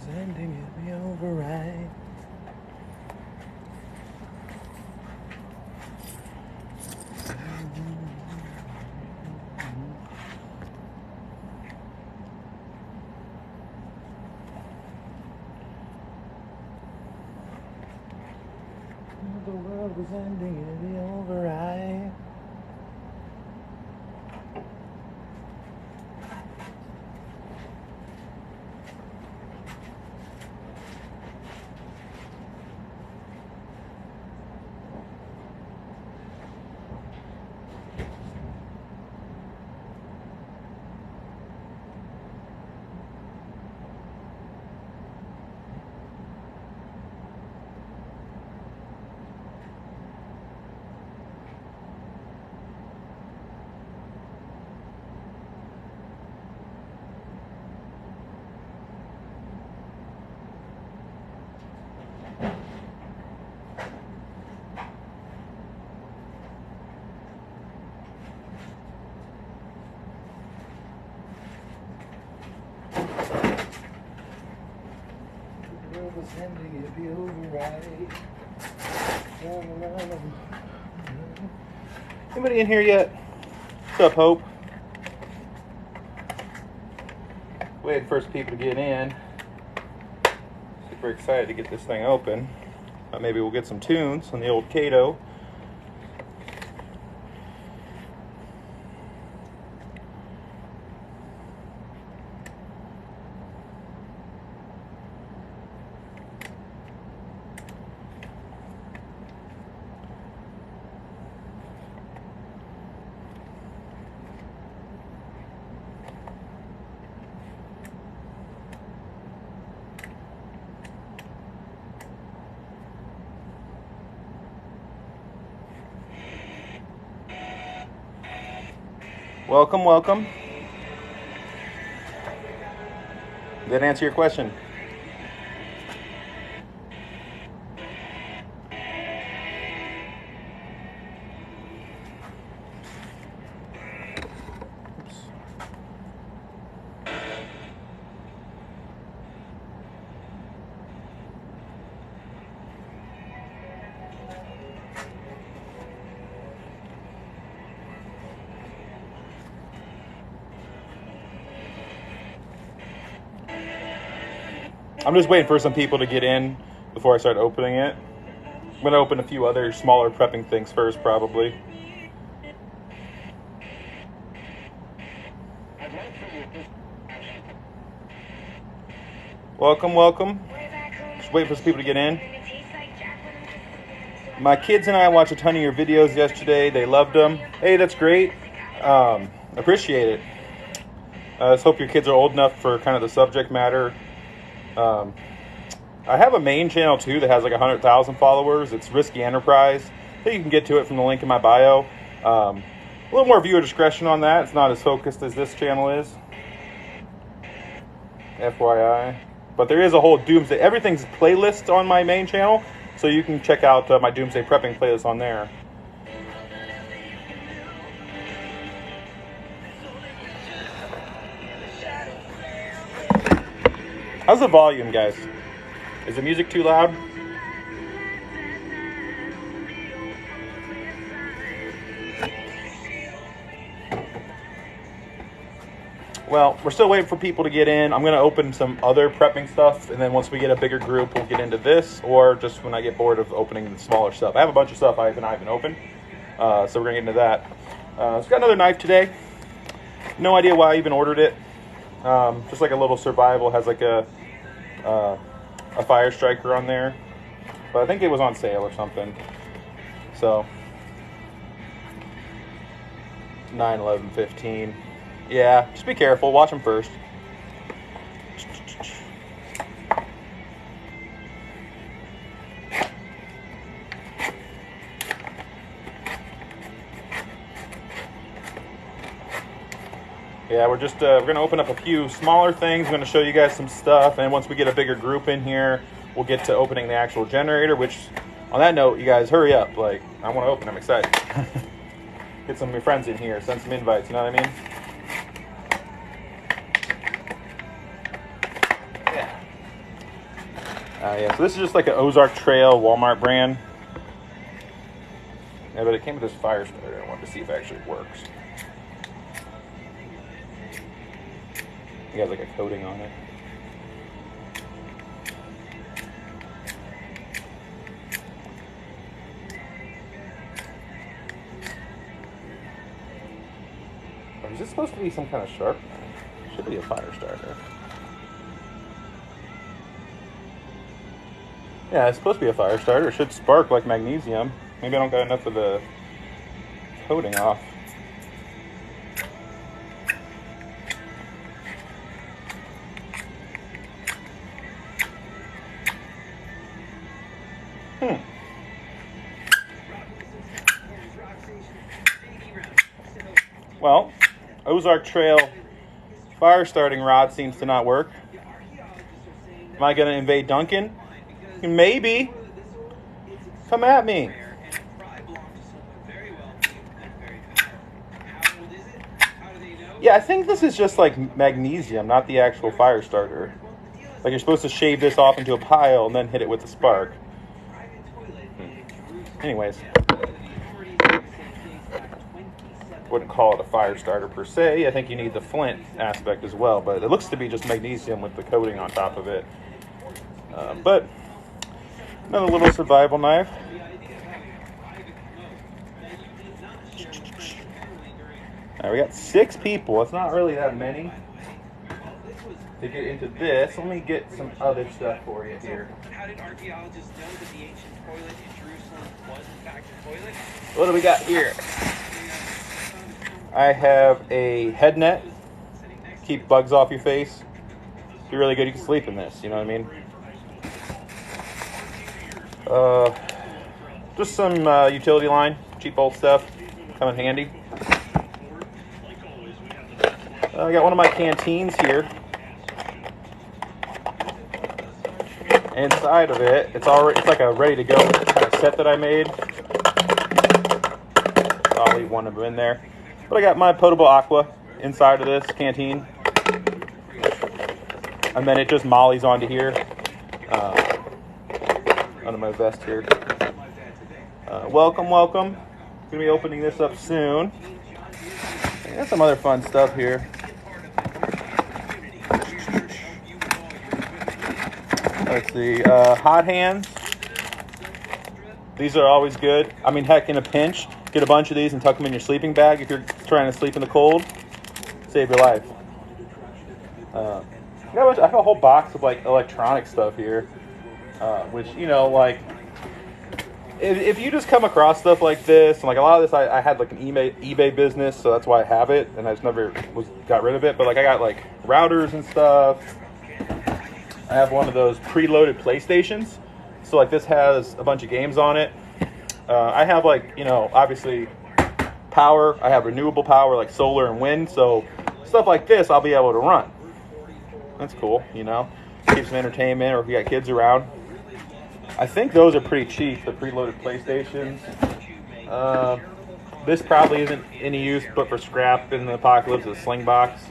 was ending, it'd be over right. The world was ending, it'd be over right. Was ending, it'd be over right. Anybody in here yet? What's up, Hope? Waiting for some people to get in. Super excited to get this thing open. Maybe we'll get some tunes on the old Kato. Welcome, welcome. Did that answer your question? Oops. I'm just waiting for some people to get in before I start opening it. I'm going to open a few other smaller prepping things first, probably. Welcome, welcome. Just waiting for some people to get in. My kids and I watched a ton of your videos yesterday. They loved them. Hey, that's great. Appreciate it. I just hope your kids are old enough for kind of the subject matter. I have a main channel too that has like 100,000 followers. It's Risky Enterprise. I think you can get to it from the link in my bio. A little more viewer discretion on that. It's not as focused as this channel is. FYI. But there is a whole Doomsday. Everything's playlist on my main channel, so you can check out my Doomsday prepping playlist on there. How's the volume, guys? Is the music too loud? Well, we're still waiting for people to get in. I'm going to open some other prepping stuff, and then once we get a bigger group, we'll get into this, or just when I get bored of opening the smaller stuff. I have a bunch of stuff I haven't opened, so we're going to get into that. So we got another knife today. No idea why I even ordered it. Just like a little survival, has like a fire striker on there, but I think it was on sale or something. So 9, 11, 15. Yeah, just be careful. Watch them first. Yeah, we're going to open up a few smaller things. I'm going to show you guys some stuff, and once we get a bigger group in here, we'll get to opening the actual generator, which, on that note, you guys, hurry up. Like, I want to open. I'm excited. Get some of your friends in here. Send some invites, you know what I mean? Yeah. Yeah, so this is just like an Ozark Trail Walmart brand. Yeah, but it came with this fire starter. I wanted to see if it actually works. It has like a coating on it. Or is this supposed to be some kind of sharp? Should be a fire starter. Yeah, it's supposed to be a fire starter. It should spark like magnesium. Maybe I don't got enough of the coating off. Well, Ozark Trail fire starting rod seems to not work. Am I going to invade Duncan? Maybe. Come at me. Yeah, I think this is just like magnesium, not the actual fire starter. Like you're supposed to shave this off into a pile and then hit it with a spark. Anyways. Wouldn't call it a fire starter per se. I think you need the flint aspect as well, but it looks to be just magnesium with the coating on top of it. But another little survival knife. All right, we got 6 people. It's not really that many to get into this. Let me get some other stuff for you here. How did archaeologists know that the ancient toilet in Jerusalem was in fact a toilet? What do we got here? I have a head net. Keep bugs off your face. Be really good. You can sleep in this. You know what I mean? Just some utility line, cheap old stuff. Come in handy. I got one of my canteens here. Inside of it, it's like a ready to go kind of set that I made. I'll leave one of them in there. But I got my potable aqua inside of this canteen. And then it just mollies onto here. Under my vest here. Welcome, welcome. Gonna be opening this up soon. I got some other fun stuff here. Let's see, hot hands. These are always good. I mean, heck, in a pinch, get a bunch of these and tuck them in your sleeping bag if you're trying to sleep in the cold. Save your life. I have a whole box of like electronic stuff here, which, you know, like if you just come across stuff like this, and like a lot of this, I had like an eBay business, so that's why I have it, and I just never got rid of it. But like I got like routers and stuff. I have one of those preloaded PlayStations, so like this has a bunch of games on it. I have like, you know, obviously power. I have renewable power like solar and wind, so stuff like this I'll be able to run. That's cool, you know. Keep some entertainment, or if you got kids around. I think those are pretty cheap, the preloaded PlayStations. This probably isn't any use but for scrap in the apocalypse, a sling box.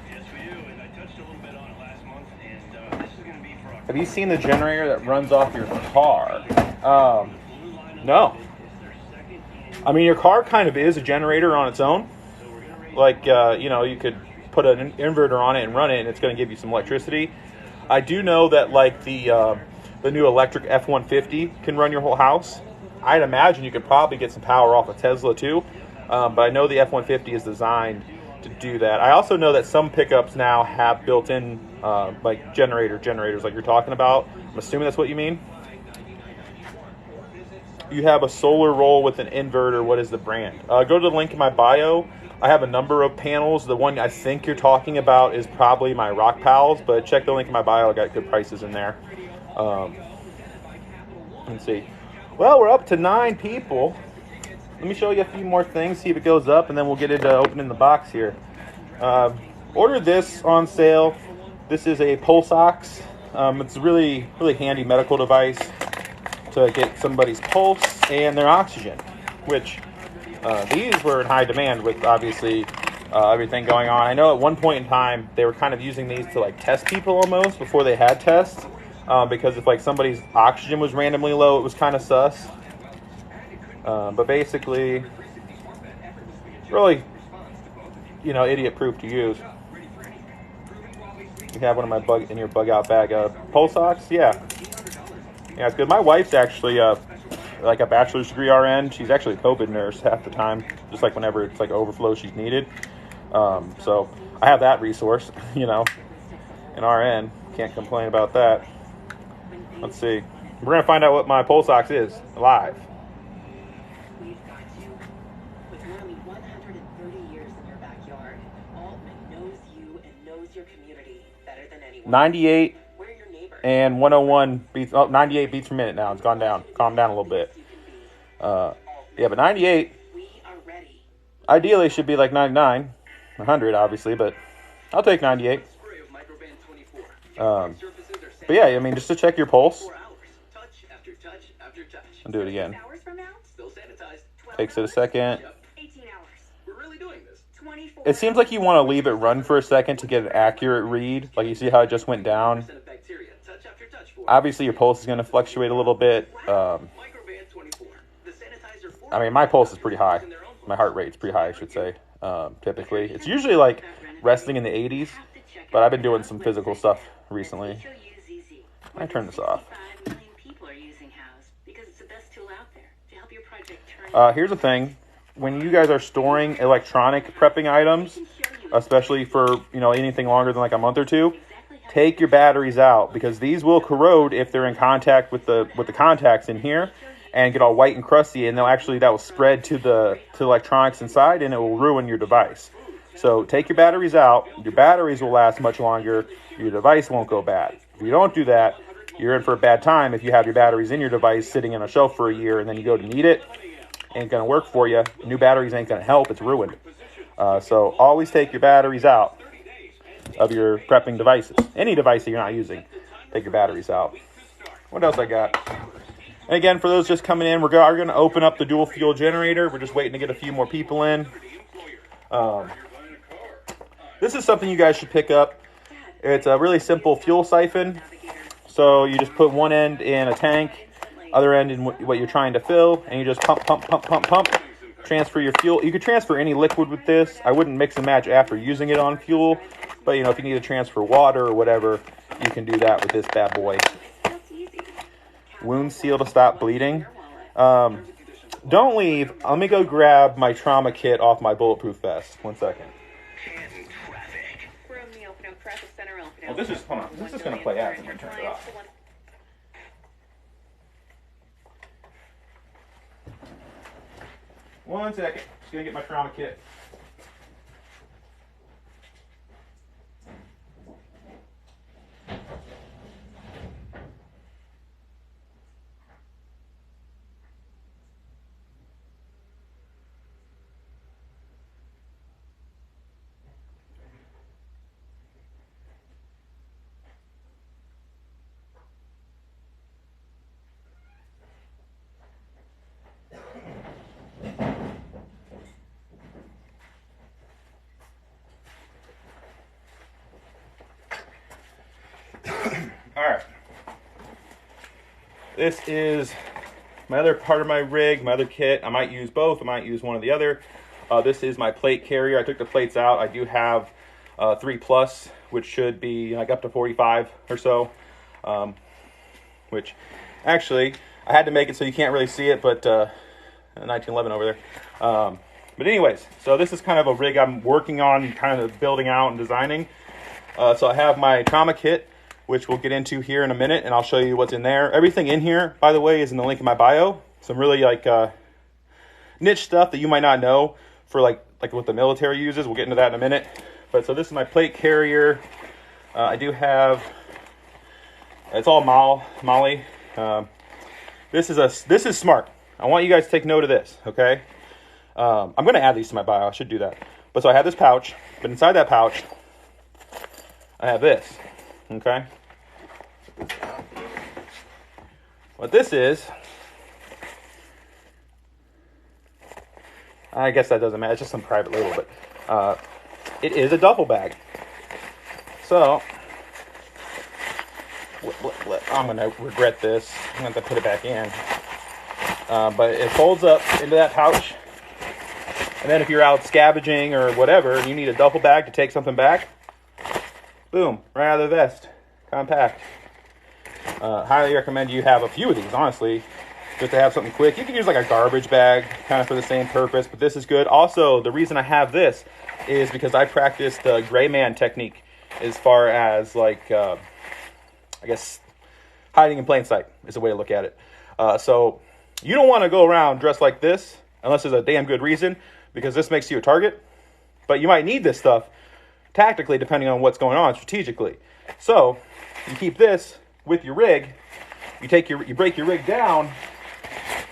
Have you seen the generator that runs off your car? No. I mean, your car kind of is a generator on its own. Like, you know, you could put an inverter on it and run it, and it's going to give you some electricity. I do know that, like, the new electric F-150 can run your whole house. I'd imagine you could probably get some power off of Tesla, too. But I know the F-150 is designed to do that. I also know that some pickups now have built-in like generators like you're talking about. I'm assuming that's what you mean. You have a solar roll with an inverter. What is the brand? Go to the link in my bio. I have a number of panels. The one I think you're talking about is probably my Rock Pals, but check the link in my bio. I got good prices in there. Let's see. Well, we're up to 9 people. Let me show you a few more things, see if it goes up, and then we'll get into opening the box here. Order this on sale. This is a pulse ox. It's a really, really handy medical device to get somebody's pulse and their oxygen, which these were in high demand with obviously everything going on. I know at one point in time they were kind of using these to like test people almost before they had tests. because if like somebody's oxygen was randomly low, it was kind of sus. But basically, really, you know, idiot proof to use. You have one of my bug in your bug out bag. Pulse ox, yeah, it's good. My wife's actually like a bachelor's degree RN. She's actually a COVID nurse half the time, just like whenever it's like overflow she's needed. So I have that resource, you know, an RN. Can't complain about that. Let's see. We're gonna find out what my pulse ox is live. 98 and 101 beats. Oh, 98 beats per minute now. It's gone down. Calm down a little bit. Yeah, but 98. Ideally, should be like 99, 100, obviously, but I'll take 98. But yeah, I mean, just to check your pulse. I'll do it again. Takes it a second. It seems like you want to leave it run for a second to get an accurate read. Like you see how it just went down. Obviously, your pulse is going to fluctuate a little bit. I mean, my pulse is pretty high. My heart rate's pretty high, I should say. Typically, it's usually like resting in the 80s, but I've been doing some physical stuff recently. I turn this off. Here's the thing. When you guys are storing electronic prepping items, especially for, you know, anything longer than like a month or two, take your batteries out, because these will corrode if they're in contact with the contacts in here and get all white and crusty, and that will spread to the electronics inside, and it will ruin your device. So take your batteries out. Your batteries will last much longer. Your device won't go bad. If you don't do that, you're in for a bad time. If you have your batteries in your device sitting on a shelf for a year and then you go to need it, ain't gonna work for you. New batteries ain't gonna help. It's ruined. So always take your batteries out of your prepping devices. Any device that you're not using, take your batteries out. What else I got? And again, for those just coming in, we're going to open up the Duel Fuel Generator. We're just waiting to get a few more people in. This is something you guys should pick up. It's a really simple fuel siphon. So you just put one end in a tank, other end in what you're trying to fill, and you just pump, pump, pump, pump, pump. Transfer your fuel. You could transfer any liquid with this. I wouldn't mix and match after using it on fuel, but you know, if you need to transfer water or whatever, you can do that with this bad boy. Wound seal to stop bleeding. Don't leave. Let me go grab my trauma kit off my bulletproof vest. 1 second. Oh, this is fun. This is going to play out. I'm going to turn it off. One second. Just going to get my trauma kit. All right. This is my other part of my rig, my other kit. I might use both. I might use one or the other. This is my plate carrier. I took the plates out. I do have 3+, which should be like up to 45 or so. Which actually, I had to make it so you can't really see it, but 1911 over there. But anyways, so this is kind of a rig I'm working on, kind of building out and designing. So I have my trauma kit, which we'll get into here in a minute, and I'll show you what's in there. Everything in here, by the way, is in the link in my bio. Some really like niche stuff that you might not know for like what the military uses. We'll get into that in a minute. But so this is my plate carrier. I do have, it's all Molly. This is smart. I want you guys to take note of this, okay? I'm going to add these to my bio. I should do that. But so I have this pouch, but inside that pouch, I have this, okay? What this is, I guess that doesn't matter. It's just some private label, but it is a duffel bag. So I'm going to regret this. I'm going to have to put it back in. But it folds up into that pouch. And then if you're out scavenging or whatever, and you need a duffel bag to take something back, boom, right out of the vest. Compact. Highly recommend you have a few of these, honestly, just to have something quick. You can use like a garbage bag kind of for the same purpose, but this is good. Also, the reason I have this is because I practice the gray man technique as far as like, I guess, hiding in plain sight is a way to look at it. So you don't want to go around dressed like this unless there's a damn good reason, because this makes you a target. But you might need this stuff tactically depending on what's going on strategically. So you keep this with your rig. You break your rig down.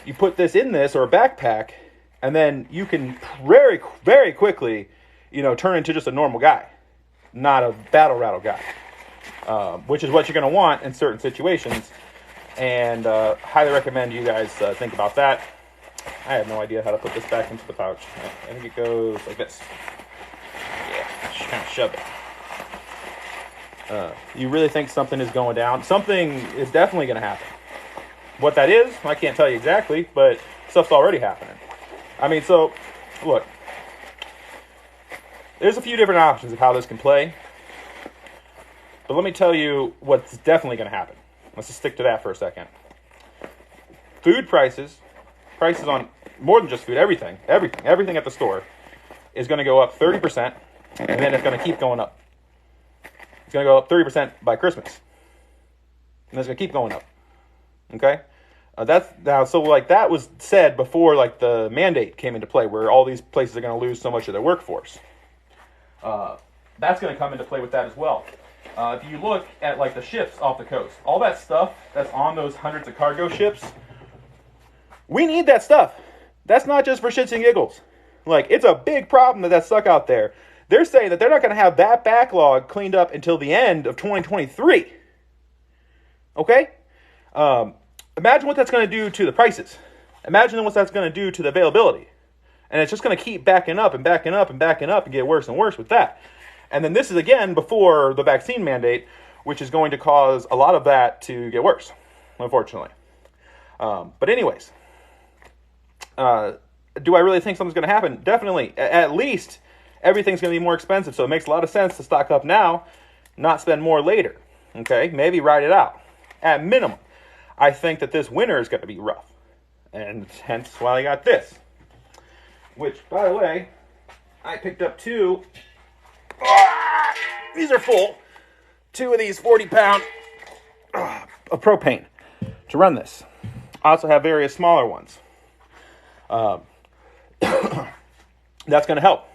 You put this in this or a backpack, and then you can very, very quickly, turn into just a normal guy, not a battle rattle guy, which is what you're going to want in certain situations. And highly recommend you guys think about that. I have no idea how to put this back into the pouch. I think it goes like this. Yeah, just kind of shove it. You really think something is going down? Something is definitely going to happen. What that is, I can't tell you exactly, but stuff's already happening. I mean, so, look. There's a few different options of how this can play. But let me tell you what's definitely going to happen. Let's just stick to that for a second. Food prices on more than just food, everything at the store is going to go up 30%, and then it's going to keep going up. It's going to go up 30% by Christmas. And it's going to keep going up. Okay? That was said before like the mandate came into play, where all these places are going to lose so much of their workforce. That's going to come into play with that as well. If you look at like the ships off the coast, all that stuff that's on those hundreds of cargo ships, we need that stuff. That's not just for shits and giggles. Like, it's a big problem that's stuck out there. They're saying that they're not going to have that backlog cleaned up until the end of 2023. Okay? Imagine what that's going to do to the prices. Imagine what that's going to do to the availability. And it's just going to keep backing up and backing up and backing up and get worse and worse with that. And then this is, again, before the vaccine mandate, which is going to cause a lot of that to get worse, unfortunately. But anyways, do I really think something's going to happen? Definitely. At least everything's going to be more expensive. So it makes a lot of sense to stock up now, not spend more later. Okay? Maybe ride it out. At minimum, I think that this winter is going to be rough. And hence why I got this. Which, by the way, I picked up two. These are full. Two of these 40-pound of propane to run this. I also have various smaller ones. That's going to help.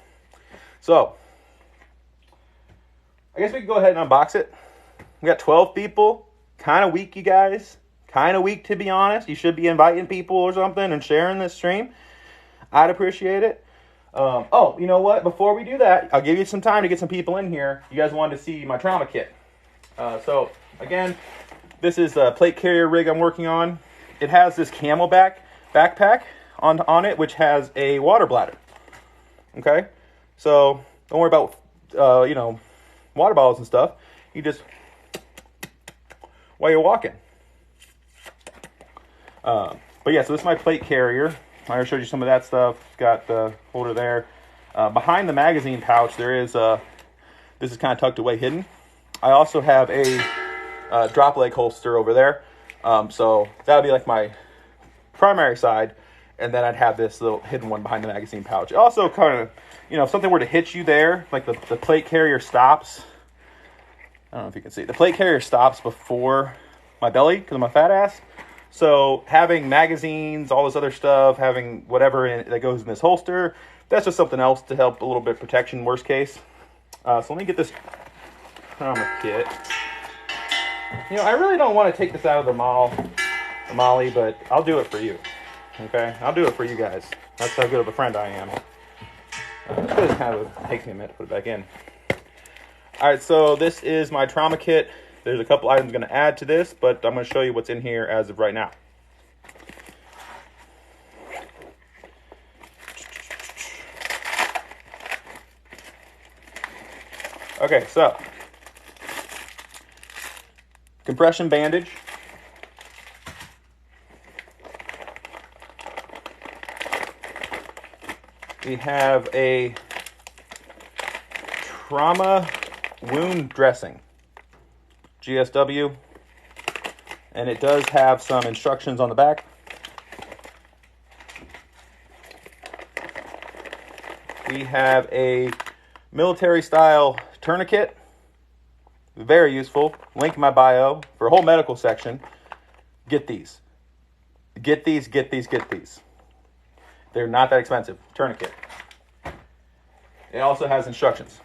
So, I guess we can go ahead and unbox it. We got 12 people. Kind of weak, you guys. Kind of weak, to be honest. You should be inviting people or something and sharing this stream. I'd appreciate it. Oh, you know what? Before we do that, I'll give you some time to get some people in here. You guys wanted to see my trauma kit. So, again, this is a plate carrier rig I'm working on. It has this camelback backpack on it, which has a water bladder. Okay? So, don't worry about, water bottles and stuff. You just, while you're walking. But yeah, so this is my plate carrier. I already showed you some of that stuff. Got the holder there. Behind the magazine pouch, there is this is kind of tucked away hidden. I also have a drop leg holster over there. So that would be like my primary side. And then I'd have this little hidden one behind the magazine pouch. Also kind of, if something were to hit you there, like the plate carrier stops. I don't know if you can see. The plate carrier stops before my belly because I'm a fat ass. So having magazines, all this other stuff, having whatever that goes in this holster, that's just something else to help a little bit protection, worst case. So let me get this trauma kit. I really don't want to take this out of the molly, but I'll do it for you. Okay? I'll do it for you guys. That's how good of a friend I am. It kind of takes me a minute to put it back in. Alright, so this is my trauma kit. There's a couple items I'm going to add to this, but I'm going to show you what's in here as of right now. Okay, so compression bandage. We have a trauma wound dressing, GSW, and it does have some instructions on the back. We have a military style tourniquet, very useful. Link in my bio for a whole medical section. Get these. Get these. They're not that expensive. Tourniquet. It also has instructions.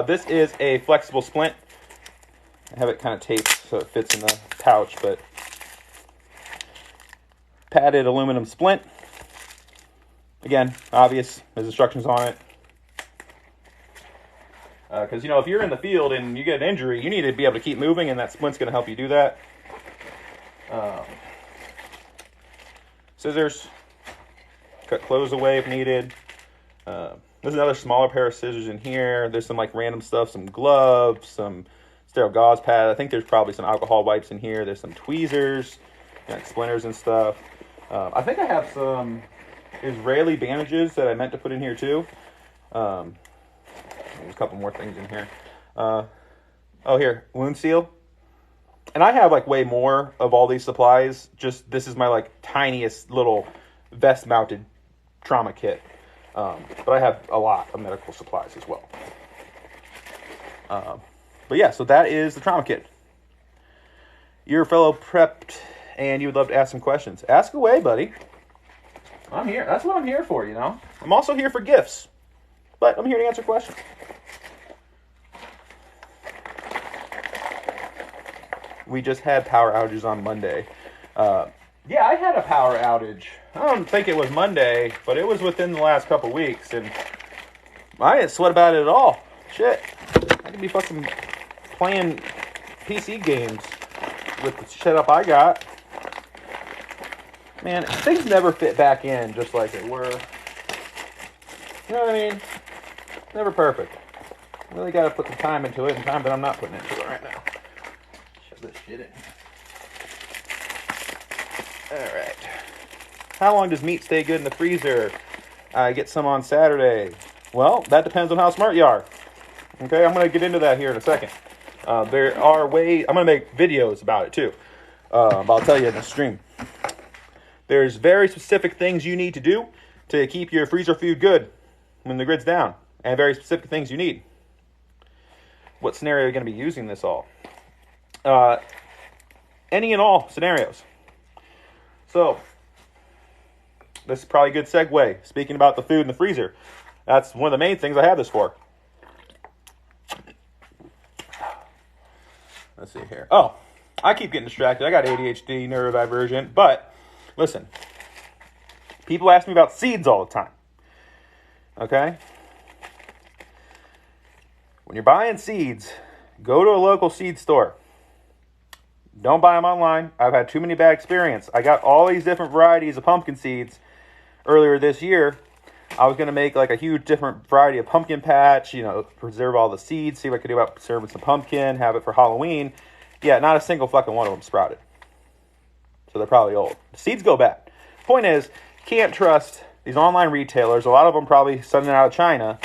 This is a flexible splint. I have it kind of taped so it fits in the pouch, but padded aluminum splint. Again, obvious. There's instructions on it. Because, if you're in the field and you get an injury, you need to be able to keep moving, and that splint's going to help you do that. Scissors. Cut clothes away if needed. There's another smaller pair of scissors in here. There's some random stuff, some gloves, some sterile gauze pad. I think there's probably some alcohol wipes in here. There's some tweezers, splinters and stuff. I think I have some Israeli bandages that I meant to put in here too. There's a couple more things in here. Here, wound seal. And I have way more of all these supplies. Just this is my tiniest little vest mounted trauma kit. But I have a lot of medical supplies as well. But yeah, so that is the trauma kit. You're a fellow prepped and you would love to ask some questions. Ask away, buddy. I'm here. That's what I'm here for, I'm also here for gifts. But I'm here to answer questions. We just had power outages on Monday. Yeah, I had a power outage. I don't think it was Monday, but it was within the last couple weeks, and I didn't sweat about it at all. Shit. I could be fucking playing PC games with the setup I got. Man, things never fit back in just like they were. You know what I mean? Never perfect. Really got to put the time into it, and time that I'm not putting into it right now. Shove this shit in. Alright. How long does meat stay good in the freezer? I get some on Saturday. Well, that depends on how smart you are. Okay, I'm going to get into that here in a second. There are ways... I'm going to make videos about it too. But I'll tell you in the stream. There's very specific things you need to do to keep your freezer food good when the grid's down. And very specific things you need. What scenario are you going to be using this all? Any and all scenarios. So, this is probably a good segue. Speaking about the food in the freezer. That's one of the main things I have this for. Let's see here. Oh, I keep getting distracted. I got ADHD, neurodivergent. But, listen. People ask me about seeds all the time. Okay? When you're buying seeds, go to a local seed store. Don't buy them online. I've had too many bad experiences. I got all these different varieties of pumpkin seeds earlier this year. I was going to make a huge different variety of pumpkin patch, preserve all the seeds, see what I could do about preserving some pumpkin, have it for Halloween. Yeah, not a single fucking one of them sprouted. So they're probably old. The seeds go bad. Point is, can't trust these online retailers. A lot of them probably sending it out of China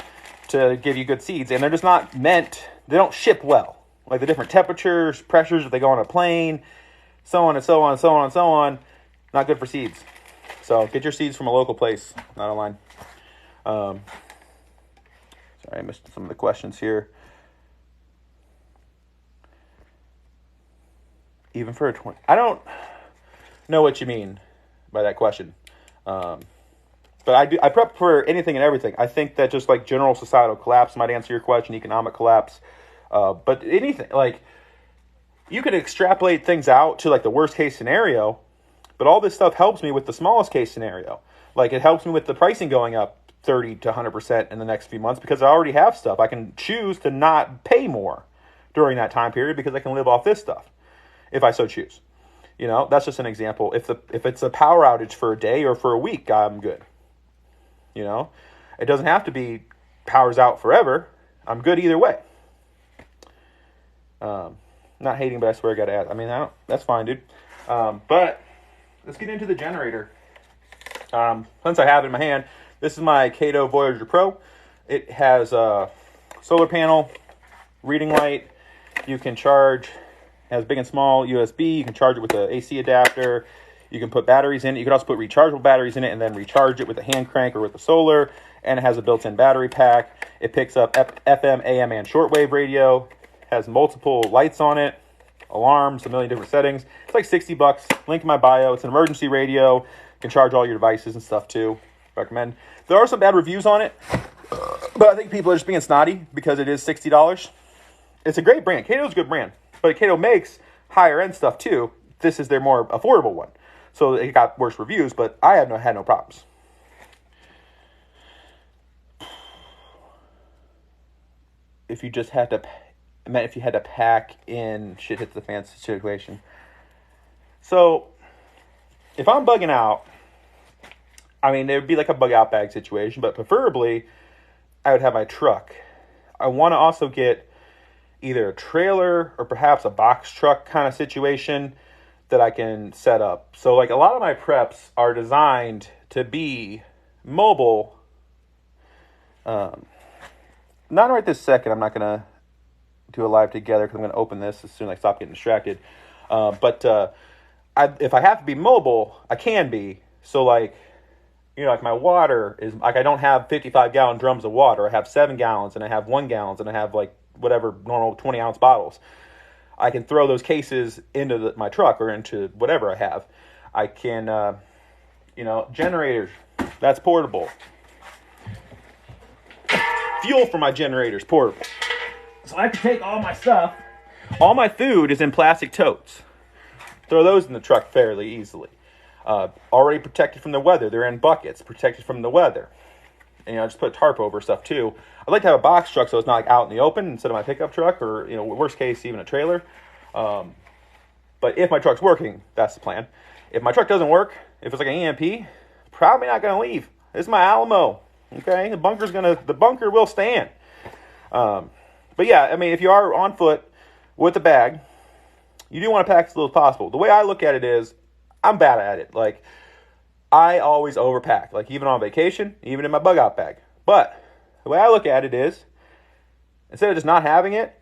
to give you good seeds. And they're just not meant, they don't ship well. The different temperatures, pressures, if they go on a plane, so on and so on and so on and so on. Not good for seeds. So get your seeds from a local place, not online. Sorry, I missed some of the questions here. Even for a 20. I don't know what you mean by that question. But I prep for anything and everything. I think that just general societal collapse might answer your question, economic collapse. But anything, you could extrapolate things out to the worst case scenario, but all this stuff helps me with the smallest case scenario. It helps me with the pricing going up 30 to 100% in the next few months because I already have stuff. I can choose to not pay more during that time period because I can live off this stuff if I so choose. That's just an example. If it's a power outage for a day or for a week, I'm good. It doesn't have to be power's out forever. I'm good either way. Not hating, but I swear I got to add. I mean, that's fine, dude. But let's get into the generator. Since I have it in my hand, this is my Kato Voyager Pro. It has a solar panel, reading light. You can charge, has big and small USB. You can charge it with an AC adapter. You can put batteries in it. You can also put rechargeable batteries in it and then recharge it with a hand crank or with the solar. And it has a built-in battery pack. It picks up FM, AM, and shortwave radio. Has multiple lights on it, alarms, a million different settings. It's like $60. Link in my bio. It's an emergency radio. You can charge all your devices and stuff too. Recommend. There are some bad reviews on it, but I think people are just being snotty because it is $60. It's a great brand. Kato's a good brand, but Kato makes higher end stuff too. This is their more affordable one, so it got worse reviews. But I had no problems. If you just had to, if you had to pack in shit hits the fan situation. So if I'm bugging out, I mean, there would be like a bug out bag situation, but preferably I would have my truck. I want to also get either a trailer or perhaps a box truck kind of situation that I can set up. So like a lot of my preps are designed to be mobile. Not right this second. I'm not going to do a live together because I'm going to open this as soon as I stop getting distracted. But if I have to be mobile, I can be. So like, you know, like my water is like, I don't have 55-gallon drums of water. I have 7 gallons and I have 1 gallon and I have like whatever normal 20-ounce bottles. I can throw those cases into my truck or into whatever I have. I can, generators, that's portable. Fuel for my generators, portable. So I can take all my stuff. All my food is in plastic totes. Throw those in the truck fairly easily. Already protected from the weather. They're in buckets, protected from the weather. And, just put a tarp over stuff too. I'd like to have a box truck so it's not like out in the open instead of my pickup truck or, worst case, even a trailer. But if my truck's working, that's the plan. If my truck doesn't work, if it's like an EMP, probably not going to leave. This is my Alamo. Okay, the bunker will stand. But yeah, I mean, if you are on foot with a bag, you do want to pack as little as possible. The way I look at it is, I'm bad at it. Like, I always overpack. Like, even on vacation, even in my bug out bag. But the way I look at it is, instead of just not having it,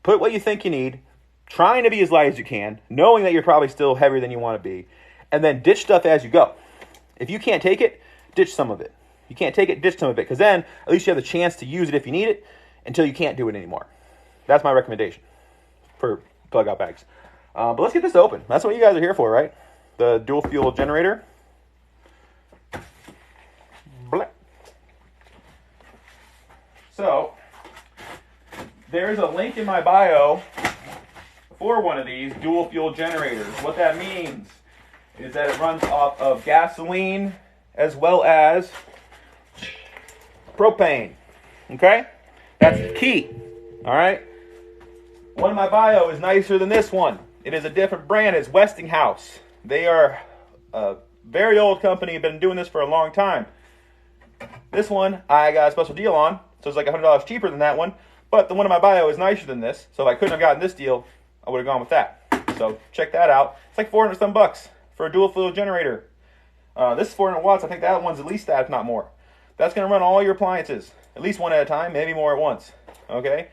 put what you think you need, trying to be as light as you can, knowing that you're probably still heavier than you want to be, and then ditch stuff as you go. If you can't take it, ditch some of it. You can't take it, ditch some of it, because then at least you have the chance to use it if you need it until you can't do it anymore. That's my recommendation for plug out bags. But let's get this open. That's what you guys are here for, right? The Duel Fuel Generator. Blah. So, there's a link in my bio for one of these Duel Fuel Generators. What that means is that it runs off of gasoline as well as propane. Okay? That's the key. Alright? One in my bio is nicer than this one. It is a different brand. It's Westinghouse. They are a very old company. Been doing this for a long time. This one I got a special deal on. So it's like $100 cheaper than that one. But the one in my bio is nicer than this. So if I couldn't have gotten this deal, I would have gone with that. So check that out. It's like 400 some bucks for a dual fuel generator. This is 400 watts. I think that one's at least that, if not more. That's going to run all your appliances. At least one at a time, maybe more at once. Okay?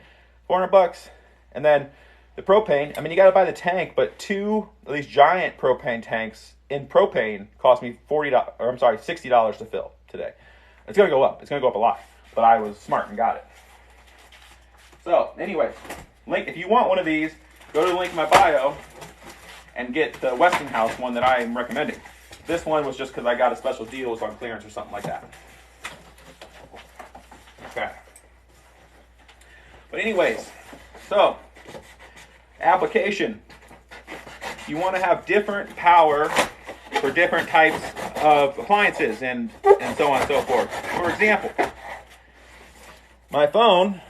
400 bucks. And then the propane, I mean, you got to buy the tank, but 2 at least giant propane tanks in propane cost me $60 to fill today. It's going to go up. It's going to go up a lot. But I was smart and got it. So, anyways, link, if you want one of these, go to the link in my bio and get the Westinghouse one that I am recommending. This one was just because I got a special deal. It was on clearance or something like that. Okay. But anyways, so, application. You want to have different power for different types of appliances and so on and so forth. For example, my phone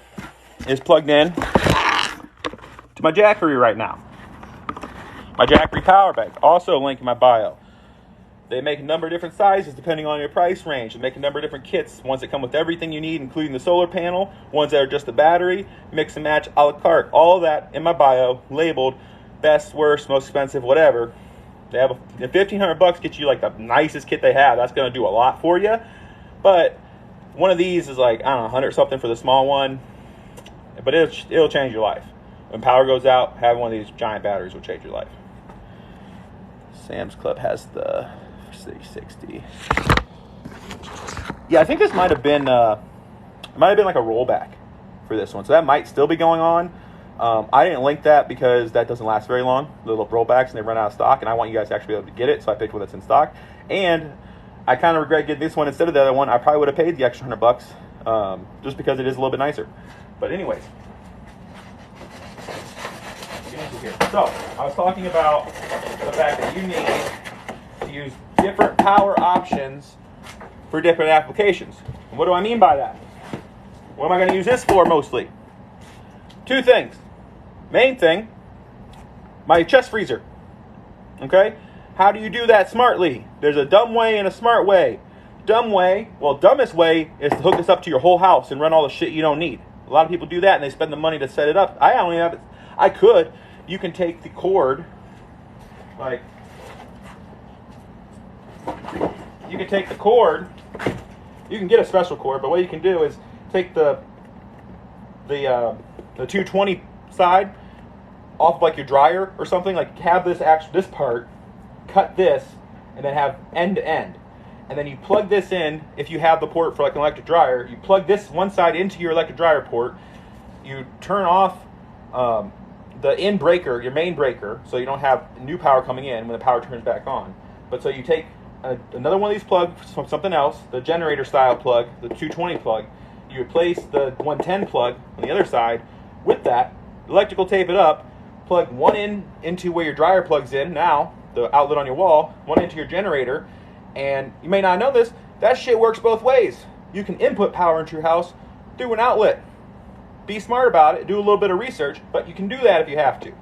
is plugged in to my Jackery right now. My Jackery power bank, also a link in my bio. They make a number of different sizes depending on your price range. They make a number of different kits, ones that come with everything you need, including the solar panel, ones that are just the battery, mix and match, a la carte. All of that in my bio, labeled best, worst, most expensive, whatever. They have $1,500 gets you like the nicest kit they have. That's going to do a lot for you. But one of these is like, I don't know, 100 something for the small one. But it'll change your life. When power goes out, having one of these giant batteries will change your life. Sam's Club has the 360. Yeah, I think this might have been like a rollback for this one. So that might still be going on. I didn't link that because that doesn't last very long. The little rollbacks, and they run out of stock, and I want you guys to actually be able to get it, so I picked one that's in stock. And I kind of regret getting this one instead of the other one. I probably would have paid the extra $100 just because it is a little bit nicer. But anyways, so I was talking about the fact that you need to use different power options for different applications. And what do I mean by that? What am I going to use this for mostly? Two things. Main thing, my chest freezer. Okay? How do you do that smartly? There's a dumb way and a smart way. Dumb way, well, dumbest way is to hook this up to your whole house and run all the shit you don't need. A lot of people do that and they spend the money to set it up. I only have it. I could. You can take the cord, like, you can take the cord. You can get a special cord, but what you can do is take the 220 side off of like your dryer or something, like have this part, cut this, and then have end to end. And then you plug this in, if you have the port for like an electric dryer, you plug this one side into your electric dryer port, you turn off the in breaker, your main breaker, so you don't have new power coming in when the power turns back on. But so you take another one of these plugs from something else, the generator style plug, the 220 plug, you replace the 110 plug on the other side with that, electrical tape it up, plug one into where your dryer plugs in now, the outlet on your wall, one into your generator, and you may not know this, that shit works both ways. You can input power into your house through an outlet. Be smart about it, do a little bit of research, but you can do that if you have to.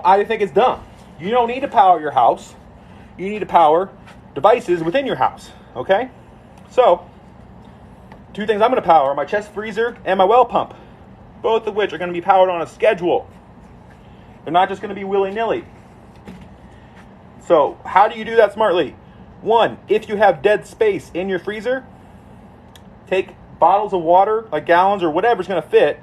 I think it's dumb. You don't need to power your house. You need to power devices within your house, okay? So, two things I'm going to power, my chest freezer and my well pump, both of which are going to be powered on a schedule. They're not just going to be willy-nilly. So, how do you do that smartly? One, if you have dead space in your freezer, take bottles of water, like gallons or whatever's going to fit,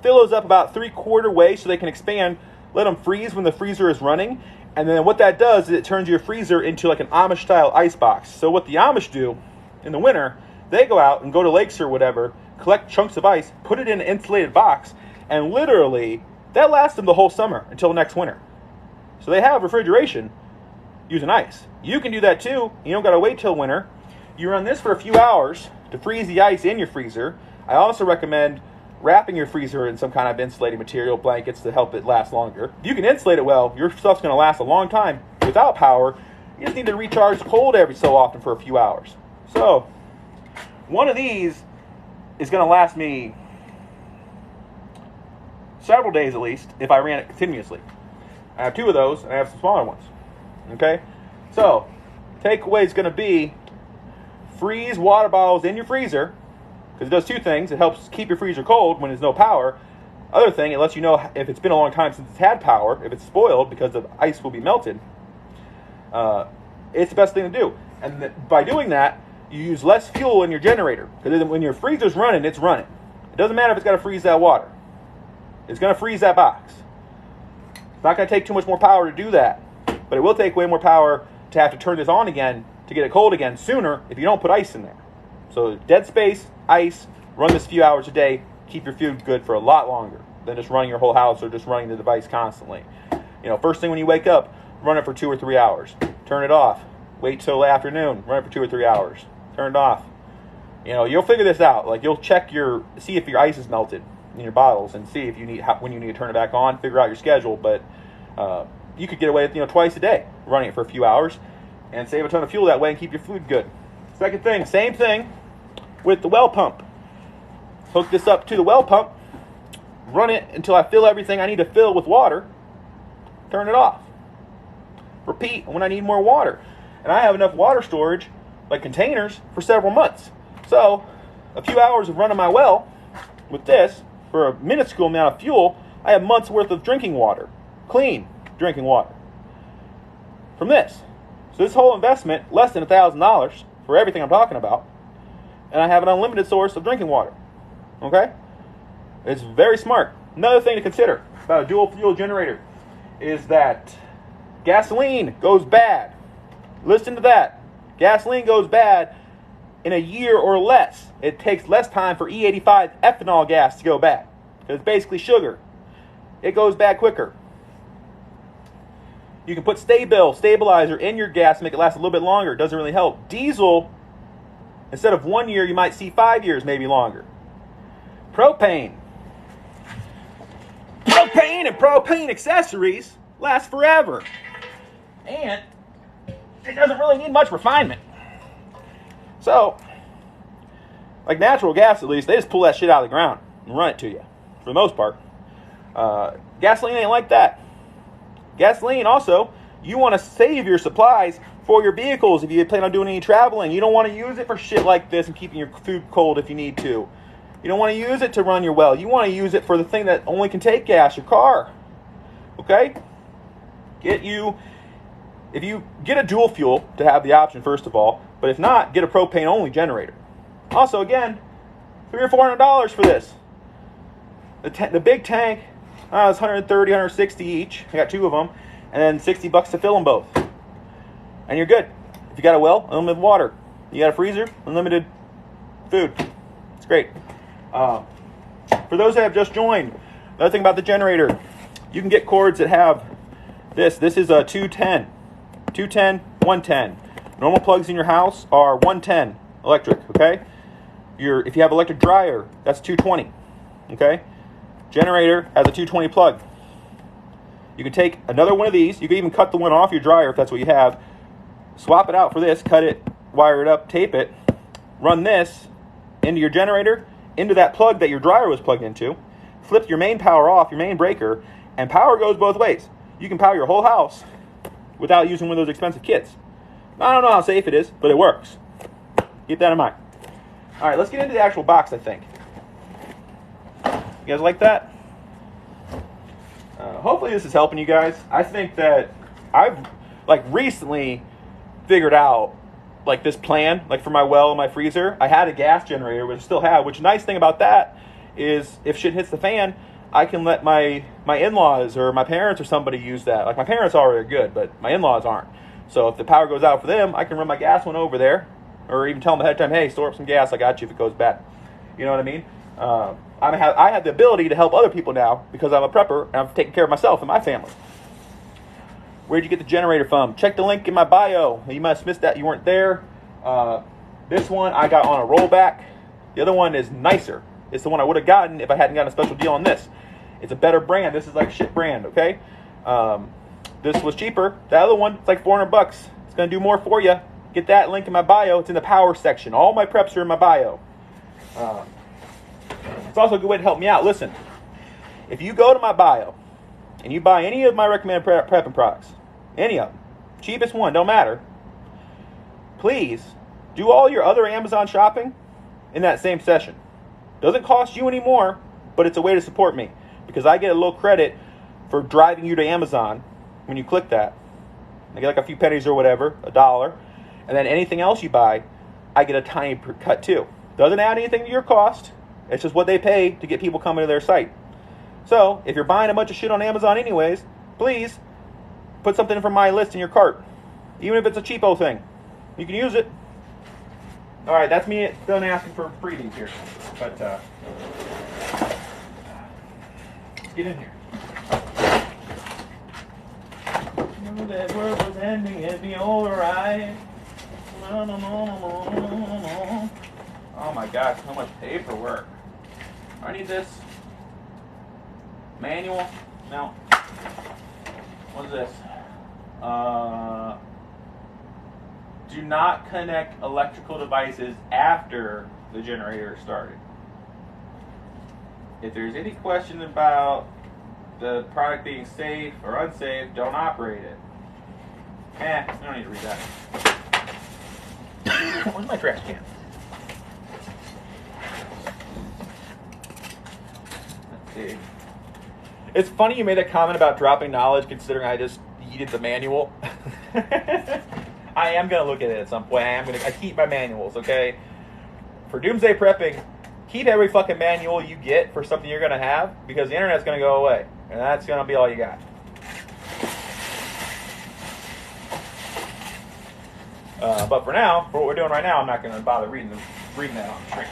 fill those up about 3/4 way so they can expand, let them freeze when the freezer is running, and then what that does is it turns your freezer into like an Amish-style ice box. So what the Amish do in the winter, they go out and go to lakes or whatever, collect chunks of ice, put it in an insulated box, and literally, that lasts them the whole summer until next winter. So they have refrigeration using ice. You can do that too. You don't got to wait till winter. You run this for a few hours to freeze the ice in your freezer. I also recommend wrapping your freezer in some kind of insulating material, blankets, to help it last longer. If you can insulate it well, your stuff's going to last a long time without power. You just need to recharge cold every so often for a few hours. So, one of these is going to last me several days at least if I ran it continuously. I have two of those, and I have some smaller ones. Okay? So, takeaway is going to be freeze water bottles in your freezer, because it does two things. It helps keep your freezer cold when there's no power. Other thing, it lets you know if it's been a long time since it's had power, if it's spoiled because the ice will be melted. It's the best thing to do. And by doing that, you use less fuel in your generator, because when your freezer's running, it's running. It doesn't matter if it's got to freeze that water. It's going to freeze that box. It's not going to take too much more power to do that, but it will take way more power to have to turn this on again to get it cold again sooner if you don't put ice in there. So dead space, ice, run this a few hours a day, keep your food good for a lot longer than just running your whole house or just running the device constantly. You know, first thing when you wake up, run it for 2 or 3 hours. Turn it off. Wait till the afternoon, run it for 2 or 3 hours. Turn it off. You know, you'll figure this out. Like, you'll check see if your ice is melted in your bottles and see if you when you need to turn it back on, figure out your schedule. But you could get away with, twice a day running it for a few hours and save a ton of fuel that way and keep your food good. Second thing, same thing with the well pump. Hook this up to the well pump, run it until I fill everything I need to fill with water, turn it off. Repeat when I need more water. and I have enough water storage, like containers, for several months. So a few hours of running my well with this for a minuscule amount of fuel, I have months worth of drinking water, clean drinking water from this. So this whole investment, less than $1,000 for everything I'm talking about, and I have an unlimited source of drinking water. Okay? It's very smart. Another thing to consider about a dual fuel generator is that gasoline goes bad. Listen to that. Gasoline goes bad in a year or less. It takes less time for E85 ethanol gas to go bad, because it's basically sugar. It goes bad quicker. You can put stabilizer in your gas to make it last a little bit longer. It doesn't really help. Diesel, instead of 1 year, you might see 5 years, maybe longer. Propane. Propane and propane accessories last forever. And it doesn't really need much refinement. So, like natural gas at least, they just pull that shit out of the ground and run it to you, for the most part. Gasoline ain't like that. Gasoline also, you want to save your supplies for your vehicles if you plan on doing any traveling. You don't want to use it for shit like this and keeping your food cold if you need to. You don't want to use it to run your well. You want to use it for the thing that only can take gas, your car. Okay? If you get a dual fuel to have the option, first of all, but if not, get a propane only generator. Also, again, $300 or $400 for this. The big tank, it's $130, $160 each. I got 2 of them, and then $60 to fill them both. And you're good. If you got a well, unlimited water. You got a freezer, unlimited food. It's great. For those that have just joined, another thing about the generator, you can get cords that have this. This is a 210, 110. Normal plugs in your house are 110 electric, okay? If you have electric dryer, that's 220, okay? Generator has a 220 plug. You can take another one of these. You can even cut the one off your dryer if that's what you have. Swap it out for this, cut it, wire it up, tape it, run this into your generator, into that plug that your dryer was plugged into, flip your main power off, your main breaker, and power goes both ways. You can power your whole house without using one of those expensive kits. I don't know how safe it is, but it works. Keep that in mind. All right, let's get into the actual box, I think. You guys like that? Hopefully this is helping you guys. I think that I've recently figured out this plan, for my well and my freezer. I had a gas generator, which I still have, which nice thing about that is if shit hits the fan, I can let my in-laws or my parents or somebody use that. My parents already are good, but my in-laws aren't. So if the power goes out for them, I can run my gas one over there, or even tell them ahead of time, hey, store up some gas, I got you if it goes bad. You know what I mean? I have the ability to help other people now because I'm a prepper and I'm taking care of myself and my family. Where'd you get the generator from? Check the link in my bio. You might have missed that. You weren't there. This one I got on a rollback. The other one is nicer. It's the one I would have gotten if I hadn't gotten a special deal on this. It's a better brand. This is like shit brand, okay? This was cheaper. The other one, it's like $400. It's going to do more for you. Get that link in my bio. It's in the power section. All my preps are in my bio. It's also a good way to help me out. Listen, if you go to my bio and you buy any of my recommended prepping products, any of them, cheapest one, don't matter, please do all your other Amazon shopping in that same session. Doesn't cost you any more, but it's a way to support me because I get a little credit for driving you to Amazon when you click that. I get a few pennies or whatever, $1, and then anything else you buy, I get a tiny cut too. Doesn't add anything to your cost. It's just what they pay to get people coming to their site. So, if you're buying a bunch of shit on Amazon anyways, please put something from my list in your cart. Even if it's a cheapo thing. You can use it. Alright, that's me done asking for freebies here. But, let's get in here. Knew that world was ending, it'd be alright. Oh my gosh, so much paperwork. I need this. Manual. No. What is this? Do not connect electrical devices after the generator is started. If there's any question about the product being safe or unsafe, don't operate it. We don't need to read that. Where's my trash can? Let's see. It's funny you made a comment about dropping knowledge considering I just yeeted the manual. I am going to look at it at some point. I keep my manuals, okay? For doomsday prepping, keep every fucking manual you get for something you're going to have because the internet's going to go away. And that's going to be all you got. But for now, for what we're doing right now, I'm not going to bother reading that on the screen.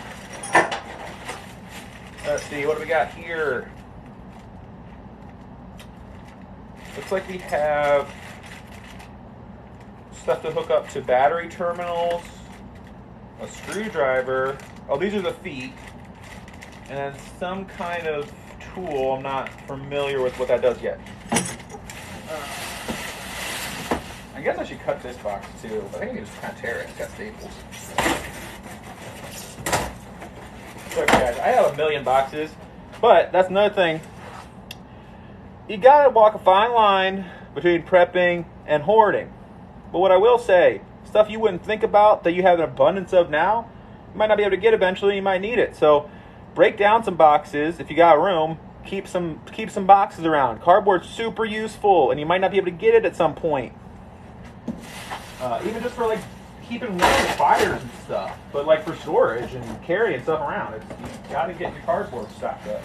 Let's see, what do we got here? Looks like we have stuff to hook up to battery terminals, a screwdriver. Oh, these are the feet. And then some kind of tool. I'm not familiar with what that does yet. I guess I should cut this box too. I think I can just kind of tear it. It's got staples. Sorry guys, I have a million boxes, but that's another thing. You gotta walk a fine line between prepping and hoarding. But what I will say, stuff you wouldn't think about that you have an abundance of now, you might not be able to get eventually. You might need it. So break down some boxes if you got room. Keep some boxes around. Cardboard's super useful, and you might not be able to get it at some point. Even just for like keeping warm with fires and stuff, but like for storage and carrying stuff around, you got to get your cardboard stocked up.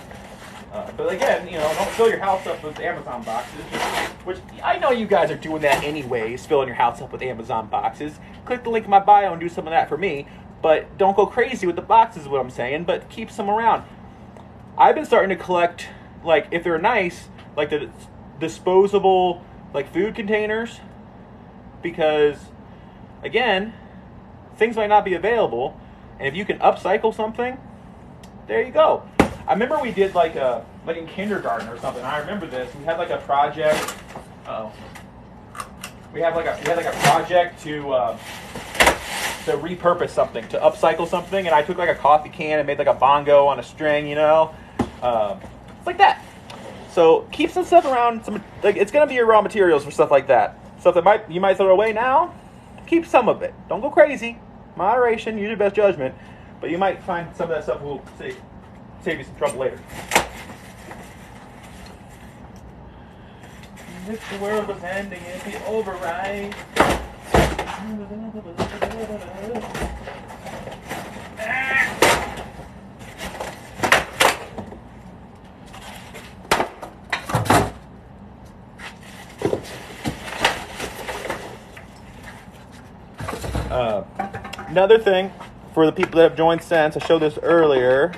But again, don't fill your house up with Amazon boxes, which I know you guys are doing that anyways, filling your house up with Amazon boxes. Click the link in my bio and do some of that for me, but don't go crazy with the boxes is what I'm saying, but keep some around. I've been starting to collect, like, if they're nice, like the disposable, like, food containers, because, again, things might not be available, and if you can upcycle something, there you go. I remember we did like in kindergarten or something. I remember this. We had like a project. We had like a project to repurpose something, to upcycle something, and I took like a coffee can and made like a bongo on a string. It's like that. So keep some stuff around. It's gonna be your raw materials for stuff like that. Stuff that you might throw away now. Keep some of it. Don't go crazy. Moderation. Use your best judgment. But you might find some of that stuff will save you some trouble later. If the world was ending, it'd be over, right? Another thing for the people that have joined since, I showed this earlier.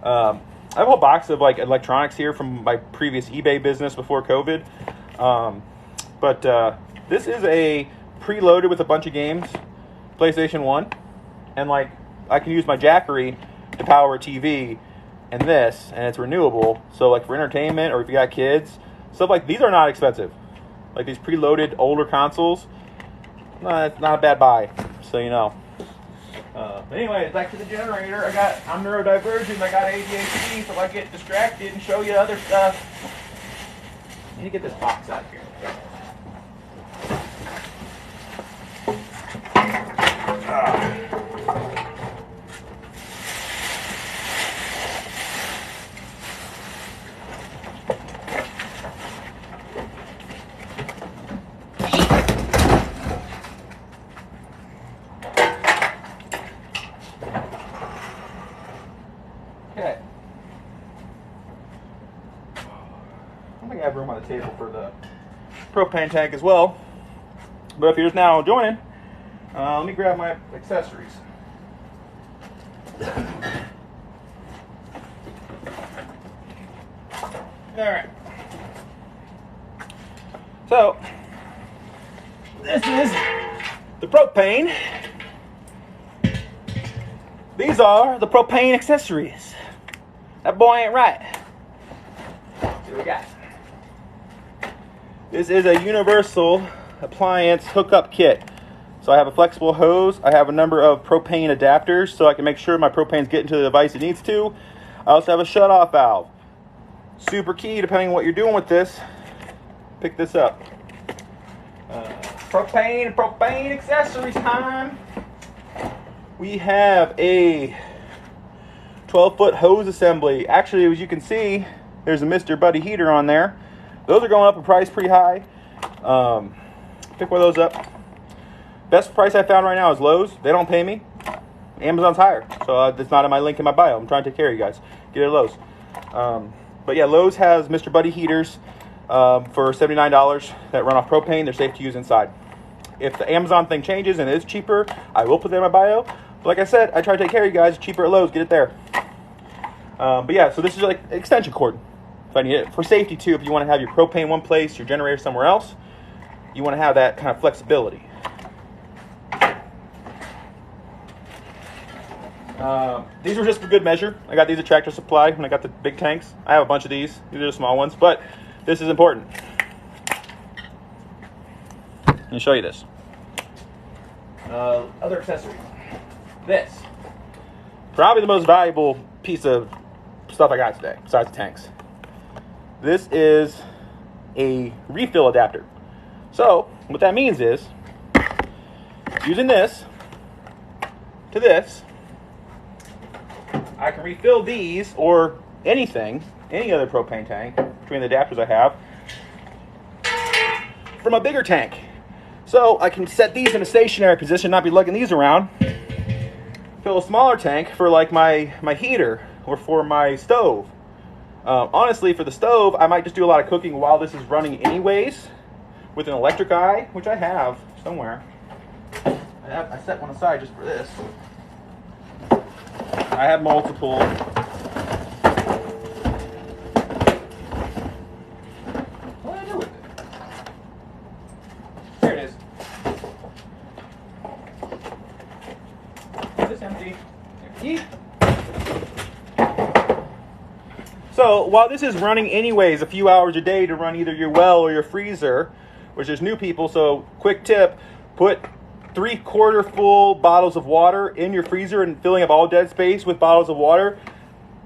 I have a whole box of like electronics here from my previous eBay business before COVID. But this is a preloaded with a bunch of games, PlayStation 1. And like I can use my Jackery to power a TV and this, and it's renewable. So like for entertainment or if you got kids, stuff like these are not expensive. Like these preloaded older consoles, it's not a bad buy. So you know. Anyway, back to the generator. I'm neurodivergent. I got ADHD, so if I get distracted and show you other stuff. I need to get this box out of here. Okay. I think I have room on the table for the propane tank as well. But if you're just now joining, let me grab my accessories. Alright. So, this is the propane. These are the propane accessories. That boy ain't right. Let's see what we got. This is a universal appliance hookup kit. So I have a flexible hose. I have a number of propane adapters so I can make sure my propane's getting to the device it needs to. I also have a shutoff valve. Super key depending on what you're doing with this. Pick this up. Propane accessories time. we have a 12-foot hose assembly. Actually, as you can see, there's a Mr. Buddy heater on there. Those are going up in price pretty high. Pick one of those up. Best price I found right now is Lowe's. They don't pay me. Amazon's higher, so it's not in my link in my bio. I'm trying to take care of you guys. Get it at Lowe's. But yeah, Lowe's has Mr. Buddy heaters for $79 that run off propane. They're safe to use inside. If the Amazon thing changes and it is cheaper, I will put that in my bio. But like I said, I try to take care of you guys. Cheaper at Lowe's, get it there. But yeah, so this is like extension cord. If I need it for safety too, if you want to have your propane one place, your generator somewhere else, you want to have that kind of flexibility. These were just for good measure. I got these at Tractor Supply when I got the big tanks. I have a bunch of these. These are the small ones, but this is important. Let me show you this. Other accessories. This. Probably the most valuable piece of stuff I got today, besides the tanks. This is a refill adapter. So, what that means is, using this to this, I can refill these or anything, any other propane tank, between the adapters I have, from a bigger tank. So I can set these in a stationary position, not be lugging these around. Fill a smaller tank for like my heater or for my stove. Honestly, for the stove, I might just do a lot of cooking while this is running anyways, with an electric eye, which I have somewhere. I set one aside just for this. I have multiple. What do I do with it? There it is. Is this empty? Empty. So while this is running anyways a few hours a day to run either your well or your freezer, which is new people, so quick tip, put 3/4 full bottles of water in your freezer and filling up all dead space with bottles of water.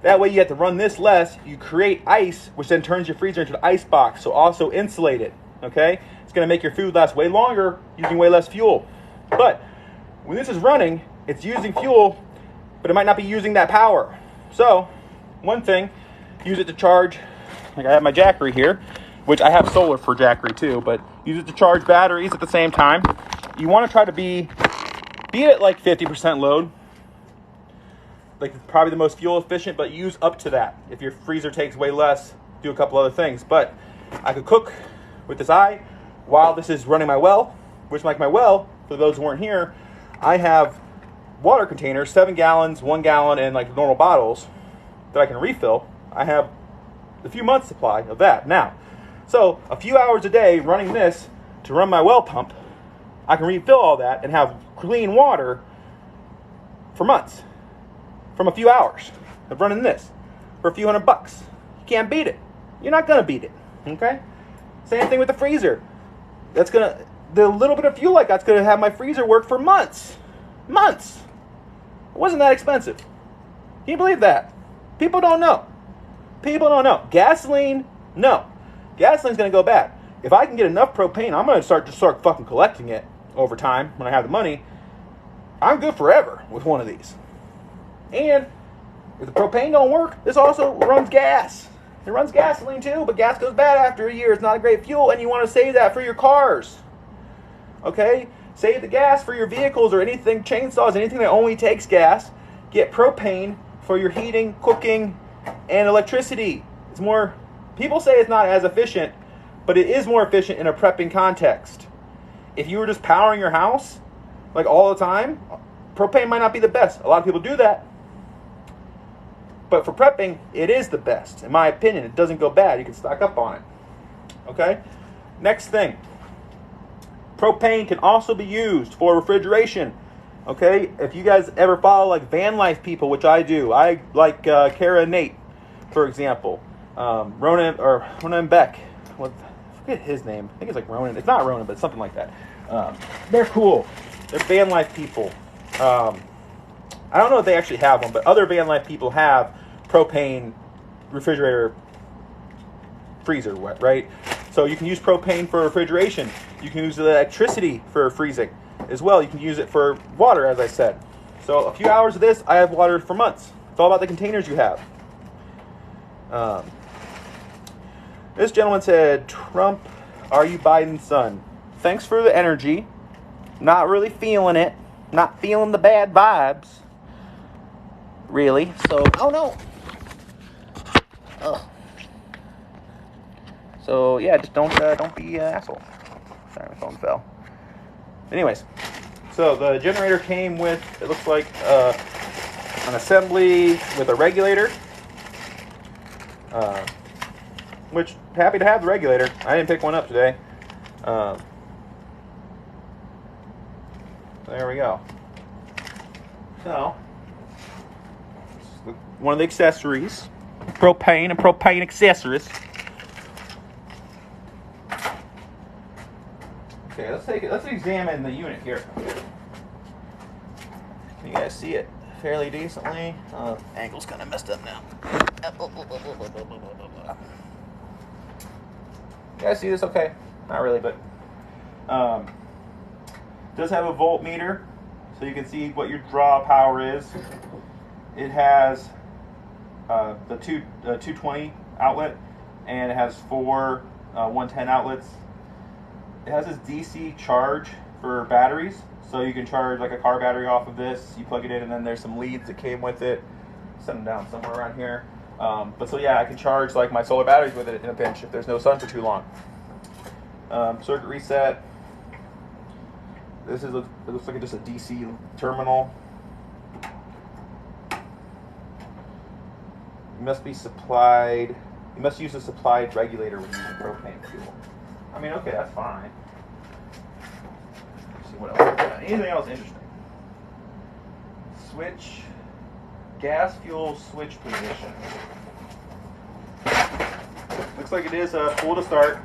That way you have to run this less. You create ice, which then turns your freezer into an ice box, so also insulate it, okay? It's gonna make your food last way longer using way less fuel. But when this is running, it's using fuel, but it might not be using that power. So one thing, use it to charge, like I have my Jackery here, which I have solar for Jackery too, but use it to charge batteries at the same time. You want to try to be at like 50% load, like probably the most fuel efficient, but use up to that. If your freezer takes way less, do a couple other things. But I could cook with this eye while this is running my well, which like my well, for those who weren't here, I have water containers, 7 gallons, 1 gallon, and like normal bottles that I can refill. I have a few months supply of that now. So a few hours a day running this to run my well pump, I can refill all that and have clean water for months from a few hours of running this for a few $100. You can't beat it. You're not gonna beat it. Okay. Same thing with the freezer. The little bit of fuel I got's gonna have my freezer work for months. Months. It wasn't that expensive. Can you believe that? People don't know. People don't know. Gasoline, no. Gasoline's gonna go bad. If I can get enough propane, I'm gonna start fucking collecting it over time when I have the money. I'm good forever with one of these. And if the propane don't work, this also runs gas. It runs gasoline too, but gas goes bad after a year. It's not a great fuel, and you want to save that for your cars. Okay? Save the gas for your vehicles or anything, chainsaws, anything that only takes gas. Get propane for your heating, cooking, and electricity. It's more, people say it's not as efficient, but it is more efficient in a prepping context. If you were just powering your house, like all the time, propane might not be the best. A lot of people do that. But for prepping, it is the best. In my opinion, it doesn't go bad. You can stock up on it. Okay? Next thing. Propane can also be used for refrigeration. Okay? If you guys ever follow like van life people, which I do. I like Kara and Nate, for example. Ronan and Beck. I forget his name. I think it's like Ronan. It's not Ronan, but something like that. They're cool. They're van life people. I don't know if they actually have one, but other van life people have propane refrigerator freezer, right? So you can use propane for refrigeration. You can use the electricity for freezing as well. You can use it for water, as I said. So a few hours of this, I have water for months. It's all about the containers you have. This gentleman said, Trump, are you Biden's son? Thanks for the energy. Not really feeling it. Not feeling the bad vibes. Really. So, oh no. Ugh. So, yeah, just don't be an asshole. Sorry, my phone fell. Anyways, so the generator came with, it looks like an assembly with a regulator. Which, happy to have the regulator. I didn't pick one up today. There we go. So, one of the accessories. Propane and propane accessories. Okay, let's examine the unit here. Can you guys see it fairly decently? Angle's kind of messed up now. You guys see this okay? Not really, but does have a voltmeter, so you can see what your draw power is. It has the 220 outlet, and it has 4 110 outlets. It has this DC charge for batteries, so you can charge like a car battery off of this. You plug it in, and then there's some leads that came with it. Set them down somewhere around here. But so yeah, I can charge like my solar batteries with it in a pinch if there's no sun for too long. Circuit reset. This is it looks like just a DC terminal. You must be supplied. You must use a supplied regulator when using propane fuel. I mean, okay, that's fine. Let's see what else. Anything else interesting? Switch. Gas fuel switch position. Looks like it is full to start.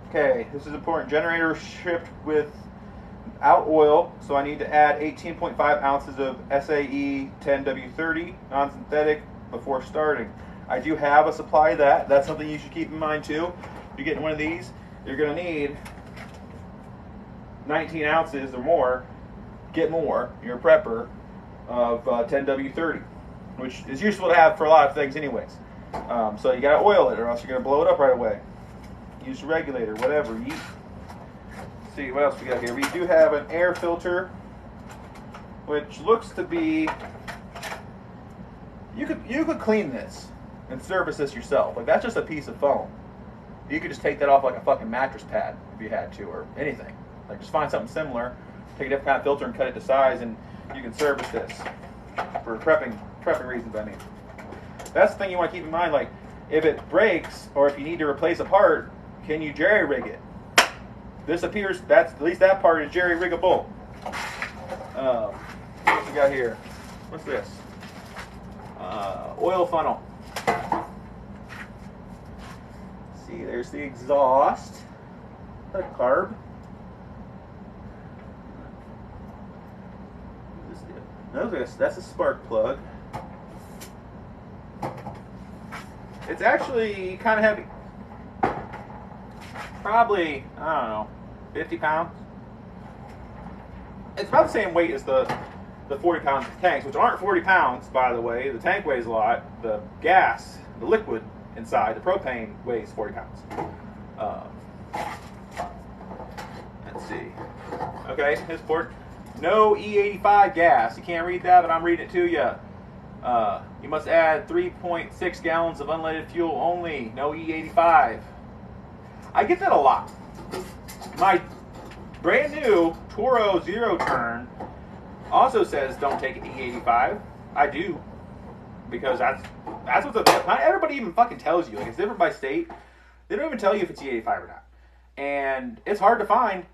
Okay, this is important. Generator shipped without oil, so I need to add 18.5 ounces of SAE 10W30 non-synthetic before starting. I do have a supply of that. That's something you should keep in mind too. If you're getting one of these, you're going to need 19 ounces or more. Get more. You're a prepper of 10W30, which is useful to have for a lot of things anyways. So you got to oil it, or else you're going to blow it up right away. Use a regulator, whatever. Let's see what else we got here. We do have an air filter, which looks to be. You could clean this and service this yourself. Like, that's just a piece of foam. You could just take that off like a fucking mattress pad if you had to, or anything. Like, just find something similar, take a different kind of filter and cut it to size, and you can service this for prepping reasons. I mean, that's the thing you want to keep in mind. Like, if it breaks or if you need to replace a part, can you jerry rig it? This appears that's at least that part is jerry riggable. What we got here? What's this? Oil funnel. See, there's the exhaust. Is that a carb? No, that's a spark plug. It's actually kind of heavy. Probably, I don't know, 50 pounds. It's about the same weight as the 40-pound tanks, which aren't 40 pounds, by the way. The tank weighs a lot. The gas, the liquid inside, the propane, weighs 40 pounds. Let's see. Okay, his port. No E85 gas. You can't read that, but I'm reading it to you. You must add 3.6 gallons of unleaded fuel only. No E85. I get that a lot. My brand new Toro Zero Turn also says don't take E85. I do, because that's what's up. Not everybody even fucking tells you. Like, it's different by state. They don't even tell you if it's E85 or not. And it's hard to find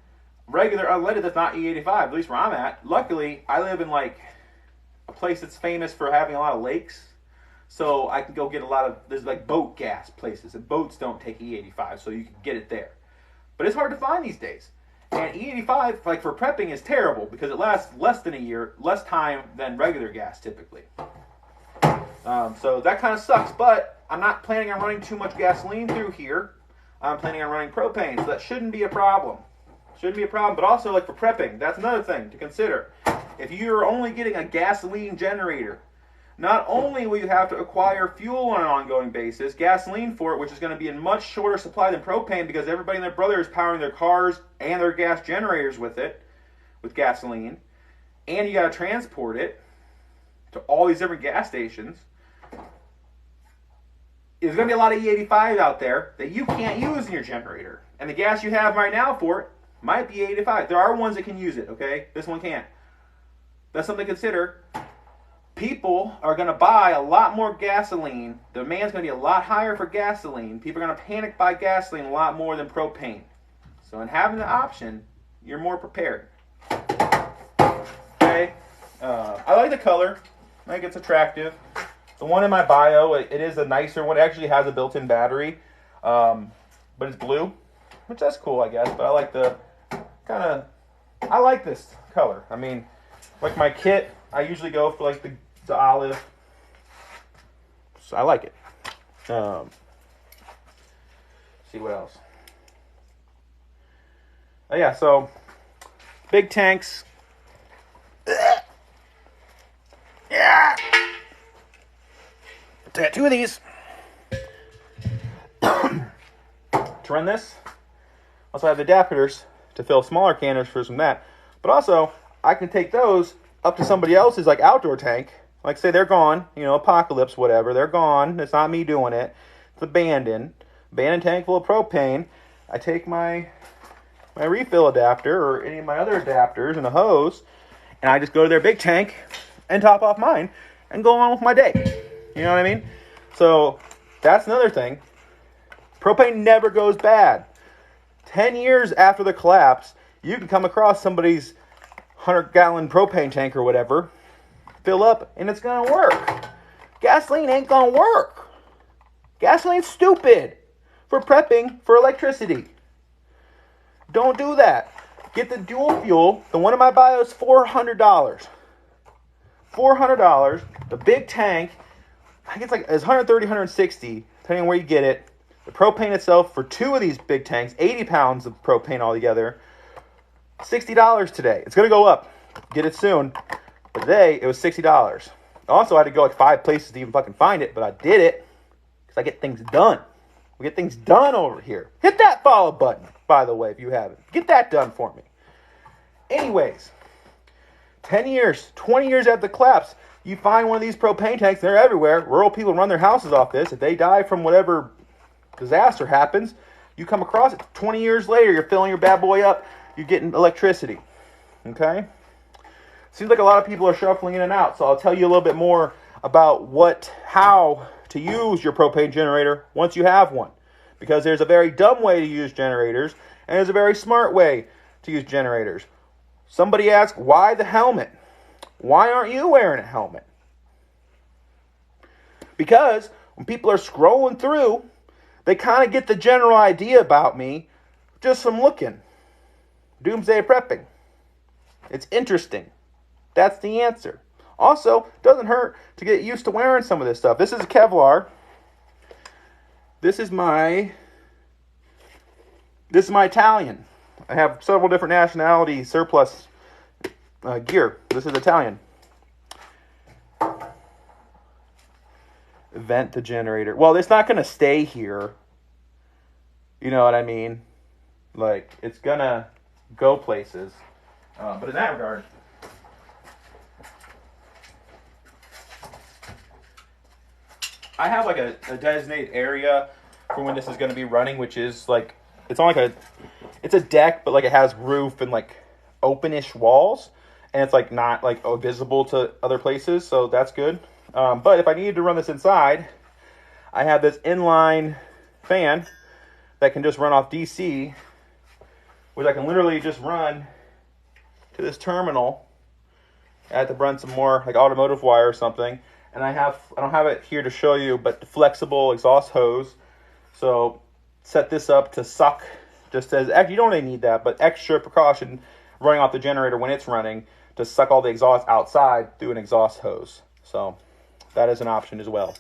regular unleaded that's not E85, at least where I'm at. Luckily, I live in like a place that's famous for having a lot of lakes. So I can go get a lot of, there's like boat gas places, and boats don't take E85, so you can get it there. But it's hard to find these days. And E85, like for prepping, is terrible because it lasts less than a year, less time than regular gas typically. So that kind of sucks, but I'm not planning on running too much gasoline through here. I'm planning on running propane, so that shouldn't be a problem. Shouldn't be a problem. But also, like for prepping, that's another thing to consider. If you're only getting a gasoline generator, not only will you have to acquire fuel on an ongoing basis, gasoline for it, which is going to be in much shorter supply than propane because everybody and their brother is powering their cars and their gas generators with it, with gasoline, and you got to transport it to all these different gas stations. There's going to be a lot of E85 out there that you can't use in your generator. And the gas you have right now for it might be E85. There are ones that can use it, okay? This one can't. That's something to consider. People are going to buy a lot more gasoline. The demand's going to be a lot higher for gasoline. People are going to panic buy gasoline a lot more than propane. So in having the option, you're more prepared. Okay? I like the color. I think it's attractive. The one in my bio, it is a nicer one. It actually has a built-in battery, but it's blue, which that's cool, I guess. But I like the I like this color. I mean, like my kit, I usually go for like the olive. So I like it. See what else. Oh yeah, so big tanks. Yeah. I got 2 of these. To run this, also I have the adapters to fill smaller canisters from that. But also, I can take those up to somebody else's like outdoor tank. Like say they're gone, you know, apocalypse, whatever. They're gone. It's not me doing it. It's abandoned. Abandoned tank full of propane. I take my refill adapter or any of my other adapters and a hose, and I just go to their big tank and top off mine and go on with my day. You know what I mean? So that's another thing. Propane never goes bad. 10 years after the collapse, you can come across somebody's 100-gallon propane tank or whatever, fill up, and it's going to work. Gasoline ain't going to work. Gasoline's stupid for prepping for electricity. Don't do that. Get the dual fuel. The one in my bio is $400. $400. The big tank. I think it's 130, 160, depending on where you get it. The propane itself for 2 of these big tanks, 80 pounds of propane altogether, $60 today. It's going to go up. Get it soon. But today, it was $60. Also, I had to go like 5 places to even fucking find it, but I did it because I get things done. We get things done over here. Hit that follow button, by the way, if you haven't. Get that done for me. Anyways, 10 years, 20 years after the collapse, you find one of these propane tanks, they're everywhere. Rural people run their houses off this. If they die from whatever disaster happens, you come across it 20 years later, you're filling your bad boy up, you're getting electricity. Okay? Seems like a lot of people are shuffling in and out, so I'll tell you a little bit more about how to use your propane generator once you have one. Because there's a very dumb way to use generators, and there's a very smart way to use generators. Somebody asked, why the helmet? Why aren't you wearing a helmet? Because when people are scrolling through, they kind of get the general idea about me just from looking. Doomsday prepping. It's interesting. That's the answer. Also, doesn't hurt to get used to wearing some of this stuff. This is Kevlar. This is my Italian. I have several different nationality surplus gear. This is Italian. Vent the generator. Well, it's not going to stay here. You know what I mean? Like, it's going to go places. But in that regard, I have like a designated area for when this is going to be running, which is like, it's on like it's a deck, but like it has roof and like openish walls, and it's like not like visible to other places, so that's good. But if I needed to run this inside, I have this inline fan that can just run off DC, which I can literally just run to this terminal. I have to run some more like automotive wire or something. And I don't have it here to show you, but the flexible exhaust hose. So set this up to suck, just as, you don't really need that, but extra precaution running off the generator when it's running to suck all the exhaust outside through an exhaust hose. So that is an option as well.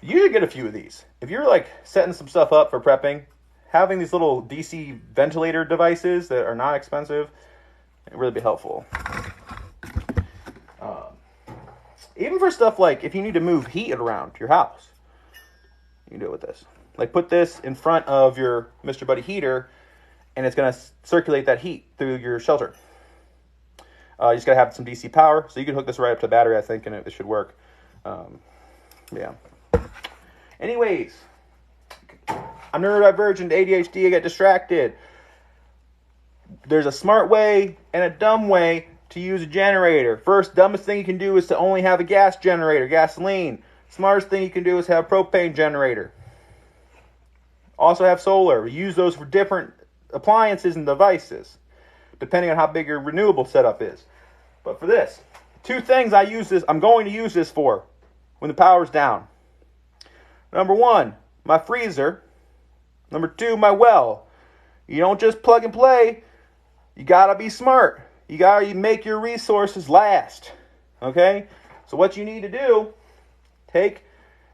You should get a few of these. If you're like setting some stuff up for prepping, having these little DC ventilator devices that are not expensive, it really be helpful. Even for stuff like if you need to move heat around your house, you can do it with this. Like put this in front of your Mr. Buddy heater, and it's going to circulate that heat through your shelter. You just got to have some DC power, so you can hook this right up to the battery, I think, and it should work. Yeah. Anyways, I'm neurodivergent, ADHD, I get distracted. There's a smart way and a dumb way to use a generator. First, dumbest thing you can do is to only have a gas generator, gasoline. Smartest thing you can do is have a propane generator. Also have solar. Use those for different appliances and devices, depending on how big your renewable setup is. But for this, 2 things I'm going to use this for when the power's down. Number 1, my freezer. Number 2, my well. You don't just plug and play. You gotta be smart. You gotta make your resources last. Okay? So what you need to do,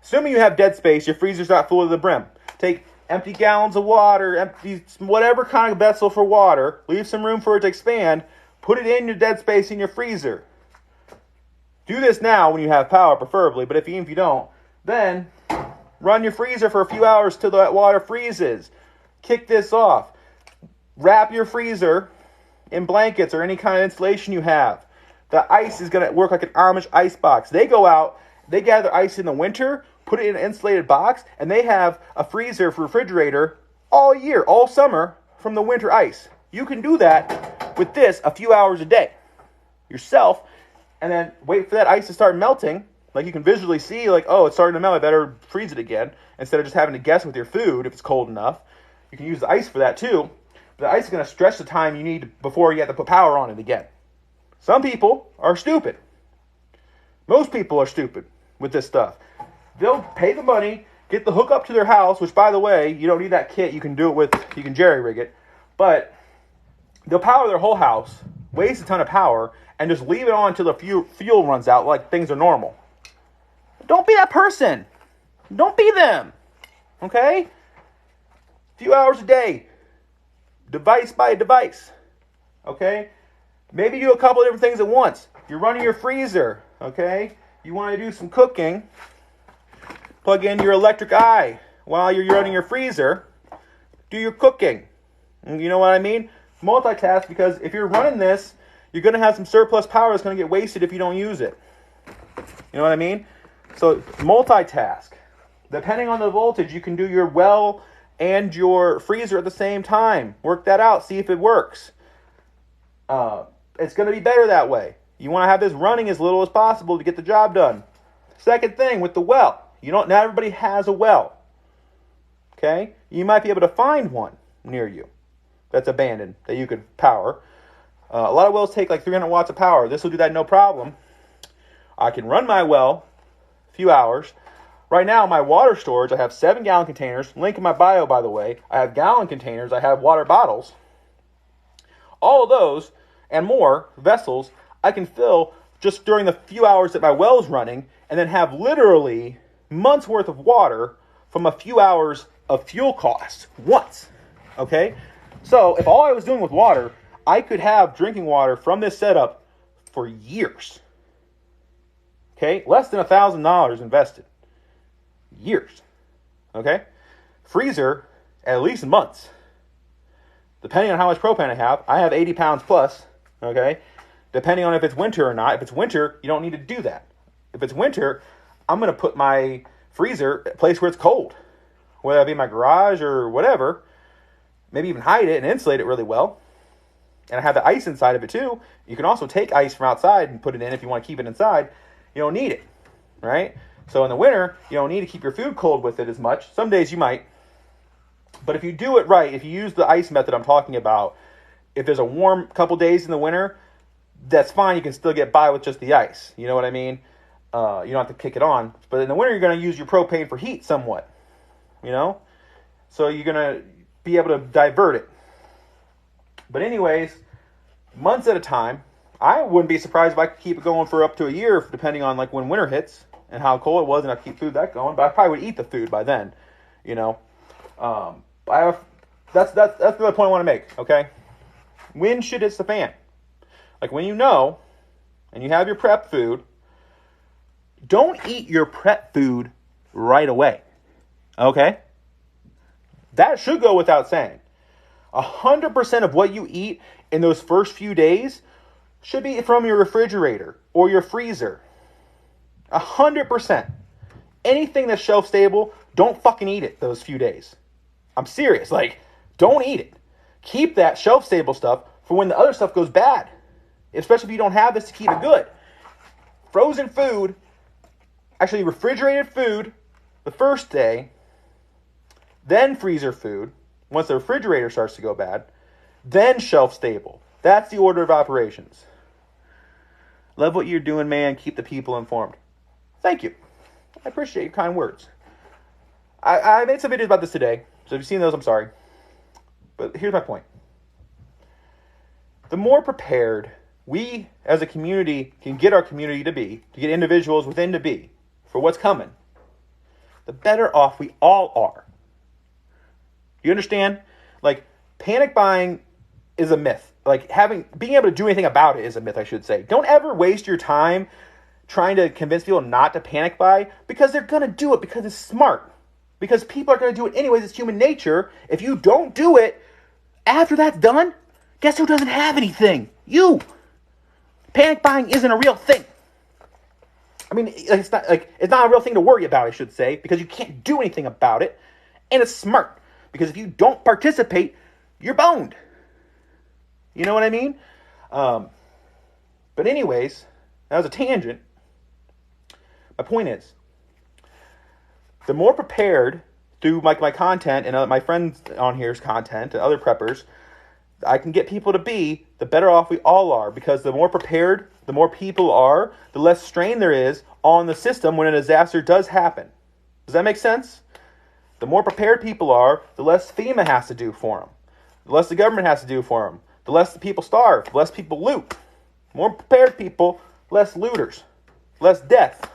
assuming you have dead space, your freezer's not full to the brim. Take empty gallons of water, empty whatever kind of vessel for water, leave some room for it to expand, put it in your dead space in your freezer. Do this now when you have power, preferably, but even if you don't, then run your freezer for a few hours till that water freezes. Kick this off. Wrap your freezer in blankets or any kind of insulation you have. The ice is going to work like an Amish ice box. They go out, they gather ice in the winter, put it in an insulated box, and they have a freezer for refrigerator all year, all summer, from the winter ice. You can do that with this a few hours a day yourself, and then wait for that ice to start melting. Like you can visually see, like, oh, it's starting to melt, I better freeze it again, instead of just having to guess with your food if it's cold enough. You can use the ice for that too. But the ice is going to stretch the time you need before you have to put power on it again. Some people are stupid. Most people are stupid with this stuff. They'll pay the money, get the hookup to their house, which, by the way, you don't need that kit. You can do it with, you can jerry-rig it. But they'll power their whole house, waste a ton of power, and just leave it on until the fuel runs out like things are normal. Don't be that person. Don't be them. Okay? A few hours a day. Device by device. Okay? Maybe do a couple of different things at once. You're running your freezer. Okay? You want to do some cooking. Plug in your electric eye while you're running your freezer. Do your cooking. You know what I mean? Multitask, because if you're running this, you're going to have some surplus power that's going to get wasted if you don't use it. You know what I mean? So multitask. Depending on the voltage, you can do your well and your freezer at the same time. Work that out. See if it works. It's going to be better that way. You want to have this running as little as possible to get the job done. Second thing, with the well. Not everybody has a well. Okay? You might be able to find one near you that's abandoned that you could power. A lot of wells take like 300 watts of power. This will do that no problem. I can run my well a few hours. Right now, my water storage, I have 7-gallon containers. Link in my bio, by the way. I have gallon containers. I have water bottles. All of those and more vessels I can fill just during the few hours that my well's running, and then have literally months worth of water from a few hours of fuel costs once. Okay? So if all I was doing with water, I could have drinking water from this setup for years. Okay? Less than $1,000 invested. Years. Okay? Freezer, at least months. Depending on how much propane I have 80 pounds plus. Okay? Depending on if it's winter or not. If it's winter, you don't need to do that. If it's winter, I'm going to put my freezer a place where it's cold. Whether that be my garage or whatever. Maybe even hide it and insulate it really well. And I have the ice inside of it too. You can also take ice from outside and put it in if you want to keep it inside. You don't need it, right? So in the winter, you don't need to keep your food cold with it as much. Some days you might. But if you do it right, if you use the ice method I'm talking about, if there's a warm couple days in the winter, that's fine. You can still get by with just the ice. You know what I mean? You don't have to kick it on. But in the winter, you're going to use your propane for heat somewhat. You know? So you're going to be able to divert it. But anyways, months at a time. I wouldn't be surprised if I could keep it going for up to a year, depending on like when winter hits and how cold it was, and I keep food that going. But I probably would eat the food by then, you know. I have That's the other point I want to make, okay? When shit hits the fan. Like when you know, and you have your prep food, don't eat your prep food right away, okay? That should go without saying. 100% of what you eat in those first few days should be from your refrigerator or your freezer. 100%. Anything that's shelf stable, don't fucking eat it those few days. I'm serious. Like, don't eat it. Keep that shelf stable stuff for when the other stuff goes bad. Especially if you don't have this to keep it good. Frozen food, actually refrigerated food the first day, then freezer food once the refrigerator starts to go bad, then shelf stable. That's the order of operations. Love what you're doing, man. Keep the people informed. Thank you. I appreciate your kind words. I made some videos about this today, so if you've seen those, I'm sorry. But here's my point. The more prepared we as a community can get our community to be, to get individuals within to be, for what's coming, the better off we all are. You understand? Like, panic buying is a myth. Like, being able to do anything about it is a myth, I should say. Don't ever waste your time trying to convince people not to panic buy, because they're going to do it because it's smart. Because people are going to do it anyways. It's human nature. If you don't do it, after that's done, guess who doesn't have anything? You. Panic buying isn't a real thing. I mean, it's not a real thing to worry about, I should say, because you can't do anything about it. And it's smart, because if you don't participate, you're boned. You know what I mean? But anyways, that was a tangent. My point is, the more prepared through my content and my friends on here's content and other preppers I can get people to be, the better off we all are. Because the more prepared, the more people are, the less strain there is on the system when a disaster does happen. Does that make sense? The more prepared people are, the less FEMA has to do for them. The less the government has to do for them. The less the people starve, the less people loot. More prepared people, less looters, less death.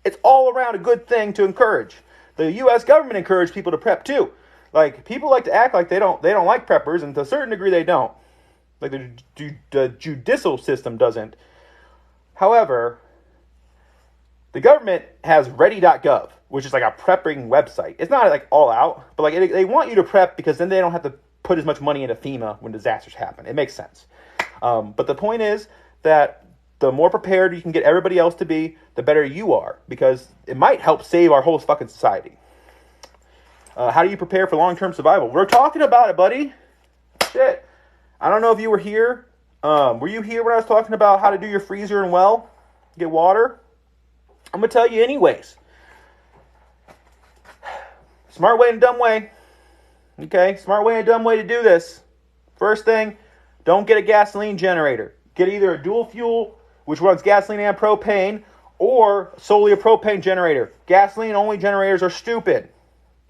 It's all around a good thing to encourage. The U.S. government encouraged people to prep too. Like, people like to act like they don't like preppers, and to a certain degree they don't. Like, the judicial system doesn't. However, the government has ready.gov, which is like a prepping website. It's not like all out, but like they want you to prep because then they don't have to put as much money into FEMA when disasters happen. It makes sense. But the point is that the more prepared you can get everybody else to be, the better you are, because it might help save our whole fucking society. How do you prepare for long-term survival? We're talking about it, buddy. Shit. I don't know if you were here. Were you here when I was talking about how to do your freezer and well? Get water? I'm going to tell you anyways. Smart way and dumb way. Okay? Smart way and dumb way to do this. First thing, don't get a gasoline generator. Get either a dual fuel, which runs gasoline and propane, or solely a propane generator. Gasoline-only generators are stupid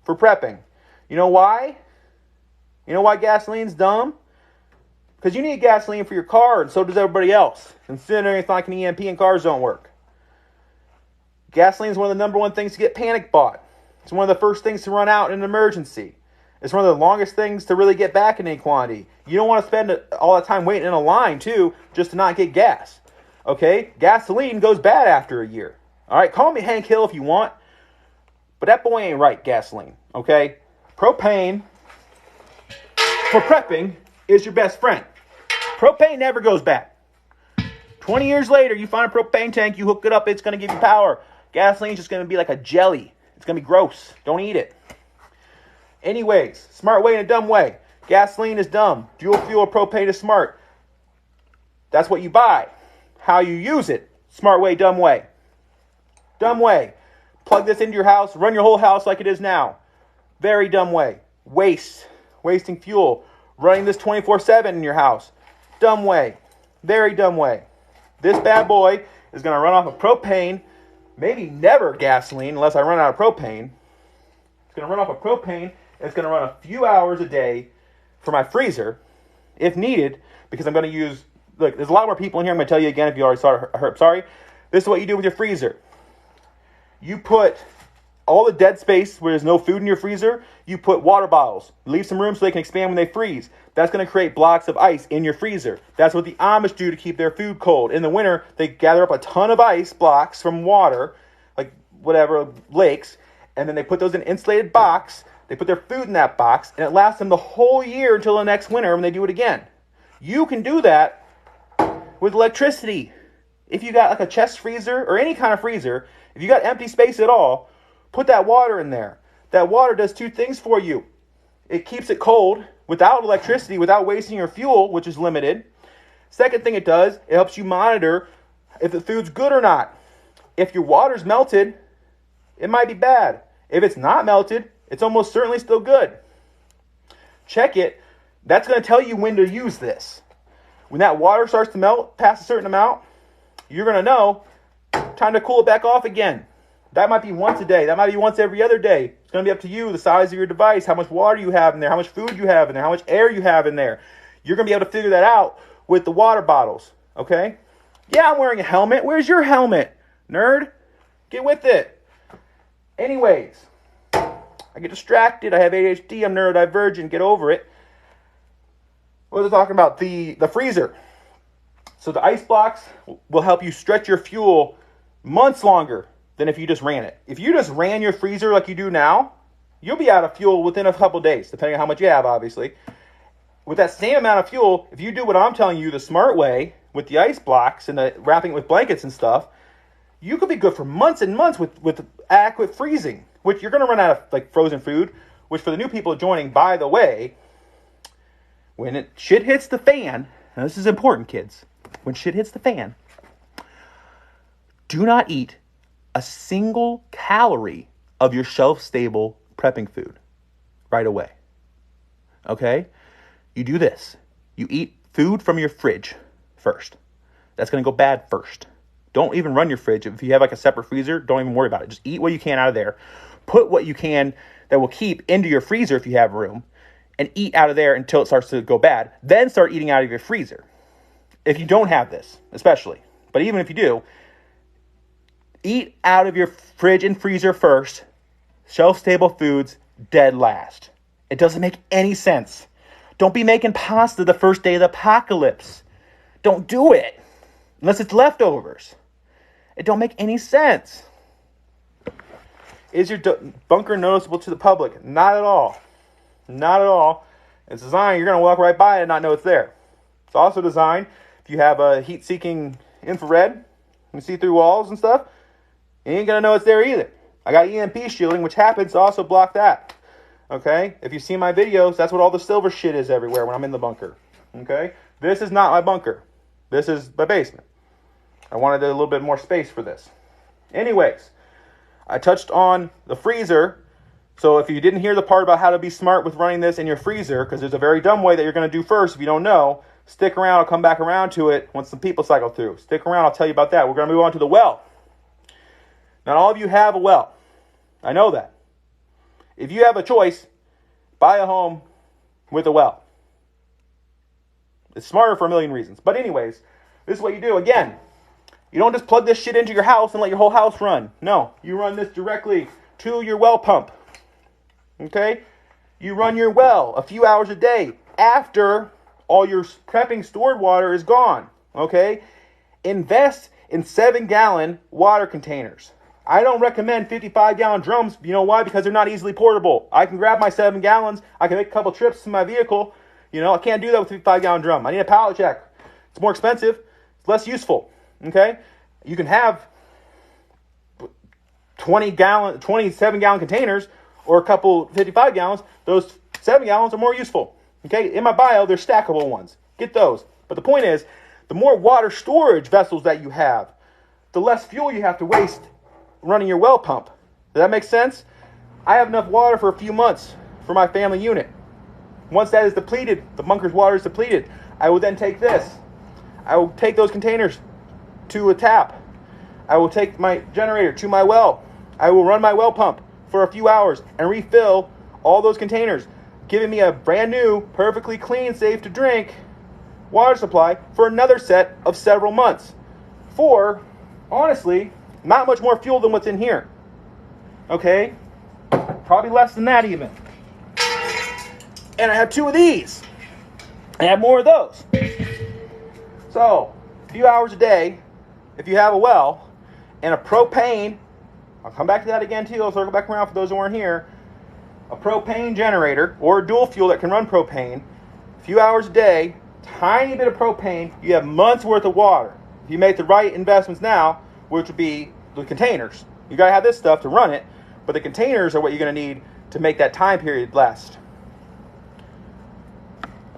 for prepping. You know why? You know why gasoline's dumb? Because you need gasoline for your car, and so does everybody else. Considering it's like an EMP and cars don't work. Gasoline is one of the number one things to get panic bought. It's one of the first things to run out in an emergency. It's one of the longest things to really get back in any quantity. You don't want to spend all that time waiting in a line, too, just to not get gas. Okay? Gasoline goes bad after a year. All right? Call me Hank Hill if you want. But that boy ain't right, gasoline. Okay? Propane, for prepping, is your best friend. Propane never goes bad. 20 years later, you find a propane tank, you hook it up, it's going to give you power. Gasoline's just going to be like a jelly. It's going to be gross. Don't eat it. Anyways, smart way and a dumb way. Gasoline is dumb. Dual fuel propane is smart. That's what you buy. How you use it. Smart way, dumb way. Dumb way. Plug this into your house. Run your whole house like it is now. Very dumb way. Waste. Wasting fuel. Running this 24/7 in your house. Dumb way. Very dumb way. This bad boy is going to run off of propane. Maybe never gasoline unless I run out of propane. It's going to run off of propane. And it's going to run a few hours a day for my freezer, if needed, because I'm going to use... Look, there's a lot more people in here. I'm going to tell you again if you already saw it. Sorry. This is what you do with your freezer. You put all the dead space where there's no food in your freezer, you put water bottles. Leave some room so they can expand when they freeze. That's going to create blocks of ice in your freezer. That's what the Amish do to keep their food cold. In the winter, they gather up a ton of ice blocks from water, like whatever, lakes, and then they put those in an insulated box. They put their food in that box, and it lasts them the whole year until the next winter when they do it again. You can do that with electricity. If you got like a chest freezer or any kind of freezer, if you got empty space at all, put that water in there. That water does two things for you. It keeps it cold without electricity, without wasting your fuel, which is limited. Second thing it does, it helps you monitor if the food's good or not. If your water's melted, it might be bad. If it's not melted, it's almost certainly still good. Check it. That's going to tell you when to use this. When that water starts to melt past a certain amount, you're going to know time to cool it back off again. That might be once a day. That might be once every other day. It's going to be up to you, the size of your device, how much water you have in there, how much food you have in there, how much air you have in there. You're going to be able to figure that out with the water bottles, okay? Yeah, I'm wearing a helmet. Where's your helmet, nerd? Get with it. Anyways, I get distracted. I have ADHD. I'm neurodivergent. Get over it. What was I talking about? The freezer. So the ice blocks will help you stretch your fuel months longer than if you just ran it. If you just ran your freezer like you do now, you'll be out of fuel within a couple days, depending on how much you have, obviously. With that same amount of fuel, if you do what I'm telling you the smart way with the ice blocks and the wrapping it with blankets and stuff, you could be good for months and months with adequate freezing, which you're going to run out of like frozen food, which for the new people joining, by the way, when shit hits the fan, now this is important, kids, when shit hits the fan, do not eat a single calorie of your shelf-stable prepping food right away. Okay? You do this. You eat food from your fridge first. That's going to go bad first. Don't even run your fridge. If you have like a separate freezer, don't even worry about it. Just eat what you can out of there. Put what you can that will keep into your freezer if you have room, and eat out of there until it starts to go bad. Then start eating out of your freezer. If you don't have this, especially. But even if you do, eat out of your fridge and freezer first. Shelf-stable foods dead last. It doesn't make any sense. Don't be making pasta the first day of the apocalypse. Don't do it. Unless it's leftovers. It don't make any sense. Is your bunker noticeable to the public? Not at all. Not at all. It's designed, you're going to walk right by it and not know it's there. It's also designed, if you have a heat-seeking infrared, you see through walls and stuff, you ain't going to know it's there either. I got EMP shielding, which happens to also block that. Okay? If you see my videos, that's what all the silver shit is everywhere when I'm in the bunker. Okay? This is not my bunker. This is my basement. I wanted a little bit more space for this. Anyways, I touched on the freezer. So if you didn't hear the part about how to be smart with running this in your freezer, because there's a very dumb way that you're going to do first if you don't know, stick around. I'll come back around to it once some people cycle through. Stick around. I'll tell you about that. We're going to move on to the well. Not all of you have a well. I know that. If you have a choice, buy a home with a well. It's smarter for a million reasons. But anyways, this is what you do. Again, you don't just plug this shit into your house and let your whole house run. No, you run this directly to your well pump. Okay? You run your well a few hours a day after all your prepping stored water is gone. Okay? Invest in 7-gallon water containers. I don't recommend 55-gallon drums. You know why? Because they're not easily portable. I can grab my 7 gallons. I can make a couple trips in my vehicle. You know, I can't do that with a 55-gallon drum. I need a pallet jack. It's more expensive. It's less useful. Okay? You can have 27-gallon containers or a couple 55 gallons. Those 7 gallons are more useful. Okay? In my bio, they're stackable ones. Get those. But the point is, the more water storage vessels that you have, the less fuel you have to waste running your well pump. Does that make sense? I have enough water for a few months for my family unit. Once that is depleted, the bunker's water is depleted, I will then take this. I will take those containers to a tap. I will take my generator to my well. I will run my well pump for a few hours and refill all those containers, giving me a brand new, perfectly clean, safe to drink water supply for another set of several months. For, honestly, not much more fuel than what's in here. Okay, probably less than that even. And I have 2 of these. I have more of those. So, a few hours a day, if you have a well, and a propane, I'll come back to that again too, I'll circle back around for those who weren't here, a propane generator, or a dual fuel that can run propane, a few hours a day, tiny bit of propane, you have months worth of water. If you make the right investments now, which would be the containers. You gotta have this stuff to run it, but the containers are what you're gonna need to make that time period last.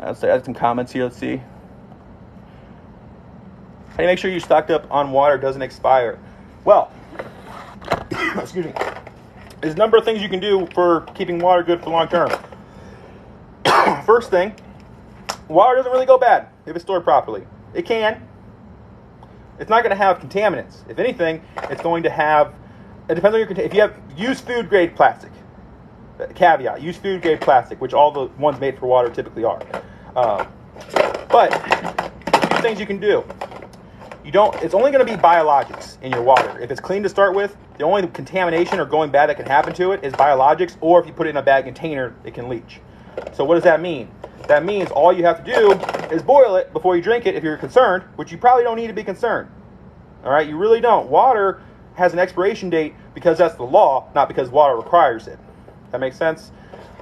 Let's add some comments here, let's see. How do you make sure you're stocked up on water doesn't expire? Well, excuse me. There's a number of things you can do for keeping water good for long term. First thing, water doesn't really go bad if it's stored properly. It can. It's not going to have contaminants. If anything, it's going to have, it depends on your container. If you have used food grade plastic, caveat, used food grade plastic, which all the ones made for water typically are. But a few things you can do. It's only going to be biologics in your water. If it's clean to start with, the only contamination or going bad that can happen to it is biologics, or if you put it in a bad container, it can leach. So what does that mean? That means all you have to do is boil it before you drink it if you're concerned, which you probably don't need to be concerned. All right, you really don't. Water has an expiration date because that's the law, not because water requires it. That makes sense?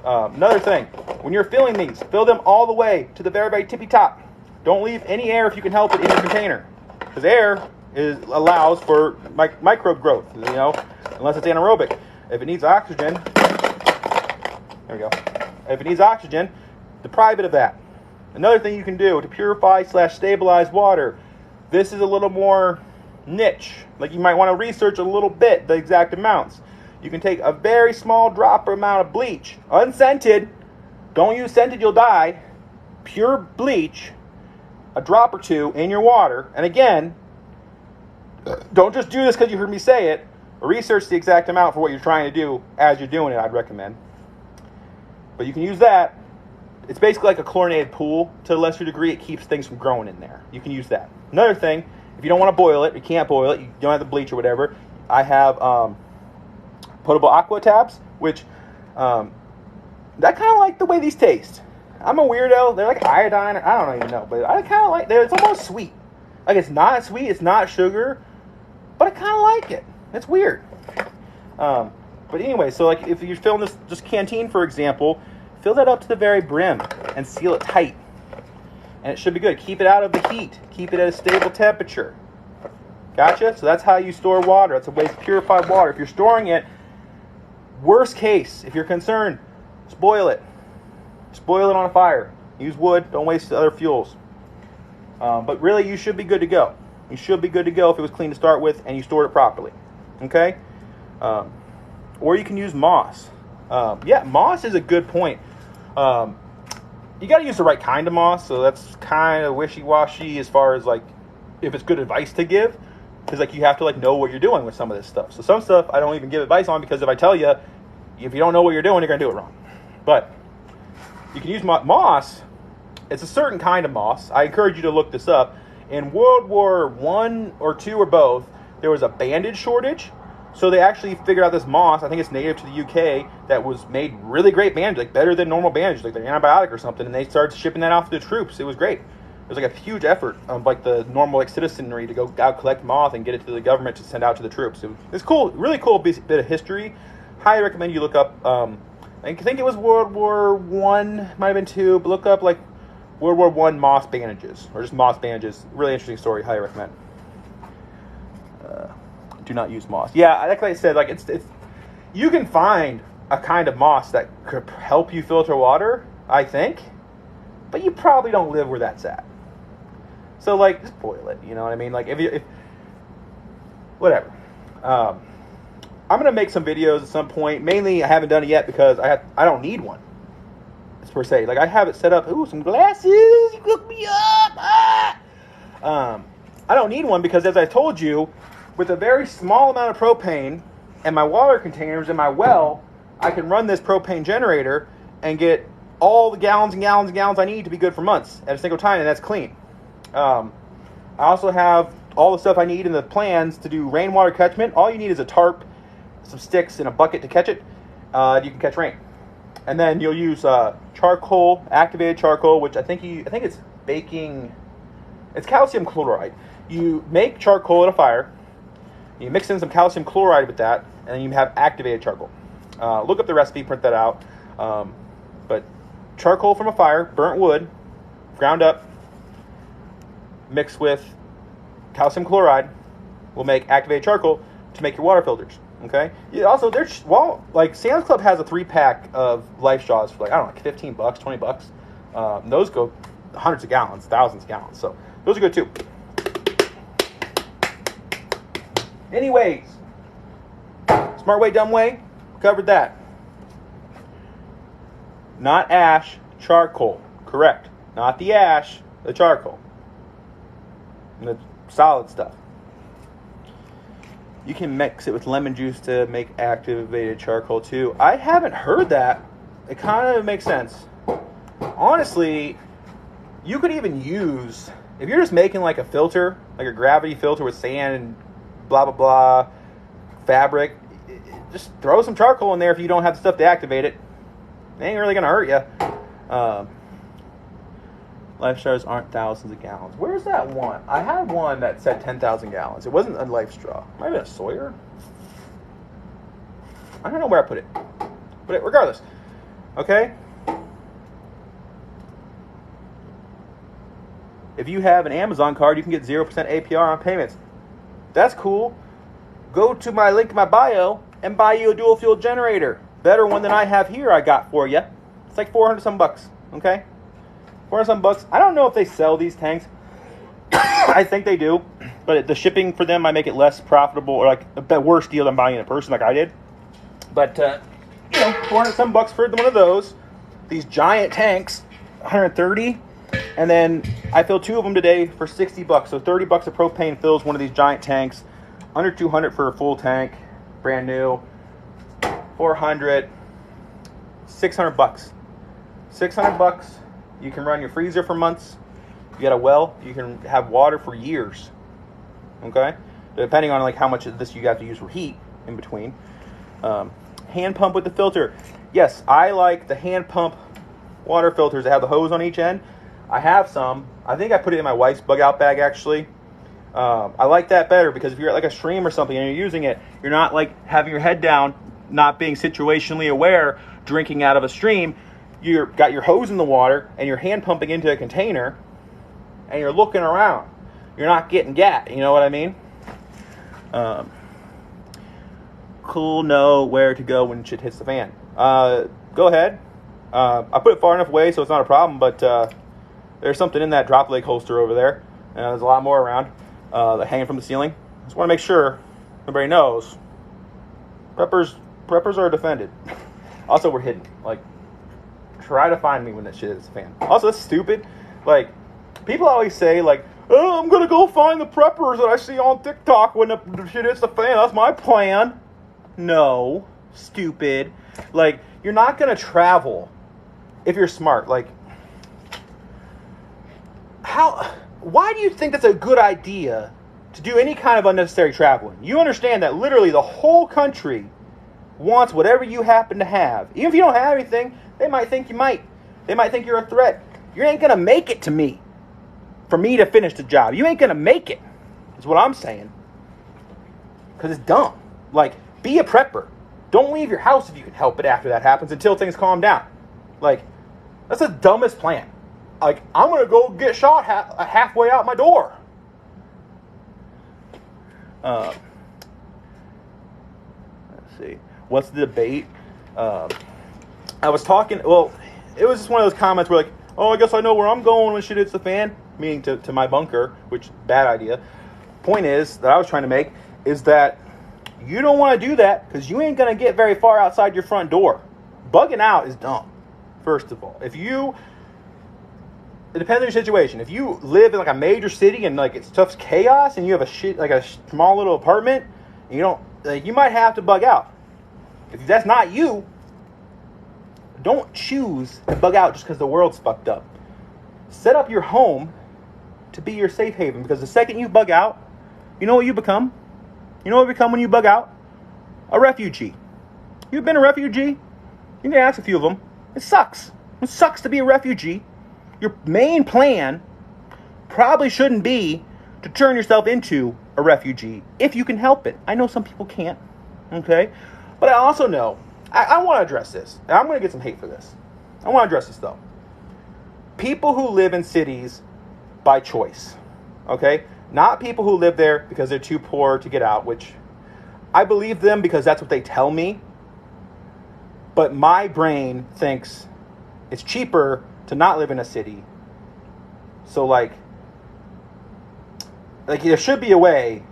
Another thing, when you're filling these, fill them all the way to the very, very tippy top. Don't leave any air if you can help it in your container. Because air allows for microbe growth, unless it's anaerobic. If it needs oxygen, there we go. If it needs oxygen, deprive it of that. Another thing you can do to purify/stabilize water, this is a little more niche. Like you might want to research a little bit the exact amounts. You can take a very small drop amount of bleach, unscented. Don't use scented, you'll die. Pure bleach, a drop or 2 in your water. And again, don't just do this because you heard me say it. Research the exact amount for what you're trying to do as you're doing it, I'd recommend. But you can use that. It's basically like a chlorinated pool to a lesser degree. It keeps things from growing in there. You can use that. Another thing, if you don't want to boil it, you can't boil it, you don't have the bleach or whatever, I have potable aqua tabs, which I kind of like the way these taste. I'm a weirdo. They're like iodine. I don't even know, but I kind of like. It's almost sweet. Like it's not sweet. It's not sugar, but I kind of like it. It's weird. But anyway, so like if you're filling this canteen, for example, fill that up to the very brim and seal it tight, and it should be good. Keep it out of the heat. Keep it at a stable temperature. Gotcha. So that's how you store water. That's a way to purify water. If you're storing it, worst case, if you're concerned, just boil it. Just boil it on a fire. Use wood. Don't waste other fuels. But really, you should be good to go. You should be good to go if it was clean to start with and you stored it properly. Okay? Or you can use moss. Yeah, moss is a good point. You got to use the right kind of moss, so that's kind of wishy-washy as far as like if it's good advice to give, because like you have to like know what you're doing with some of this stuff. So some stuff I don't even give advice on, because if I tell you, if you don't know what you're doing, you're gonna do it wrong. But you can use moss. It's a certain kind of moss. I encourage you to look this up. In World War I or II or both, there was a bandage shortage. So they actually figured out this moss, I think it's native to the UK, that was made really great bandage, like better than normal bandage, like an antibiotic or something, and they started shipping that off to the troops. It was great. It was like a huge effort of like the normal like citizenry to go out, collect moss, and get it to the government to send out to the troops. It's cool, really cool bit of history. Highly recommend you look up, I think it was World War I, might have been II, but look up like World War I moss bandages, or just moss bandages. Really interesting story, highly recommend. Do not use moss. Yeah, like I said, like it's you can find a kind of moss that could help you filter water, I think, but you probably don't live where that's at. So like, just boil it. You know what I mean? Like if whatever. I'm gonna make some videos at some point. Mainly, I haven't done it yet because I don't need one per se. Like I have it set up. Ooh, some glasses. You hook me up. I don't need one because, as I told you, with a very small amount of propane and my water containers in my well, I can run this propane generator and get all the gallons and gallons and gallons I need to be good for months at a single time, and that's clean. I also have all the stuff I need in the plans to do rainwater catchment. All you need is a tarp, some sticks in a bucket to catch it, you can catch rain. And then you'll use charcoal, activated charcoal, which I think it's baking. It's calcium chloride. You make charcoal at a fire. You mix in some calcium chloride with that, and then you have activated charcoal. Look up the recipe, print that out. But charcoal from a fire, burnt wood, ground up, mixed with calcium chloride, will make activated charcoal to make your water filters. Okay. Also, like Sam's Club has a 3-pack of Life Straws for like, I don't know, $15, $20. Those go hundreds of gallons, thousands of gallons. So those are good too. Anyways, smart way, dumb way, covered that. Not ash, charcoal. Correct. Not the ash, the charcoal. And the solid stuff. You can mix it with lemon juice to make activated charcoal too. I haven't heard that. It kind of makes sense. Honestly, you could even use, if you're just making like a filter, like a gravity filter with sand and blah, blah, blah, fabric, just throw some charcoal in there if you don't have the stuff to activate it. It ain't really going to hurt you. Life Straws aren't thousands of gallons. Where's that one? I had one that said 10,000 gallons. It wasn't a Life Straw. Might have been a Sawyer. I don't know where I put it. But regardless. Okay? If you have an Amazon card, you can get 0% APR on payments. That's cool. Go to my link in my bio and buy you a Duel Fuel Generator. Better one than I have here I got for you. It's like 400 some bucks. Okay? 400 some bucks. I don't know if they sell these tanks. I think they do. But the shipping for them might make it less profitable, or like a worse deal than buying it in person like I did. But, 400 some bucks for one of those. These giant tanks, 130. And then I filled 2 of them today for 60 bucks. So 30 bucks of propane fills one of these giant tanks. Under 200 for a full tank. Brand new. 400. 600 bucks. 600 bucks. You can run your freezer for months. You got a well. You can have water for years. Okay? Depending on like how much of this you got to use for heat in between. Hand pump with the filter. Yes, I like the hand pump water filters that have the hose on each end. I have some. I think I put it in my wife's bug out bag actually. I like that better because if you're at like a stream or something and you're using it, you're not like having your head down, not being situationally aware, drinking out of a stream. You've got your hose in the water and you're hand pumping into a container and you're looking around. You're not getting gat, you know what I mean? Cool, know where to go when shit hits the fan. Go ahead. I put it far enough away so it's not a problem, but there's something in that drop leg holster over there. And there's a lot more around hanging from the ceiling. Just want to make sure everybody knows. Preppers are defended. Also, we're hidden. Like, try to find me when that shit hits the fan. Also, it's stupid. Like, people always say, like, oh, I'm going to go find the preppers that I see on TikTok when the shit hits the fan. That's my plan. No. Stupid. Like, you're not going to travel if you're smart. Like, why do you think that's a good idea to do any kind of unnecessary traveling? You understand that literally the whole country wants whatever you happen to have. Even if you don't have anything, they might think you might. They might think you're a threat. You ain't going to make it to me for me to finish the job. You ain't going to make it, is what I'm saying. Because it's dumb. Like, be a prepper. Don't leave your house if you can help it after that happens until things calm down. Like, that's the dumbest plan. Like, I'm going to go get shot halfway out my door. Let's see. What's the debate? I was talking, well, it was just one of those comments where like, oh, I guess I know where I'm going when shit hits the fan. Meaning to my bunker, which, bad idea. Point is, that I was trying to make, is that you don't want to do that because you ain't going to get very far outside your front door. Bugging out is dumb, first of all. It depends on your situation. If you live in like a major city and like it's tough chaos and you have a small little apartment, and you don't, like, you might have to bug out. If that's not you, don't choose to bug out just because the world's fucked up. Set up your home to be your safe haven, because the second you bug out, you know what you become? You know what you become when you bug out? a refugee. You've been a refugee? You can ask a few of them. It sucks. It sucks to be a refugee. Your main plan probably shouldn't be to turn yourself into a refugee if you can help it. I know some people can't, okay? But I also know, I want to address this. And I'm going to get some hate for this. I want to address this, though. People who live in cities by choice, okay? Not people who live there because they're too poor to get out, which I believe them because that's what they tell me. But my brain thinks it's cheaper to not live in a city. So, like there should be a way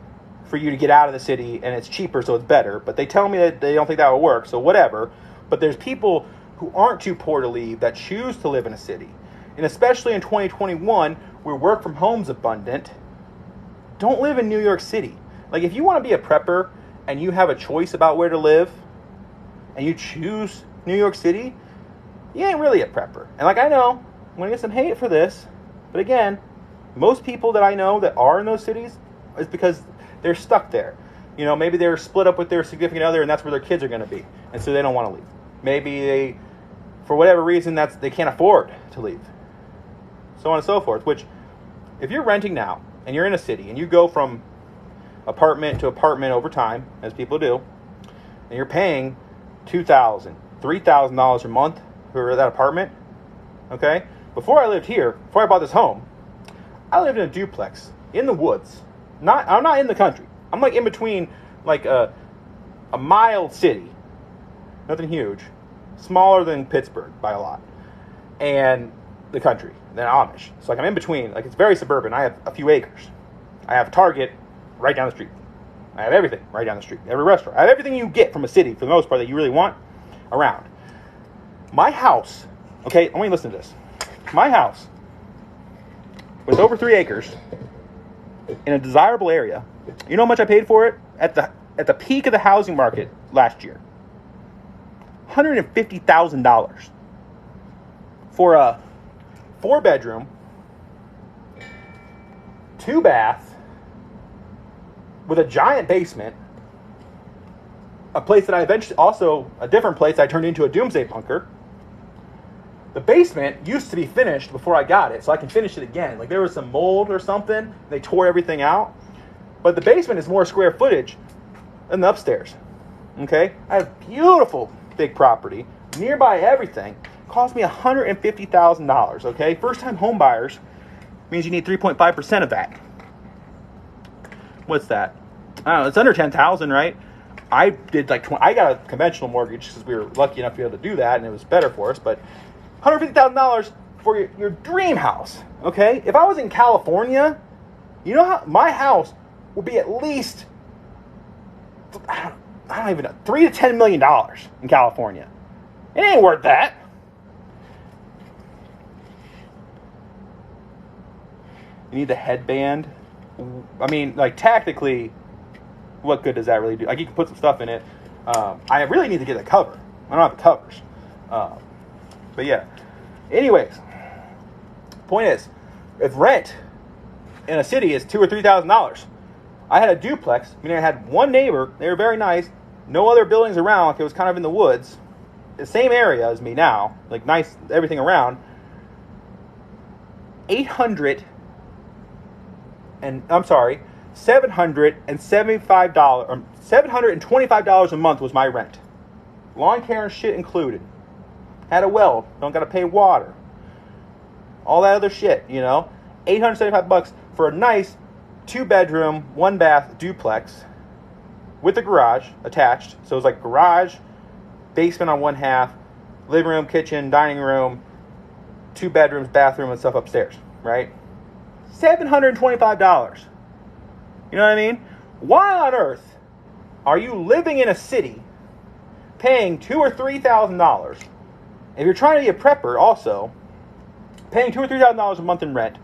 for you to get out of the city, and it's cheaper, so it's better. But they tell me that they don't think that will work, so whatever. But there's people who aren't too poor to leave that choose to live in a city. And especially in 2021, where work from home's abundant, don't live in New York City. Like, if you want to be a prepper and you have a choice about where to live, and you choose New York City, you ain't really a prepper. And like, I know, I'm going to get some hate for this, but again, most people that I know that are in those cities is because they're stuck there. You know, maybe they're split up with their significant other and that's where their kids are going to be. And so they don't want to leave. Maybe they, for whatever reason, they can't afford to leave. So on and so forth. Which, if you're renting now and you're in a city and you go from apartment to apartment over time, as people do, and you're paying $2,000, $3,000 a month for that apartment, okay? Before I lived here, before I bought this home, I lived in a duplex in the woods. I'm not in the country. I'm like in between, like a mild city, nothing huge, smaller than Pittsburgh by a lot, and the country, then Amish. So like I'm in between. Like, it's very suburban. I have a few acres. I have Target right down the street. I have everything right down the street. Every restaurant. I have everything you get from a city, for the most part, that you really want around. My house, okay, I want you to listen to this. My house, with over 3 acres, in a desirable area, you know how much I paid for it at the peak of the housing market last year? $150,000 for a 4-bedroom, 2-bath, with a giant basement, a place that I eventually, also a different place I turned into a doomsday bunker. The basement used to be finished before I got it, so I can finish it again. Like, there was some mold or something, they tore everything out. But the basement is more square footage than the upstairs, okay? I have beautiful big property, nearby everything. Cost me $150,000, okay? First-time home buyers means you need 3.5% of that. What's that? I don't know, it's under $10,000, right? I did like I got a conventional mortgage because we were lucky enough to be able to do that, and it was better for us. But $150,000 for your dream house, okay? If I was in California, you know how my house would be at least, I don't even know, $3 to $10 million in California. It ain't worth that. You need the headband. I mean, like, technically, what good does that really do? Like, you can put some stuff in it. I really need to get a cover. I don't have the covers. But yeah. Anyways, point is, if rent in a city is $2,000 or $3,000, I had a duplex, meaning I had one neighbor. They were very nice. No other buildings around. Like, it was kind of in the woods. The same area as me now. Like, nice, everything around. $725 a month was my rent. Lawn care and shit included. Had a well, don't gotta pay water. All that other shit, you know. $875 for a nice 2-bedroom, 1-bath duplex with a garage attached. So it was like garage, basement on one half, living room, kitchen, dining room, 2 bedrooms, bathroom, and stuff upstairs, right? $725. You know what I mean? Why on earth are you living in a city paying $2,000 or $3,000? If you're trying to be a prepper, also paying $2,000 or $3,000 a month in rent,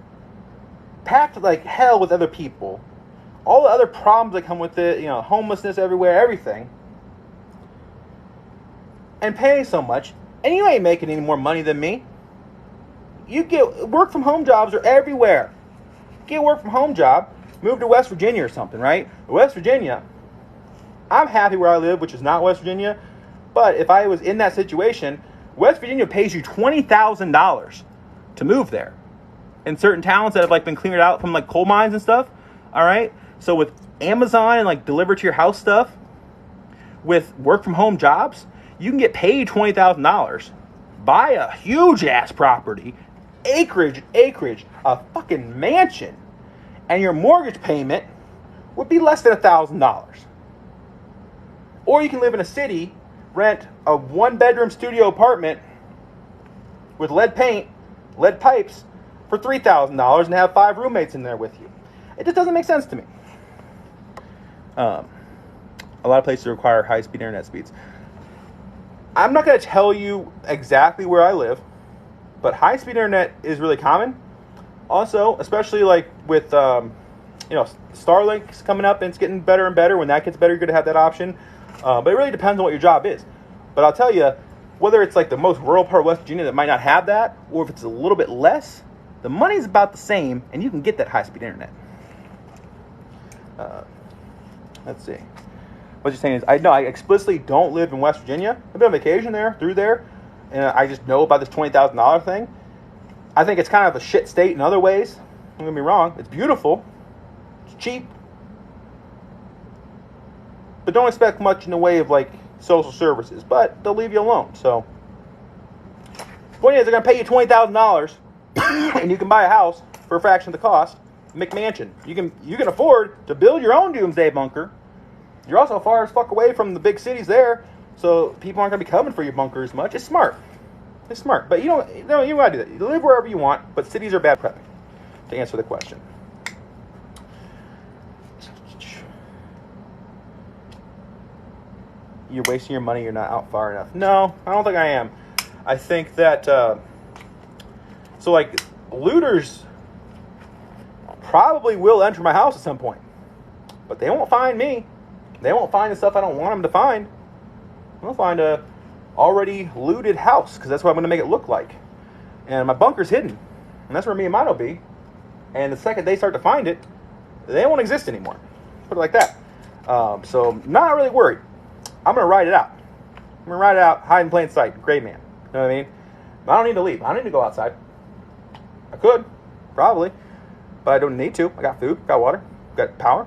packed like hell with other people, all the other problems that come with it, you know, homelessness everywhere, everything, and paying so much, and you ain't making any more money than me. You get work from home jobs are everywhere. Get a work from home job, move to West Virginia or something, right? West Virginia, I'm happy where I live, which is not West Virginia. But if I was in that situation, West Virginia pays you $20,000 to move there. In certain towns that have like been cleared out from like coal mines and stuff. All right. So with Amazon and like deliver to your house stuff, with work from home jobs, you can get paid $20,000, buy a huge ass property, acreage, a fucking mansion, and your mortgage payment would be less than $1,000. Or you can live in a city, rent a 1-bedroom studio apartment with lead paint, lead pipes for $3,000 and have 5 roommates in there with you. It just doesn't make sense to me. A lot of places require high-speed internet speeds. I'm not going to tell you exactly where I live, but high-speed internet is really common. Also, especially like with Starlink's coming up and it's getting better and better. When that gets better, you're going to have that option. But it really depends on what your job is. But I'll tell you, whether it's like the most rural part of West Virginia that might not have that, or if it's a little bit less, the money's about the same, and you can get that high-speed internet. Let's see. What you're saying is, I explicitly don't live in West Virginia. I've been on vacation through there, and I just know about this $20,000 thing. I think it's kind of a shit state in other ways. Don't get me wrong. It's beautiful. It's cheap. But don't expect much in the way of, like, social services. But they'll leave you alone, so. The point is, they're going to pay you $20,000, and you can buy a house for a fraction of the cost. McMansion. You can afford to build your own doomsday bunker. You're also far as fuck away from the big cities there, so people aren't going to be coming for your bunker as much. It's smart. It's smart. But you don't want to do that. You live wherever you want, but cities are bad prepping, to answer the question. You're wasting your money. You're not out far enough. No, I don't think I am. I think that, so like, looters probably will enter my house at some point, but they won't find me. They won't find the stuff I don't want them to find. They'll find a already looted house, because that's what I'm going to make it look like. And my bunker's hidden, and that's where me and mine will be. And the second they start to find it, they won't exist anymore. Put it like that. So not really worried. I'm going to ride it out. I'm going to ride it out, hide in plain sight, gray man. You know what I mean? But I don't need to leave. I don't need to go outside. I could, probably, but I don't need to. I got food, got water, got power.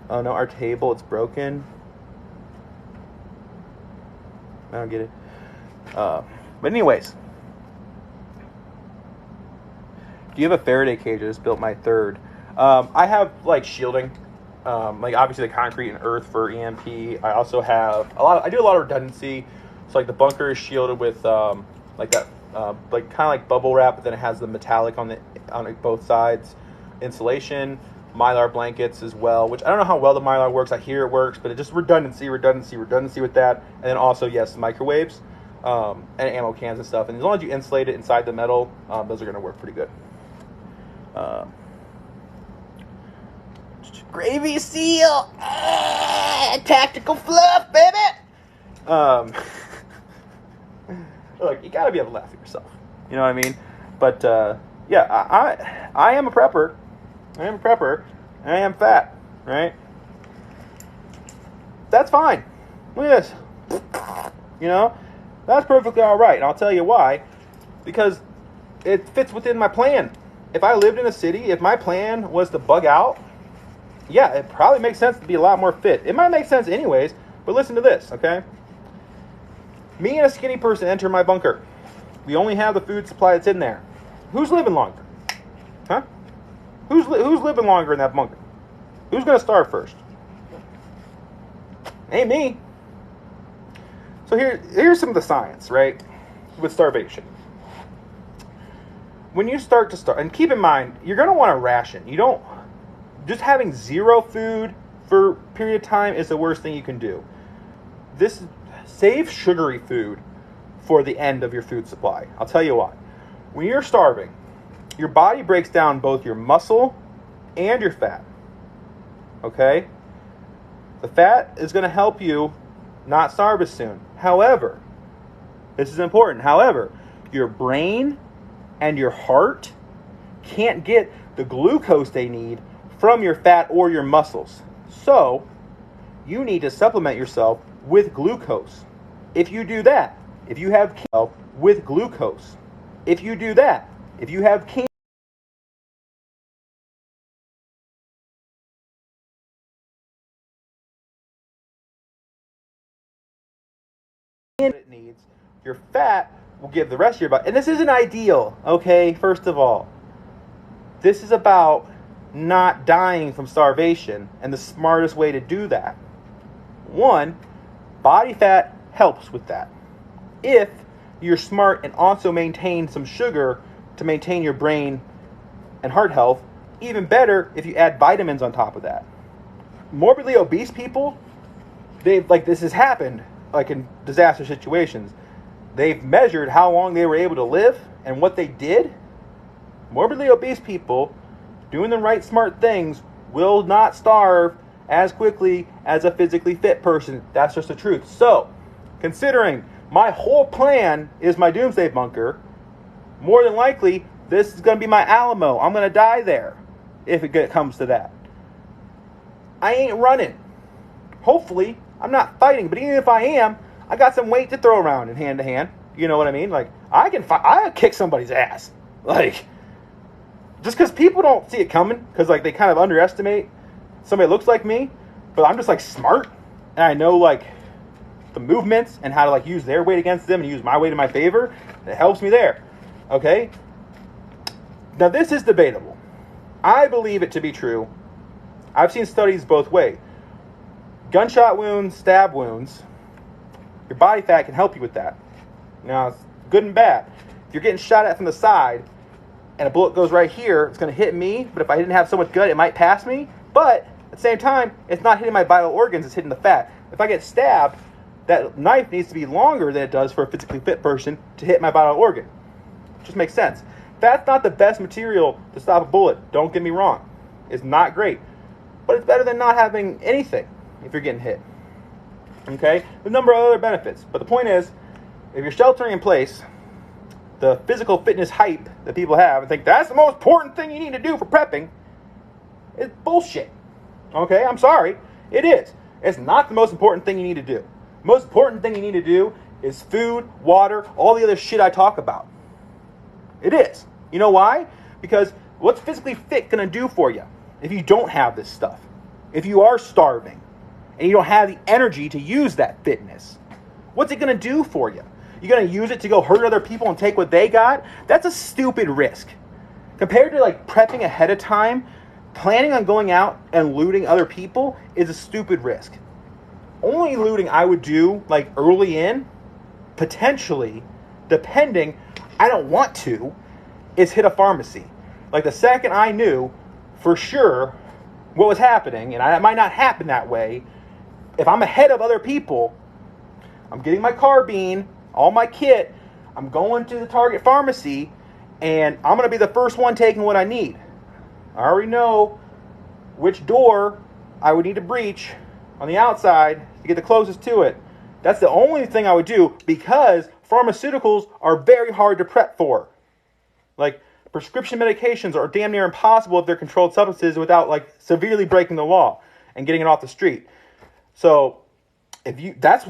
Oh no, our table, it's broken. I don't get it. But anyways. Do you have a Faraday cage? I just built my third. I have like shielding. Like obviously the concrete and earth for EMP. I also have I do a lot of redundancy. So like the bunker is shielded with like that like kind of like bubble wrap, but then it has the metallic on both sides. Insulation. Mylar blankets as well, which I don't know how well the Mylar works. I hear it works, but it's just redundancy with that. And then also, yes, microwaves and ammo cans and stuff. And as long as you insulate it inside the metal, those are going to work pretty good. Gravy seal! Tactical fluff, baby! Look, you got to be able to laugh at yourself. You know what I mean? But, yeah, I am a prepper. I am a prepper, and I am fat, right? That's fine. Look at this. You know? That's perfectly all right, and I'll tell you why. Because it fits within my plan. If I lived in a city, if my plan was to bug out, yeah, it probably makes sense to be a lot more fit. It might make sense anyways, but listen to this, okay? Me and a skinny person enter my bunker. We only have the food supply that's in there. Who's living longer? Huh? Who's living longer in that bunker? Who's going to starve first? Ain't me. So here's some of the science, right, with starvation. When you start to starve, and keep in mind, you're going to want to ration. You don't, just having zero food for a period of time is the worst thing you can do. Save sugary food for the end of your food supply. I'll tell you why. When you're starving, your body breaks down both your muscle and your fat. Okay? The fat is going to help you not starve as soon. However, this is important. However, your brain and your heart can't get the glucose they need from your fat or your muscles. So you need to supplement yourself with glucose. If you do that, if you have with glucose, if you do that, if you have it needs, your fat will give the rest of your body. And this isn't ideal, okay? First of all, this is about not dying from starvation, and the smartest way to do that. One, body fat helps with that. If you're smart and also maintain some sugar to maintain your brain and heart health, even better if you add vitamins on top of that. Morbidly obese people, this has happened like in disaster situations. They've measured how long they were able to live and what they did. Morbidly obese people doing the right smart things will not starve as quickly as a physically fit person. That's just the truth. So, considering my whole plan is my doomsday bunker, more than likely, this is going to be my Alamo. I'm going to die there if it comes to that. I ain't running. Hopefully, I'm not fighting. But even if I am, I got some weight to throw around in hand to hand. You know what I mean? Like, I can kick somebody's ass. Like, just because people don't see it coming, because like they kind of underestimate somebody that looks like me, but I'm just like smart, and I know like the movements and how to like use their weight against them and use my weight in my favor. It helps me there. Okay? Now this is debatable. I believe it to be true. I've seen studies both ways. Gunshot wounds, stab wounds, your body fat can help you with that. Now, it's good and bad. If you're getting shot at from the side and a bullet goes right here, it's going to hit me, but if I didn't have so much gut, it might pass me. But at the same time, it's not hitting my vital organs, it's hitting the fat. If I get stabbed, that knife needs to be longer than it does for a physically fit person to hit my vital organ. It just makes sense. Fat's not the best material to stop a bullet. Don't get me wrong. It's not great. But it's better than not having anything if you're getting hit. Okay? There's a number of other benefits. But the point is, if you're sheltering in place, the physical fitness hype that people have and think that's the most important thing you need to do for prepping is bullshit. Okay? I'm sorry. It is. It's not the most important thing you need to do. The most important thing you need to do is food, water, all the other shit I talk about. It is. You know why? Because what's physically fit going to do for you if you don't have this stuff? If you are starving and you don't have the energy to use that fitness, what's it going to do for you? You're going to use it to go hurt other people and take what they got? That's a stupid risk. Compared to like prepping ahead of time, planning on going out and looting other people is a stupid risk. Only looting I would do like early in, potentially, depending, I don't want to, is hit a pharmacy. Like the second I knew for sure what was happening, and it might not happen that way, if I'm ahead of other people, I'm getting my carbine, all my kit, I'm going to the Target pharmacy, and I'm going to be the first one taking what I need. I already know which door I would need to breach on the outside to get the closest to it. That's the only thing I would do, because pharmaceuticals are very hard to prep for. Like, prescription medications are damn near impossible if they're controlled substances without like severely breaking the law and getting it off the street. So that's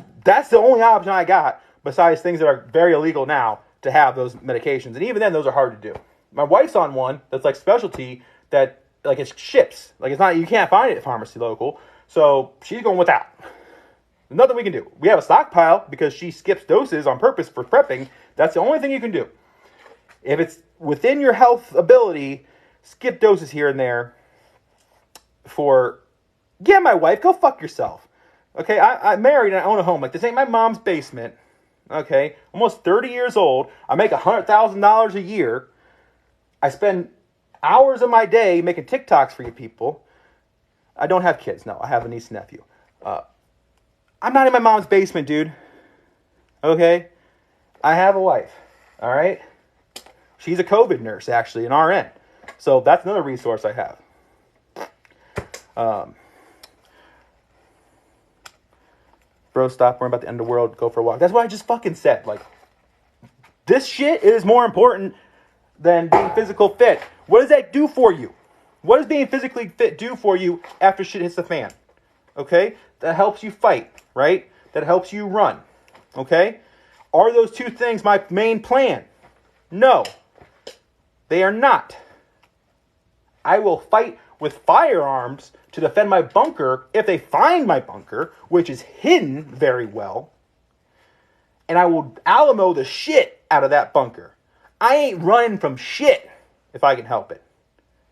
the only option I got besides things that are very illegal now to have those medications. And even then, those are hard to do. My wife's on one that's like specialty that like it ships. Like it's not, you can't find it at pharmacy local. So she's going with that. There's nothing we can do. We have a stockpile because she skips doses on purpose for prepping. That's the only thing you can do. If it's within your health ability, skip doses here and there my wife, go fuck yourself. Okay, I'm married and I own a home. Like, this ain't my mom's basement. Okay, almost 30 years old. I make $100,000 a year. I spend hours of my day making TikToks for you people. I don't have kids. No, I have a niece and nephew. I'm not in my mom's basement, dude. Okay, I have a wife. All right. She's a COVID nurse, actually, an RN. So that's another resource I have. Bro, stop worrying about the end of the world. Go for a walk. That's what I just fucking said. Like, this shit is more important than being physical fit. What does that do for you? What does being physically fit do for you after shit hits the fan? Okay? That helps you fight, right? That helps you run. Okay? Are those two things my main plan? No. They are not. I will fight with firearms to defend my bunker if they find my bunker, which is hidden very well. And I will Alamo the shit out of that bunker. I ain't running from shit if I can help it.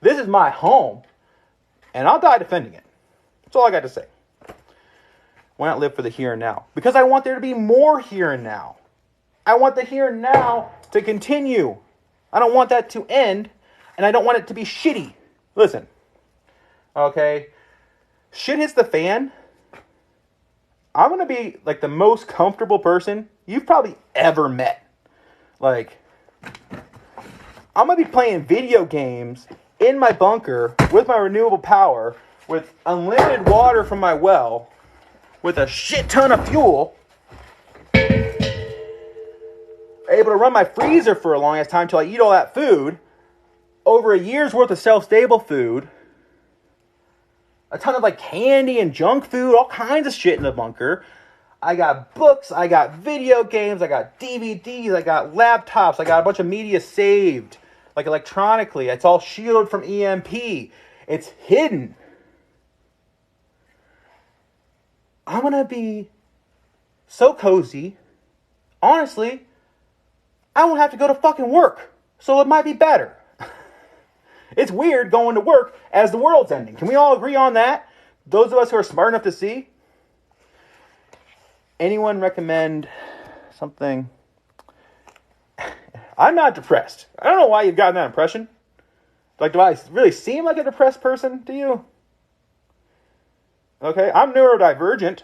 This is my home, and I'll die defending it. That's all I got to say. Why not live for the here and now? Because I want there to be more here and now. I want the here and now to continue. I don't want that to end, and I don't want it to be shitty. Listen, okay, shit hits the fan. I'm going to be like the most comfortable person you've probably ever met. Like, I'm going to be playing video games in my bunker with my renewable power, with unlimited water from my well, with a shit ton of fuel, able to run my freezer for a long ass time till I eat all that food, over a year's worth of shelf-stable food, a ton of like candy and junk food, all kinds of shit in the bunker. I got books, I got video games, I got DVDs, I got laptops, I got a bunch of media saved, like electronically. It's all shielded from EMP. It's hidden. I'm gonna be so cozy. Honestly, I won't have to go to fucking work, so it might be better. It's weird going to work as the world's ending. Can we all agree on that? Those of us who are smart enough to see. Anyone recommend something? I'm not depressed. I don't know why you've gotten that impression. Like, do I really seem like a depressed person to you? Okay, I'm neurodivergent.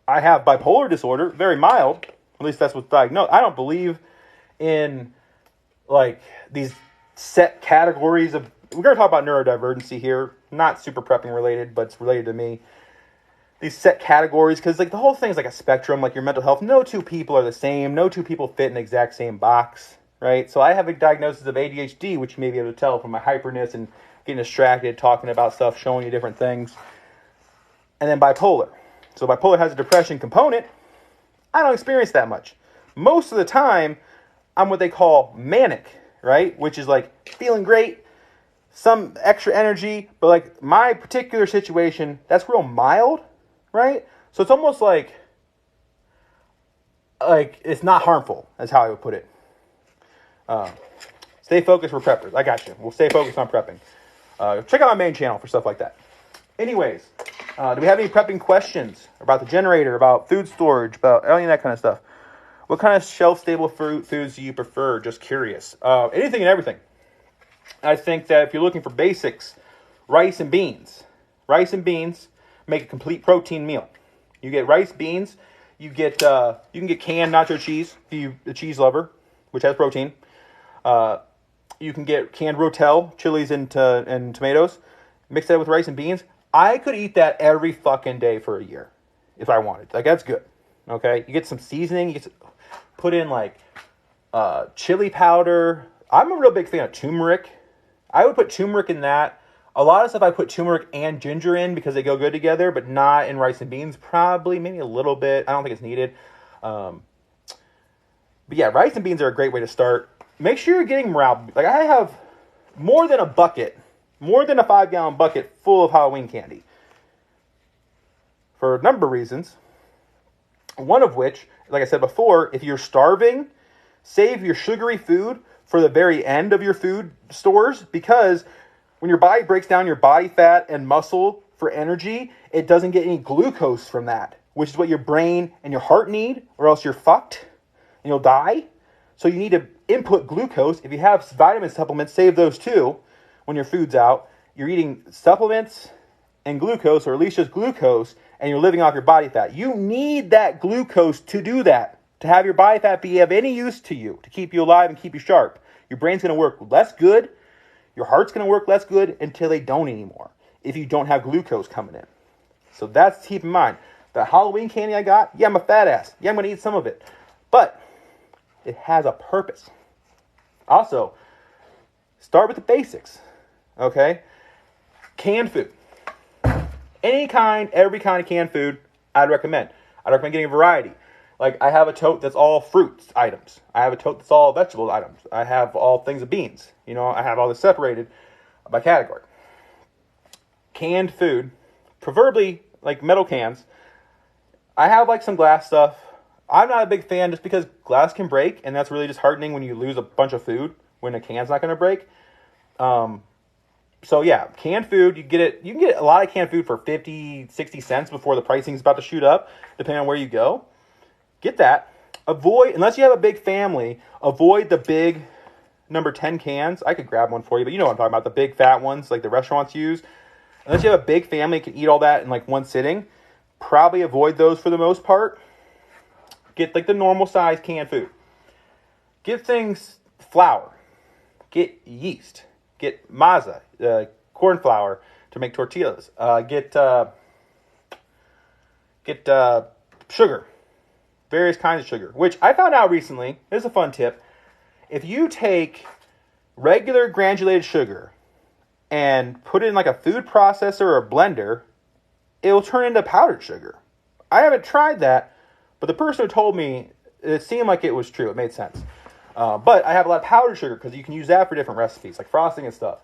I have bipolar disorder, very mild. At least that's what's diagnosed. I don't believe in, like, these set categories of... We're going to talk about neurodivergency here. Not super prepping related, but it's related to me. These set categories, because, like, the whole thing is like a spectrum, like your mental health. No two people are the same. No two people fit in the exact same box, right? So I have a diagnosis of ADHD, which you may be able to tell from my hyperness and getting distracted, talking about stuff, showing you different things. And then bipolar. So bipolar has a depression component. I don't experience that much. Most of the time, I'm what they call manic, right? Which is like feeling great, some extra energy, but like my particular situation, that's real mild, right? So it's almost like it's not harmful, is how I would put it. Stay focused for preppers. I got you. We'll stay focused on prepping. Check out my main channel for stuff like that. Anyways, do we have any prepping questions about the generator, about food storage, about any of that kind of stuff? What kind of shelf-stable foods do you prefer? Just curious. Anything and everything. I think that if you're looking for basics, rice and beans. Rice and beans make a complete protein meal. You get rice, beans. You can get canned nacho cheese if you're a cheese lover, which has protein. You can get canned rotel, chilies and tomatoes. Mix that with rice and beans. I could eat that every fucking day for a year if I wanted. Like, that's good. Okay? You get some seasoning. You get put in, like, chili powder. I'm a real big fan of turmeric. I would put turmeric in that. A lot of stuff I put turmeric and ginger in because they go good together, but not in rice and beans. Probably, maybe a little bit. I don't think it's needed. But yeah, rice and beans are a great way to start. Make sure you're getting morale. Like, I have more than a 5-gallon bucket full of Halloween candy. For a number of reasons. One of which, like I said before, if you're starving, save your sugary food for the very end of your food stores, because when your body breaks down your body fat and muscle for energy, it doesn't get any glucose from that, which is what your brain and your heart need, or else you're fucked and you'll die. So you need to input glucose. If you have vitamin supplements, save those too when your food's out. You're eating supplements and glucose, or at least just glucose, and you're living off your body fat. You need that glucose to do that, to have your body fat be of any use to you, to keep you alive and keep you sharp. Your brain's going to work less good. Your heart's going to work less good until they don't anymore, if you don't have glucose coming in. So that's to keep in mind. The Halloween candy I got, yeah, I'm a fat ass. Yeah, I'm going to eat some of it. But it has a purpose. Also, start with the basics. Okay? Canned food. Any kind, every kind of canned food, I'd recommend. I'd recommend getting a variety. Like, I have a tote that's all fruits items. I have a tote that's all vegetable items. I have all things of beans. You know, I have all this separated by category. Canned food, preferably like metal cans. I have like some glass stuff. I'm not a big fan just because glass can break, and that's really disheartening when you lose a bunch of food when a can's not going to break. So yeah, canned food, you can get a lot of canned food for 50, 60 cents before the pricing is about to shoot up, depending on where you go. Get that. Avoid, unless you have a big family, avoid the big number 10 cans. I could grab one for you, but you know what I'm talking about, the big fat ones like the restaurants use. Unless you have a big family, can eat all that in like one sitting, probably avoid those for the most part. Get like the normal size canned food. Get things, flour. Get yeast. Get maza, corn flour to make tortillas. Get sugar. Various kinds of sugar, which I found out recently. Here's a fun tip. If you take regular granulated sugar and put it in like a food processor or a blender, it will turn into powdered sugar. I haven't tried that, but the person who told me, it seemed like it was true. It made sense. But I have a lot of powdered sugar because you can use that for different recipes, like frosting and stuff.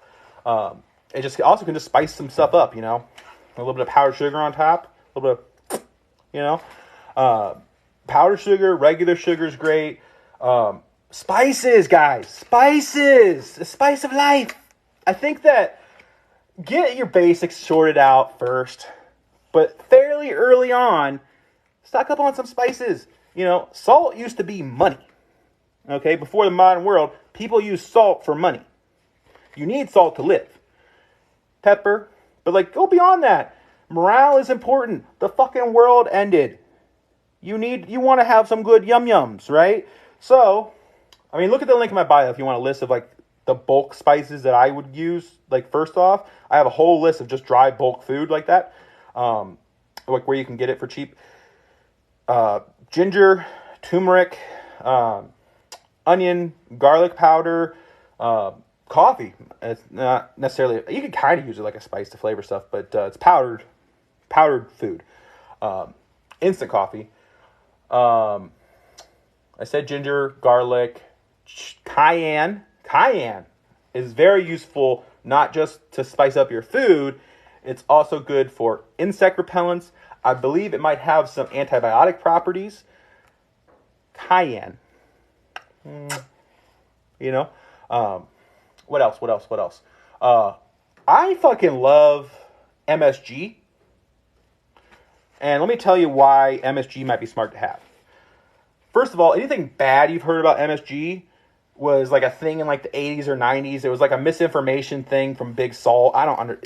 It just also can just spice some stuff up, you know. A little bit of powdered sugar on top, a little bit of, you know. Powdered sugar, regular sugar is great. Spices, guys. Spices. The spice of life. I think that get your basics sorted out first. But fairly early on, stock up on some spices. You know, salt used to be money. Okay, before the modern world, people used salt for money. You need salt to live. Pepper. But like, go beyond that. Morale is important. The fucking world ended. You want to have some good yum-yums, right? So, I mean, look at the link in my bio if you want a list of, like, the bulk spices that I would use. Like, first off, I have a whole list of just dry bulk food like that. Like, where you can get it for cheap. Ginger, turmeric, onion, garlic powder, coffee. It's not necessarily... You can kind of use it like a spice to flavor stuff, but it's powdered food. Instant coffee. I said ginger, garlic, cayenne. Cayenne is very useful, not just to spice up your food. It's also good for insect repellents. I believe it might have some antibiotic properties. Cayenne. You know? What else? I fucking love MSG. And let me tell you why MSG might be smart to have. First of all, anything bad you've heard about MSG was like a thing in like the 80s or 90s. It was like a misinformation thing from Big Salt.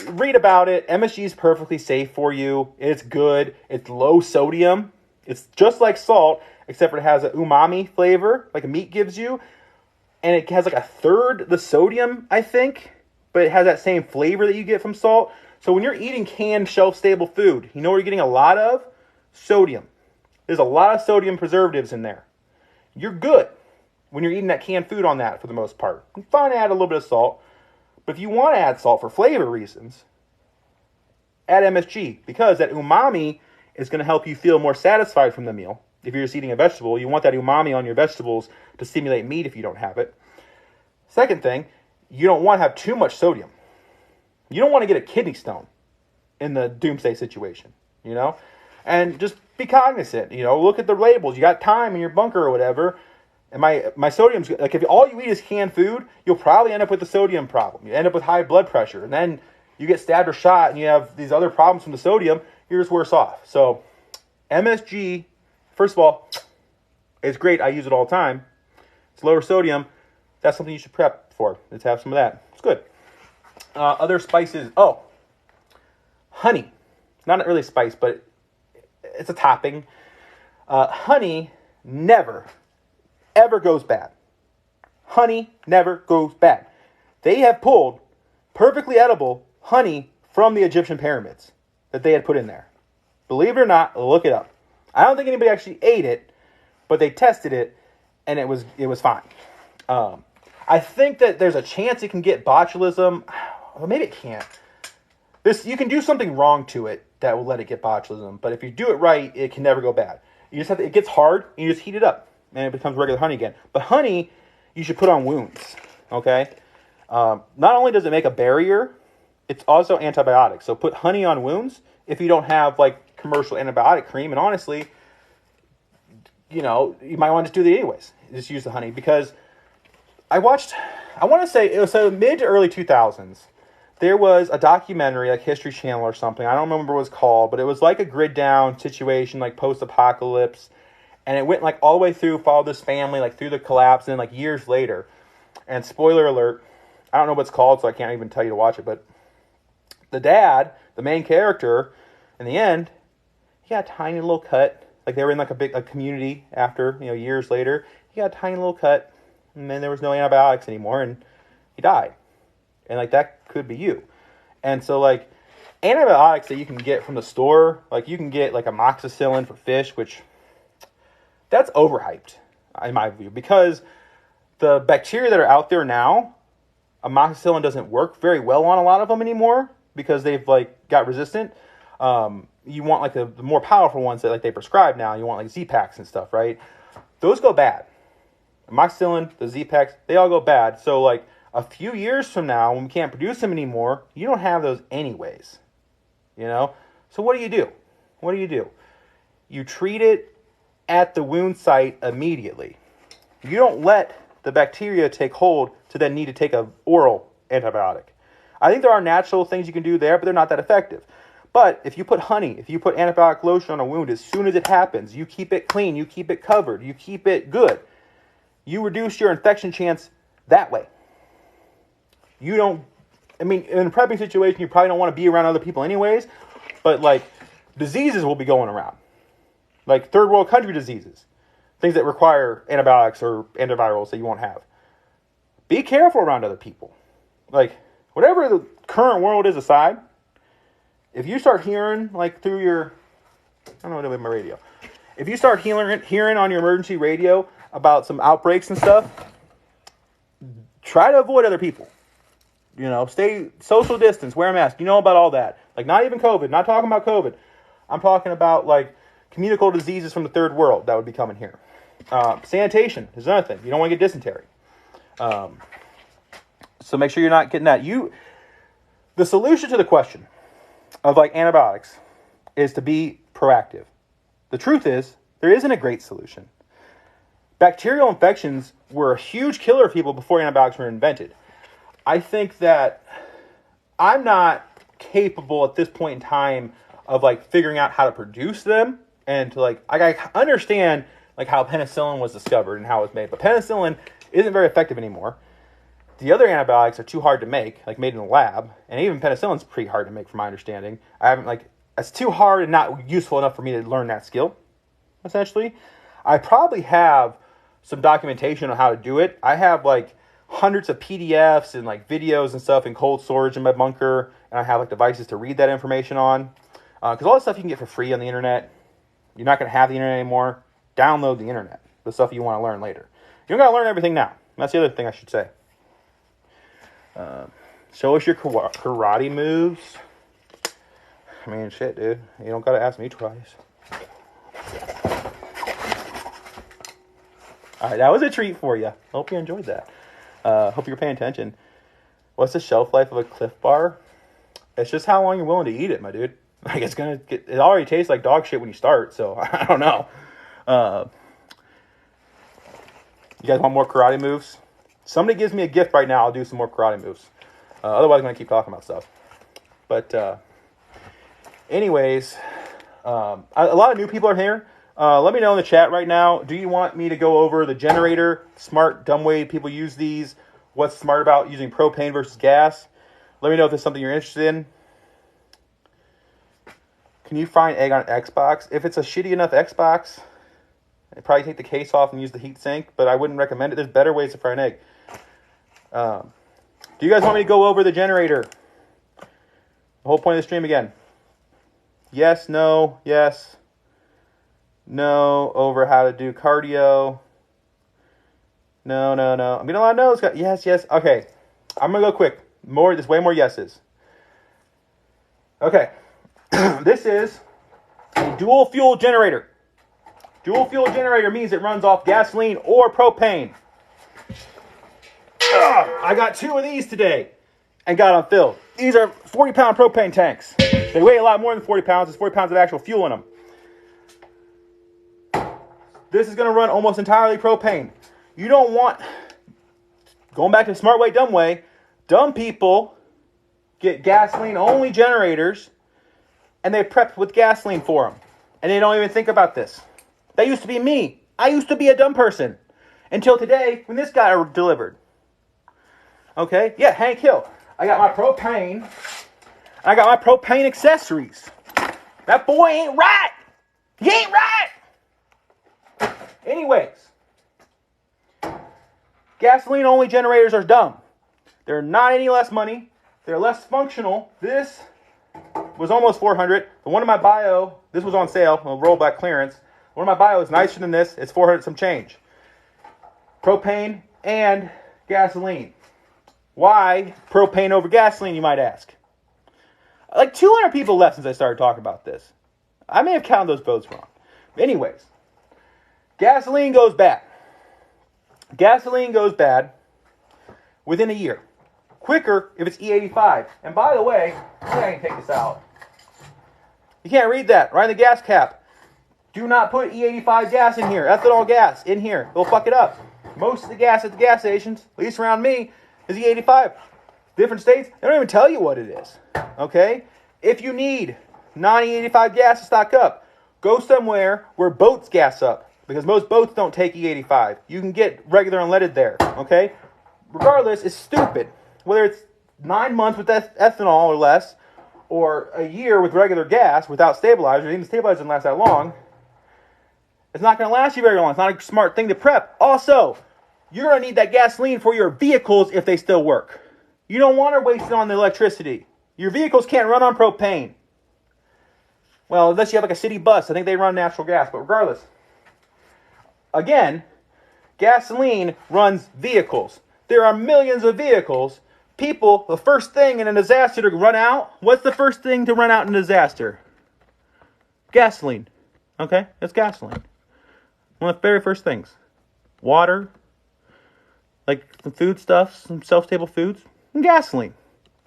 Read about it. MSG is perfectly safe for you. It's good. It's low sodium. It's just like salt, except for it has an umami flavor, like a meat gives you. And it has like a third the sodium, I think. But it has that same flavor that you get from salt. So when you're eating canned, shelf-stable food, you know what you're getting a lot of? Sodium. There's a lot of sodium preservatives in there. You're good when you're eating that canned food on that for the most part. You fine to add a little bit of salt. But if you want to add salt for flavor reasons, add MSG. Because that umami is going to help you feel more satisfied from the meal. If you're just eating a vegetable, you want that umami on your vegetables to stimulate meat if you don't have it. Second thing, you don't want to have too much sodium. You don't want to get a kidney stone in the doomsday situation, you know? And just be cognizant, you know, look at the labels. You got time in your bunker or whatever. And my sodium's, like if all you eat is canned food, you'll probably end up with the sodium problem. You end up with high blood pressure. And then you get stabbed or shot and you have these other problems from the sodium, you're just worse off. So MSG, first of all, it's great. I use it all the time. It's lower sodium. That's something you should prep for. Let's have some of that. It's good. Other spices. Oh, honey. It's not really a spice, but it's a topping. Honey never, ever goes bad. Honey never goes bad. They have pulled perfectly edible honey from the Egyptian pyramids that they had put in there. Believe it or not, look it up. I don't think anybody actually ate it, but they tested it, and it was fine. I think that there's a chance it can get botulism. well, maybe it can't. You can do something wrong to it that will let it get botulism, but if you do it right, it can never go bad. You just have to, it gets hard, and you just heat it up, and it becomes regular honey again. But honey, you should put on wounds, okay? Not only does it make a barrier, it's also antibiotic. So put honey on wounds if you don't have, like, commercial antibiotic cream, and honestly, you know, you might want to just do that anyways. Just use the honey, because I want to say, it was mid to early 2000s. There was a documentary, like History Channel or something. I don't remember what it was called, but it was like a grid down situation, like post-apocalypse. And it went like all the way through, followed this family, like through the collapse, and then like years later. And spoiler alert, I don't know what it's called, so I can't even tell you to watch it. But the dad, the main character, in the end, he got a tiny little cut. Like they were in like a community after, you know, years later. He got a tiny little cut, and then there was no antibiotics anymore, and he died. And like that could be you. And so like antibiotics that you can get from the store, like you can get like amoxicillin for fish, which that's overhyped in my view, because the bacteria that are out there now, amoxicillin doesn't work very well on a lot of them anymore because they've like got resistant. You want like the more powerful ones that like they prescribe now. You want like Z-Paks and stuff, right? Those go bad. Amoxicillin, the Z-Paks, they all go bad. So like a few years from now, when we can't produce them anymore, you don't have those anyways, you know? So what do you do? What do you do? You treat it at the wound site immediately. You don't let the bacteria take hold to then need to take an oral antibiotic. I think there are natural things you can do there, but they're not that effective. But if you put honey, if you put antibiotic lotion on a wound as soon as it happens, you keep it clean, you keep it covered, you keep it good, you reduce your infection chance that way. You don't, I mean, in a prepping situation, you probably don't want to be around other people anyways, but like diseases will be going around. Like third world country diseases, things that require antibiotics or antivirals that you won't have. Be careful around other people. Like whatever the current world is aside, if you start hearing like through your, I don't know what to do with my radio. If you start hearing on your emergency radio about some outbreaks and stuff, try to avoid other people. You know, stay social distance, wear a mask. You know about all that. Like, not even COVID. Not talking about COVID. I'm talking about, like, communicable diseases from the third world that would be coming here. Sanitation is another thing. You don't want to get dysentery. So make sure you're not getting that. The solution to the question of, like, antibiotics is to be proactive. The truth is, there isn't a great solution. Bacterial infections were a huge killer of people before antibiotics were invented. I think that I'm not capable at this point in time of like figuring out how to produce them and to like, I understand like how penicillin was discovered and how it was made, but penicillin isn't very effective anymore. The other antibiotics are too hard to make, like made in the lab, and even penicillin's pretty hard to make from my understanding. It's too hard and not useful enough for me to learn that skill, essentially. I probably have some documentation on how to do it. I have like hundreds of PDFs and like videos and stuff in cold storage in my bunker, and I have like devices to read that information on, because all that stuff you can get for free on the internet. You're not going to have the internet anymore. Download the internet, the stuff you want to learn later. You don't got to learn everything now. That's the other thing I should say. Show us your karate moves. I mean, shit, dude. You don't got to ask me twice. All right, that was a treat for you. Hope you enjoyed that. Hope you're paying attention. What's the shelf life of a Cliff Bar? It's just how long you're willing to eat it, my dude. Like it already tastes like dog shit when you start, so I don't know. You guys want more karate moves? Somebody gives me a gift right now, I'll do some more karate moves. Otherwise, I'm going to keep talking about stuff. But anyways, a lot of new people are here. Let me know in the chat right now. Do you want me to go over the generator, smart, dumb way people use these? What's smart about using propane versus gas? Let me know if there's something you're interested in. Can you fry an egg on an Xbox? If it's a shitty enough Xbox, I'd probably take the case off and use the heat sink, but I wouldn't recommend it. There's better ways to fry an egg. Do you guys want me to go over the generator? The whole point of the stream again. Yes, no, yes. No, over how to do cardio. No. I'm getting a lot of no's. Yes. Okay. I'm going to go quick. There's way more yeses. Okay. This is a dual fuel generator. Dual fuel generator means it runs off gasoline or propane. I got 2 of these today and got them filled. These are 40-pound propane tanks. They weigh a lot more than 40 pounds. There's 40 pounds of actual fuel in them. This is going to run almost entirely propane. You don't want, going back to the smart way, dumb way, dumb people get gasoline-only generators and they prep with gasoline for them. And they don't even think about this. That used to be me. I used to be a dumb person. Until today, when this got delivered. Okay? Yeah, Hank Hill. I got my propane. I got my propane accessories. That boy ain't right. He ain't right. Anyways. Gasoline-only generators are dumb. They're not any less money. They're less functional. This was almost $400. The one in my bio, this was on sale, a rollback clearance. One of my bio is nicer than this. It's 400 some change. Propane and gasoline. Why propane over gasoline, you might ask? Like 200 people left since I started talking about this. I may have counted those votes wrong. Anyways, gasoline goes bad. Gasoline goes bad within a year. Quicker if it's E85. And by the way, I can take this out. You can't read that. Right in the gas cap. Do not put E85 gas in here. Ethanol gas in here. They'll fuck it up. Most of the gas at the gas stations, at least around me, is E85. Different states, they don't even tell you what it is. Okay? If you need non-E85 gas to stock up, go somewhere where boats gas up. Because most boats don't take E85. You can get regular unleaded there. Okay? Regardless, it's stupid. Whether it's 9 months with ethanol or less, or a year with regular gas without stabilizers, even stabilizers doesn't last that long, it's not going to last you very long. It's not a smart thing to prep. Also, you're going to need that gasoline for your vehicles if they still work. You don't want to waste it on the electricity. Your vehicles can't run on propane. Well, unless you have like a city bus. I think they run natural gas. But regardless, again, gasoline runs vehicles. There are millions of vehicles. People, the first thing in a disaster to run out, what's the first thing to run out in a disaster? Gasoline. Okay? It's gasoline. One of the very first things. Water, like some food stuff, some shelf-stable foods, and gasoline.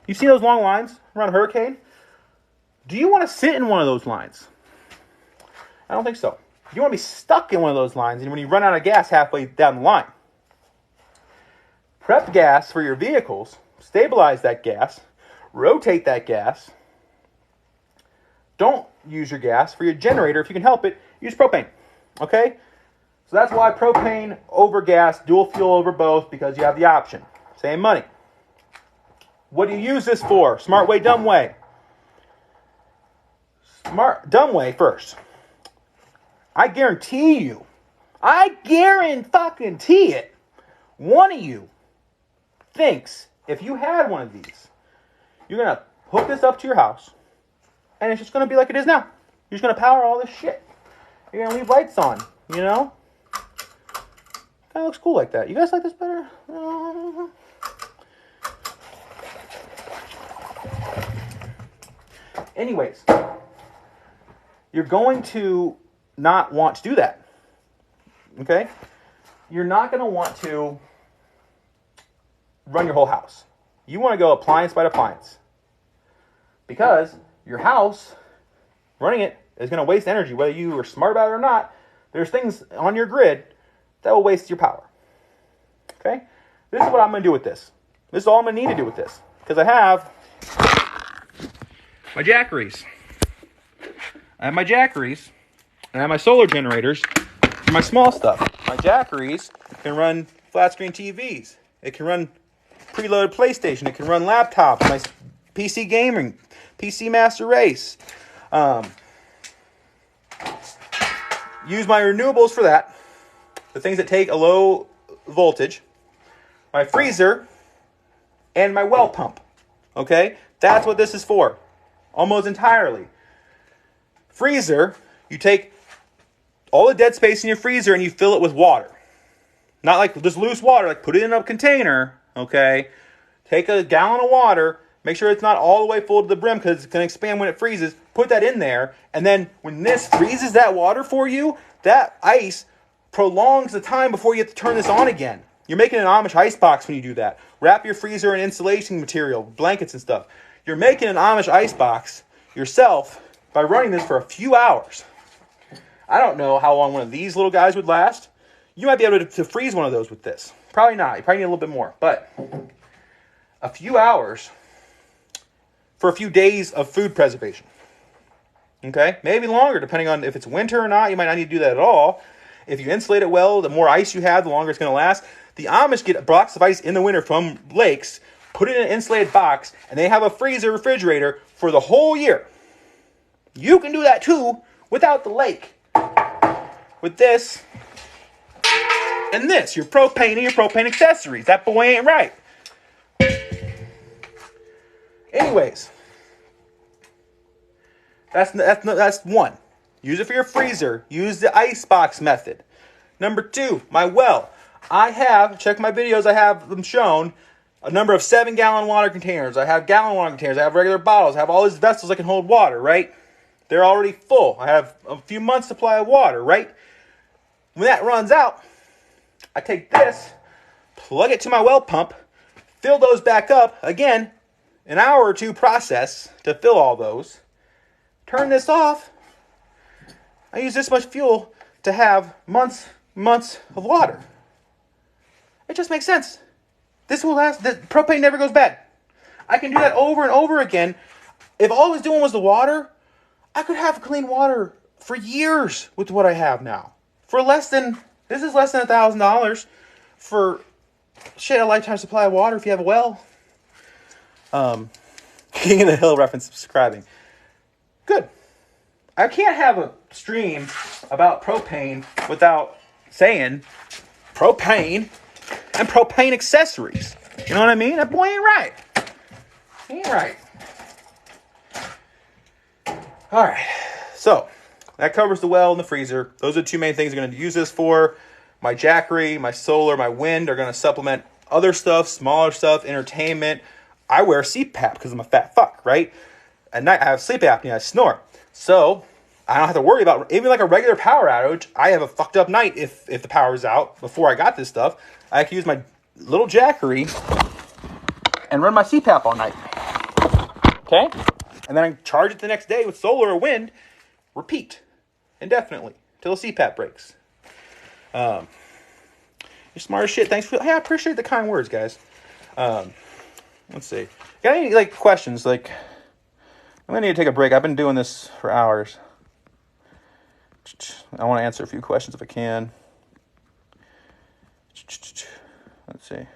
You see those long lines around a hurricane? Do you want to sit in one of those lines? I don't think so. You want to be stuck in one of those lines, and when you run out of gas halfway down the line. Prep gas for your vehicles, stabilize that gas, rotate that gas. Don't use your gas for your generator. If you can help it, use propane. Okay? So that's why propane over gas, dual fuel over both, because you have the option. Same money. What do you use this for? Smart way, dumb way. Dumb way first. I guarantee it, one of you thinks if you had one of these, you're going to hook this up to your house, and it's just going to be like it is now. You're just going to power all this shit. You're going to leave lights on, you know? Kind of looks cool like that. You guys like this better? Anyways, you're going to not want to do that. Okay? You're not going to want to run your whole house. You want to go appliance by appliance. Because your house, running it, is going to waste energy. Whether you are smart about it or not, there's things on your grid that will waste your power. Okay? This is what I'm going to do with this. This is all I'm going to need to do with this. Because I have my jackeries. I have my jackeries. And I have my solar generators for my small stuff. My jackeries can run flat screen TVs. It can run preloaded PlayStation. It can run laptops. My PC gaming. PC Master Race. Use my renewables for that. The things that take a low voltage. My freezer. And my well pump. Okay? That's what this is for. Almost entirely. Freezer, you take all the dead space in your freezer and you fill it with water. Not like just loose water, like put it in a container, okay? take a gallon of water, make sure it's not all the way full to the brim because it's going to expand when it freezes. Put that in there, and then when this freezes that water for you, that ice prolongs the time before you have to turn this on again. You're making an Amish ice box when you do that. Wrap your freezer in insulation material, blankets and stuff. You're making an Amish ice box yourself by running this for a few hours. I don't know how long one of these little guys would last. You might be able to freeze one of those with this. Probably not. You probably need a little bit more. But a few hours for a few days of food preservation. Okay? Maybe longer, depending on if it's winter or not. You might not need to do that at all. If you insulate it well, the more ice you have, the longer it's going to last. The Amish get blocks of ice in the winter from lakes, put it in an insulated box, and they have a freezer refrigerator for the whole year. You can do that too without the lake. With this and this, your propane and your propane accessories. That boy ain't right. Anyways, that's one. Use it for your freezer. Use the icebox method. Number two, my well. I have, check my videos, I have them shown, a number of 7-gallon water containers. I have gallon water containers. I have regular bottles. I have all these vessels that can hold water, right? They're already full. I have a few months supply of water, right? When that runs out, I take this, plug it to my well pump, fill those back up. Again, an hour or two process to fill all those. Turn this off. I use this much fuel to have months of water. It just makes sense. This will last. The propane never goes bad. I can do that over and over again. If all I was doing was the water, I could have clean water for years with what I have now. For less than $1,000 for a lifetime supply of water if you have a well. King of the Hill reference subscribing. Good. I can't have a stream about propane without saying propane and propane accessories. You know what I mean? That boy ain't right. He ain't right. All right. So that covers the well and the freezer. Those are the two main things I'm going to use this for. My Jackery, my solar, my wind are going to supplement other stuff, smaller stuff, entertainment. I wear CPAP because I'm a fat fuck, right? At night I have sleep apnea. I snore. So I don't have to worry about, even like a regular power outage, I have a fucked up night if the power's out. Before I got this stuff, I can use my little Jackery and run my CPAP all night. Okay? And then I charge it the next day with solar or wind. Repeat indefinitely till the CPAP breaks. You're smart as shit. Thanks for, hey, I appreciate the kind words, guys. Let's see. Got any questions? I'm gonna need to take a break. I've been doing this for hours. I want to answer a few questions if I can. Let's see.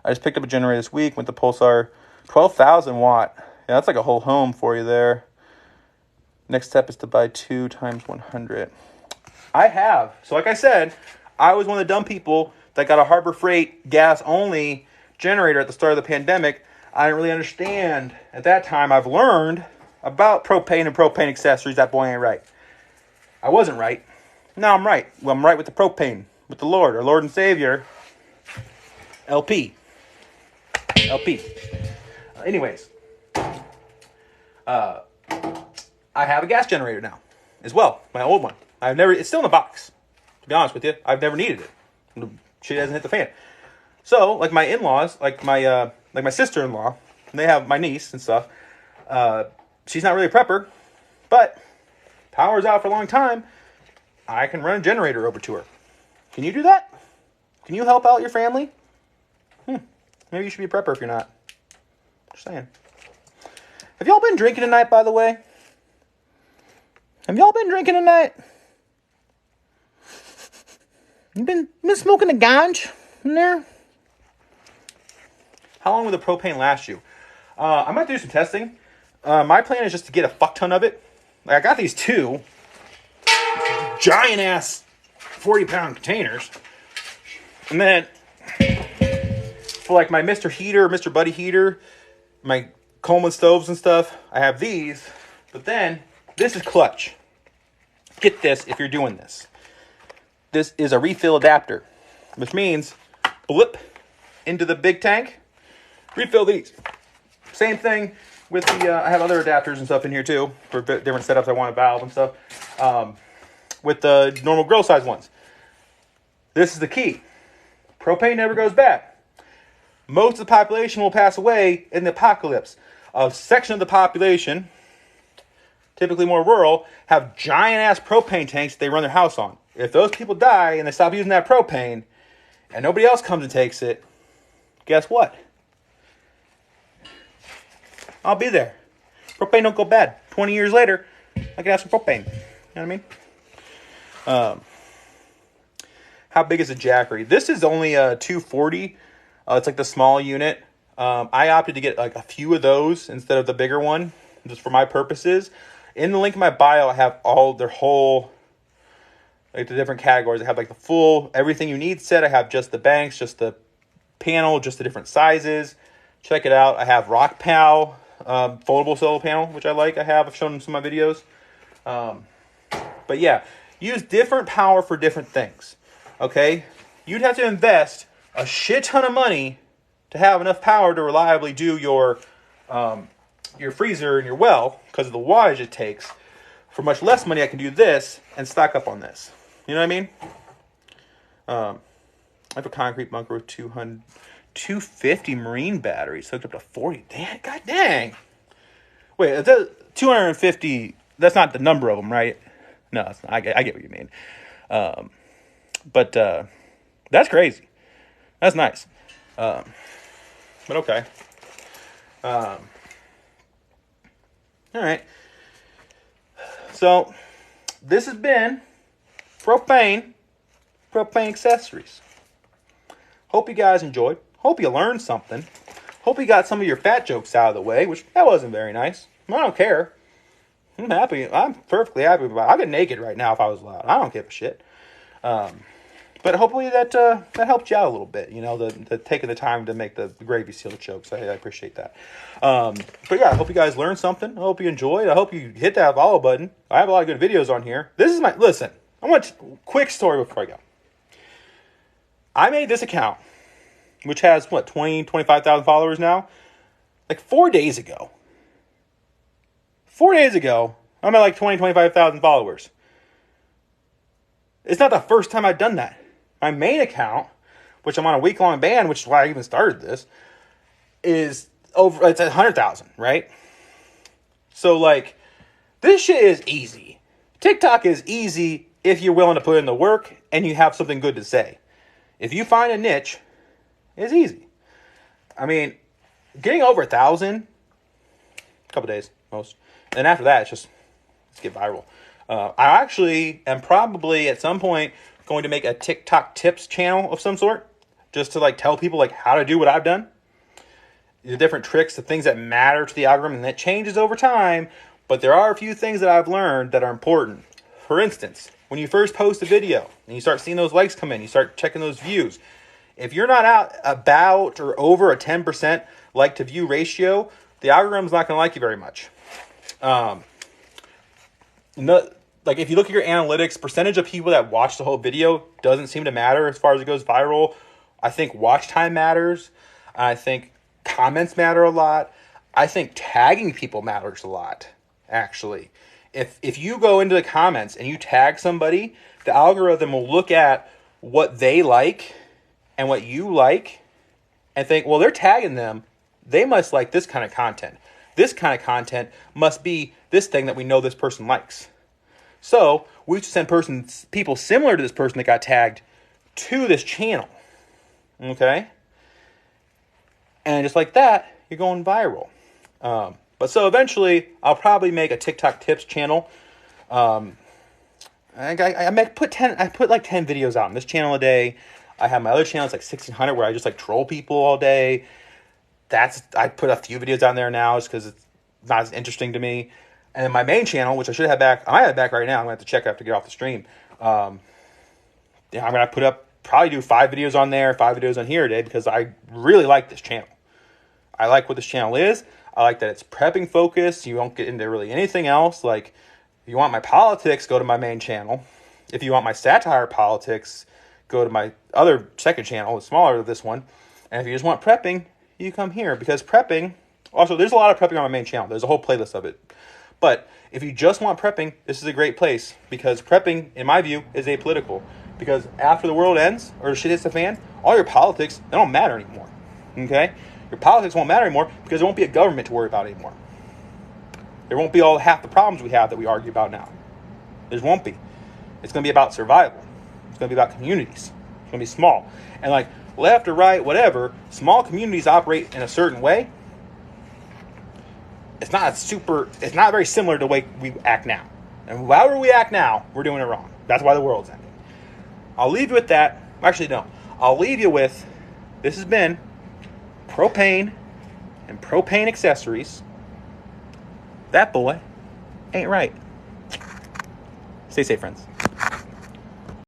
I just picked up a generator this week with the Pulsar 12,000 watt. Yeah, that's like a whole home for you there. Next step is to buy 2 times 100. I have. So like I said, I was one of the dumb people that got a Harbor Freight gas only generator at the start of the pandemic. I didn't really understand at that time. I've learned about propane and propane accessories. That boy ain't right. I wasn't right. Now I'm right. Well, I'm right with the propane, with the Lord, our Lord and Savior, LP. Anyways, I have a gas generator now as well. My old one. It's still in the box. To be honest with you, I've never needed it. Shit hasn't hit the fan. So, like my in-laws, like my sister-in-law, and they have my niece and stuff. She's not really a prepper, but power's out for a long time. I can run a generator over to her. Can you do that? Can you help out your family? Maybe you should be a prepper if you're not. Just saying. Have y'all been drinking tonight, by the way? Have y'all been drinking tonight? You been smoking a ganj in there? How long will the propane last you? I might do some testing. My plan is just to get a fuck ton of it. Like I got these 2 giant ass 40-pound containers. And then for like my Mr. Heater, Mr. Buddy heater, my Coleman stoves and stuff, I have these. But then this is clutch. Get this if you're doing this. This is a refill adapter, which means blip into the big tank, refill these. Same thing with the, I have other adapters and stuff in here too for different setups. I want a valve and stuff. With the normal grill size ones. This is the key. Propane never goes bad. Most of the population will pass away in the apocalypse. A section of the population, typically more rural, have giant-ass propane tanks that they run their house on. If those people die and they stop using that propane, and nobody else comes and takes it, guess what? I'll be there. Propane don't go bad. 20 years later, I can have some propane. You know what I mean? How big is a Jackery? This is only a 240. It's like the small unit. I opted to get like a few of those instead of the bigger one, just for my purposes. In the link in my bio, I have all their whole, like the different categories. I have like the full everything you need set. I have just the banks, just the panel, just the different sizes. Check it out. I have RockPal foldable solar panel, which I like. I've shown in some of my videos. But yeah, use different power for different things. Okay, you'd have to invest a shit ton of money to have enough power to reliably do your freezer and your well because of the wattage it takes. For much less money, I can do this and stock up on this. You know what I mean? I have a concrete bunker with 250 marine batteries hooked up to 40. Damn, god dang. Wait, 250, that's not the number of them, right? No, it's not. I get what you mean. But that's crazy. That's nice. But okay. All right. So this has been propane accessories. Hope you guys enjoyed. Hope you learned something. Hope you got some of your fat jokes out of the way, which that wasn't very nice. I don't care. I'm happy. I'm perfectly happy about it. I'd get naked right now if I was allowed. I don't give a shit. But hopefully that helped you out a little bit. You know, the taking the time to make the gravy seal jokes. I appreciate that. But yeah, I hope you guys learned something. I hope you enjoyed. I hope you hit that follow button. I have a lot of good videos on here. Listen, I want a quick story before I go. I made this account, which has, 25,000 followers now? Like 4 days ago. 4 days ago, I'm at like 25,000 followers. It's not the first time I've done that. My main account, which I'm on a week-long ban, which is why I even started this, it's at 100,000, right? So, like, this shit is easy. TikTok is easy if you're willing to put in the work and you have something good to say. If you find a niche, it's easy. I mean, getting over 1,000, a couple days, most. And after that, let's get viral. I actually am probably at some point going to make a TikTok tips channel of some sort, just to like tell people like how to do what I've done, the different tricks, the things that matter to the algorithm, and that changes over time. But there are a few things that I've learned that are important. For instance, when you first post a video and you start seeing those likes come in, you start checking those views. If you're not out about or over a 10% like to view ratio, the algorithm's not going to like you very much. Like if you look at your analytics, percentage of people that watch the whole video doesn't seem to matter as far as it goes viral. I think watch time matters. I think comments matter a lot. I think tagging people matters a lot, actually. If you go into the comments and you tag somebody, the algorithm will look at what they like and what you like and think, well, they're tagging them. They must like this kind of content. This kind of content must be this thing that we know this person likes. So we should send people similar to this person that got tagged to this channel. Okay? And just like that, you're going viral. But so eventually, I'll probably make a TikTok tips channel. I put like 10 videos out on this channel a day. I have my other channel, it's like 1600, where I just like troll people all day. I put a few videos down there now just because it's not as interesting to me. And then my main channel, which I should have back, I might have it back right now. I'm going to have to check after get off the stream. I'm going to probably do 5 videos on there, 5 videos on here today, because I really like this channel. I like what this channel is. I like that it's prepping focused. You won't get into really anything else. Like, if you want my politics, go to my main channel. If you want my satire politics, go to my other second channel, it's smaller than this one. And if you just want prepping, you come here, because prepping, also there's a lot of prepping on my main channel. There's a whole playlist of it. But if you just want prepping, this is a great place, because prepping, in my view, is apolitical. Because after the world ends or shit hits the fan, all your politics, they don't matter anymore. Okay? Your politics won't matter anymore because there won't be a government to worry about anymore. There won't be all half the problems we have that we argue about now. There won't be. It's going to be about survival. It's going to be about communities. It's going to be small. And like left or right, whatever, small communities operate in a certain way. It's not very similar to the way we act now. And however we act now, we're doing it wrong. That's why the world's ending. I'll leave you with that. Actually, no. I'll leave you with, this has been propane and propane accessories. That boy ain't right. Stay safe, friends.